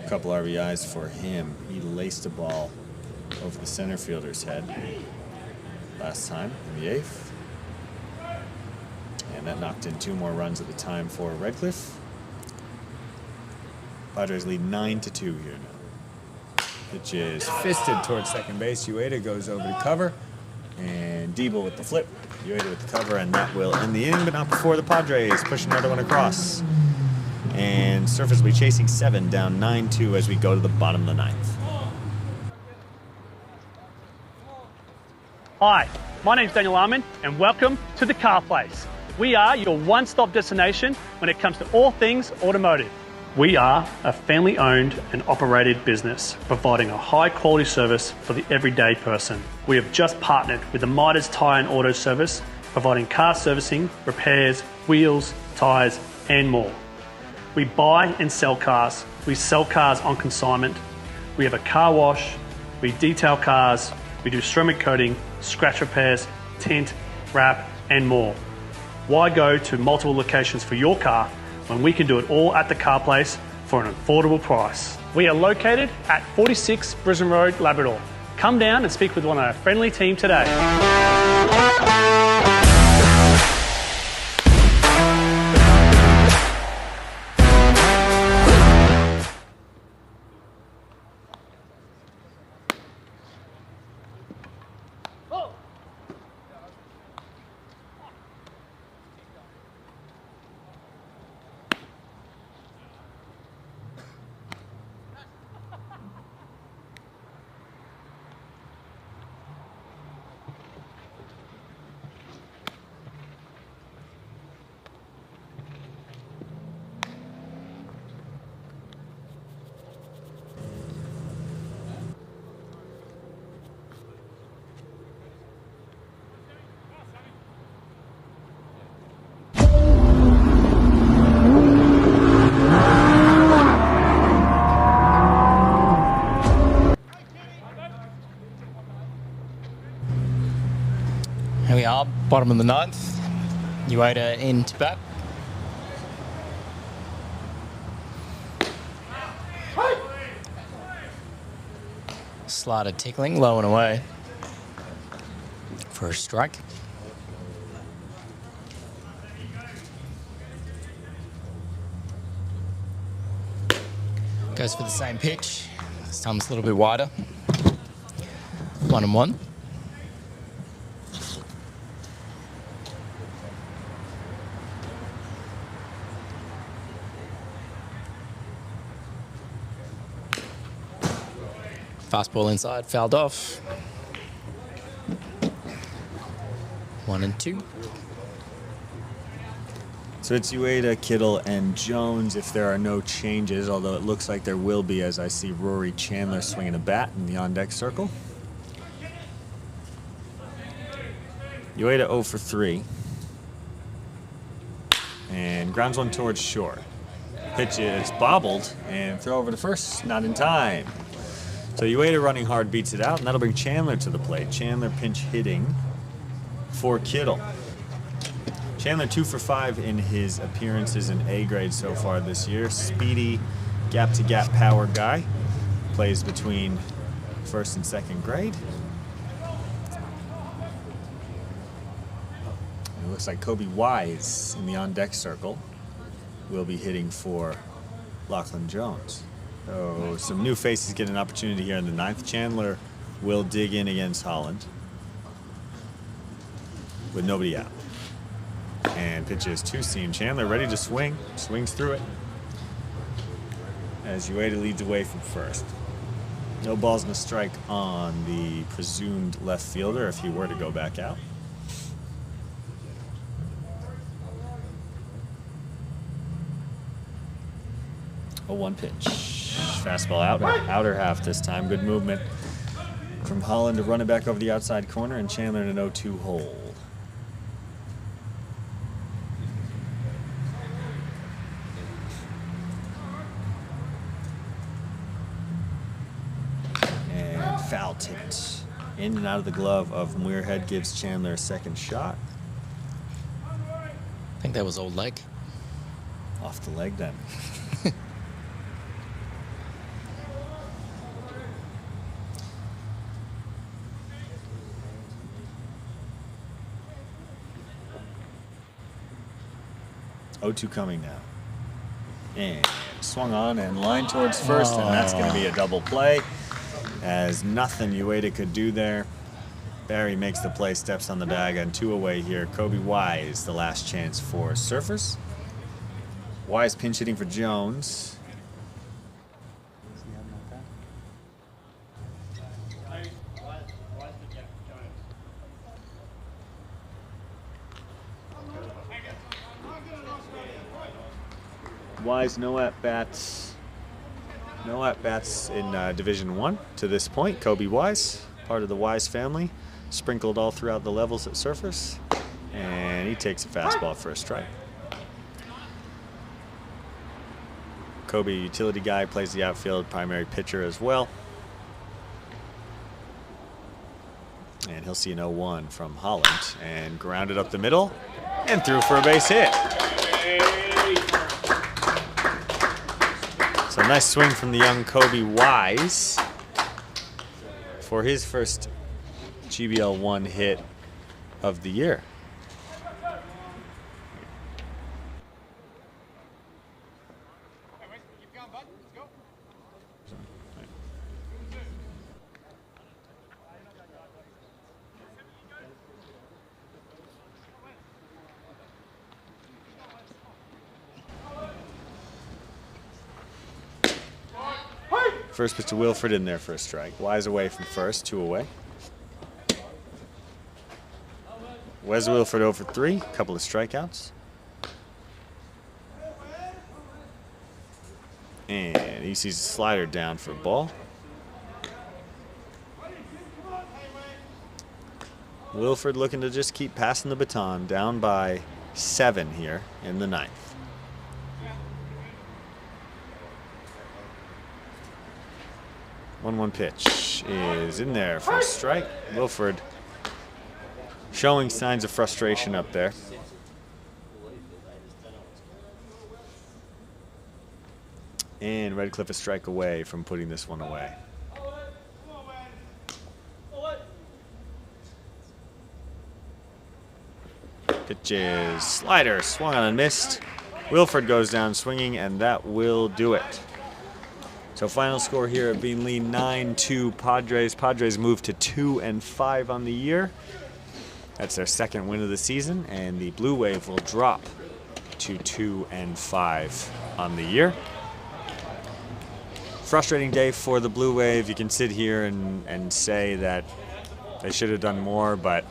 A couple RBIs for him. He laced a ball over the center fielder's head last time in the 8th. And that knocked in 2 more runs at the time for Redcliffe. Padres lead 9-2 here now. Pitch is fisted towards second base. Ueda goes over to cover. And Diebel with the flip. Ueda with the cover, and that will end the inning, but not before the Padres push another one across. And Surface will be chasing 7, down 9-2 as we go to the bottom of the 9th. Hi, my name's Daniel Armin, and welcome to the Car Place. We are your one-stop destination when it comes to all things automotive. We are a family-owned and operated business, providing a high-quality service for the everyday person. We have just partnered with the Midas Tyre and Auto Service, providing car servicing, repairs, wheels, tyres, and more. We buy and sell cars. We sell cars on consignment. We have a car wash. We detail cars. We do ceramic coating, scratch repairs, tint, wrap, and more. Why go to multiple locations for your car when we can do it all at the Car Place for an affordable price? We are located at 46 Brisbane Road, Labrador. Come down and speak with one of our friendly team today. Here we are, bottom of the ninth. Ueda in to bat. Slider tickling, low and away for a strike. Goes for the same pitch. This time it's a little bit wider. 1-1. Fastball inside, fouled off. 1-2. So it's Ueda, Kittle, and Jones if there are no changes, although it looks like there will be as I see Rory Chandler swinging a bat in the on-deck circle. Ueda 0 for 3. And grounds one towards short. Pitch is bobbled, and throw over to first, not in time. So Ueda running hard beats it out, and that'll bring Chandler to the plate. Chandler pinch hitting for Kittle. Chandler 2 for 5 in his appearances in A grade so far this year. Speedy, gap-to-gap power guy. Plays between first and second grade. It looks like Kobe Wise in the on-deck circle will be hitting for Lachlan Jones. So some new faces get an opportunity here in the ninth. Chandler will dig in against Holland with nobody out. And pitches two seam. Chandler ready to swing. Swings through it as Ueda leads away from first. No balls and a strike on the presumed left fielder if he were to go back out. A 1 pitch. Fastball out, outer half this time. Good movement from Holland to run it back over the outside corner, and Chandler in an 0-2 hold. And foul tipped in and out of the glove of Muirhead, gives Chandler a second shot. I think that was old leg. Off the leg then. 0-2 coming now. And swung on and line towards first, and that's going to be a double play. As nothing Ueda could do there. Barry makes the play, steps on the bag, and 2 away here. Kobe Wise, the last chance for Surfers. Wise pinch hitting for Jones. Wise, no at-bats. No at-bats in Division I to this point. Kobe Wise, part of the Wise family, sprinkled all throughout the levels at Surfers. And he takes a fastball for a strike. Kobe, utility guy, plays the outfield, primary pitcher as well. And he'll see an 0-1 from Holland, and grounded up the middle and threw for a base hit. So nice swing from the young Kobe Wise for his first GBL 1 hit of the year. First pitch to Wilford in there for a strike. Wise away from first, 2 away. Wes Wilford 0 for 3, couple of strikeouts. And he sees a slider down for a ball. Wilford looking to just keep passing the baton, down by 7 here in the ninth. One pitch is in there for a strike. Wilford showing signs of frustration up there. And Redcliffe a strike away from putting this one away. Pitches, slider, swung on and missed. Wilford goes down swinging, and that will do it. So final score here at Beenleigh, 9-2 Padres. Padres move to 2-5 on the year. That's their second win of the season, and the Blue Wave will drop to 2-5 on the year. Frustrating day for the Blue Wave. You can sit here and say that they should have done more, but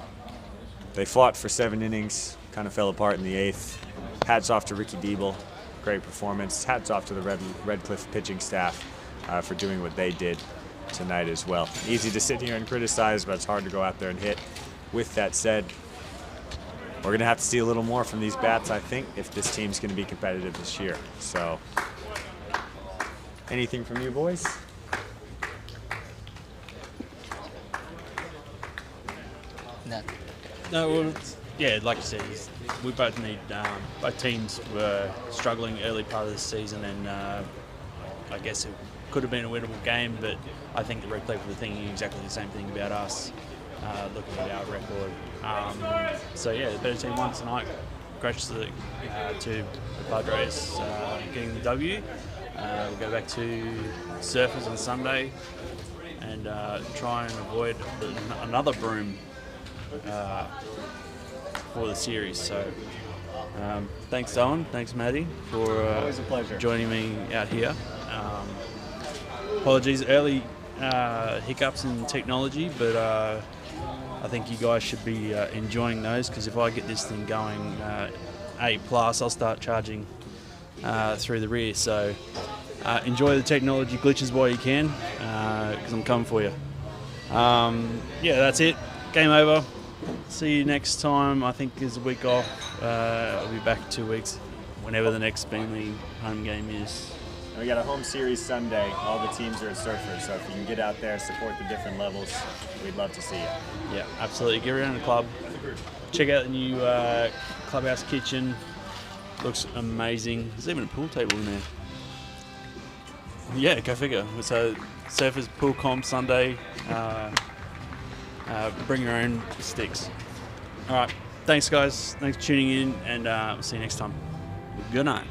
they fought for 7 innings, kind of fell apart in the 8th. Hats off to Ricky Diebel, great performance. Hats off to the Redcliffe pitching staff for doing what they did tonight as well. Easy to sit here and criticize, but it's hard to go out there and hit. With that said, we're going to have to see a little more from these bats, I think, if this team's going to be competitive this year. So, anything from you boys? No. No, well, yeah, like you said, we both need. Both teams were struggling early part of the season, and I guess it could have been a winnable game. But I think the Redcliffe were thinking exactly the same thing about us, looking at our record. So yeah, the better team won tonight. Graciously to the Padres getting the W. We'll go back to Surfers on Sunday and try and avoid another broom for the series. So thanks Owen, thanks Maddie for Always a pleasure. joining me out here. Apologies, early hiccups in technology, but I think you guys should be enjoying those, because if I get this thing going A+, I'll start charging through the rear. So enjoy the technology glitches while you can, because I'm coming for you. Yeah, that's it. Game over. See you next time. I think there's a week off. I'll be back in 2 weeks, whenever the next Beenleigh home game is. And we got a home series Sunday. All the teams are at Surfers, so if you can get out there, support the different levels, we'd love to see you. Yeah, absolutely. Get around the club. Check out the new clubhouse kitchen. Looks amazing. There's even a pool table in there. Yeah, go figure. So Surfers pool comp Sunday. Bring your own sticks. All right. Thanks, guys. Thanks for tuning in, and we'll see you next time. Good night.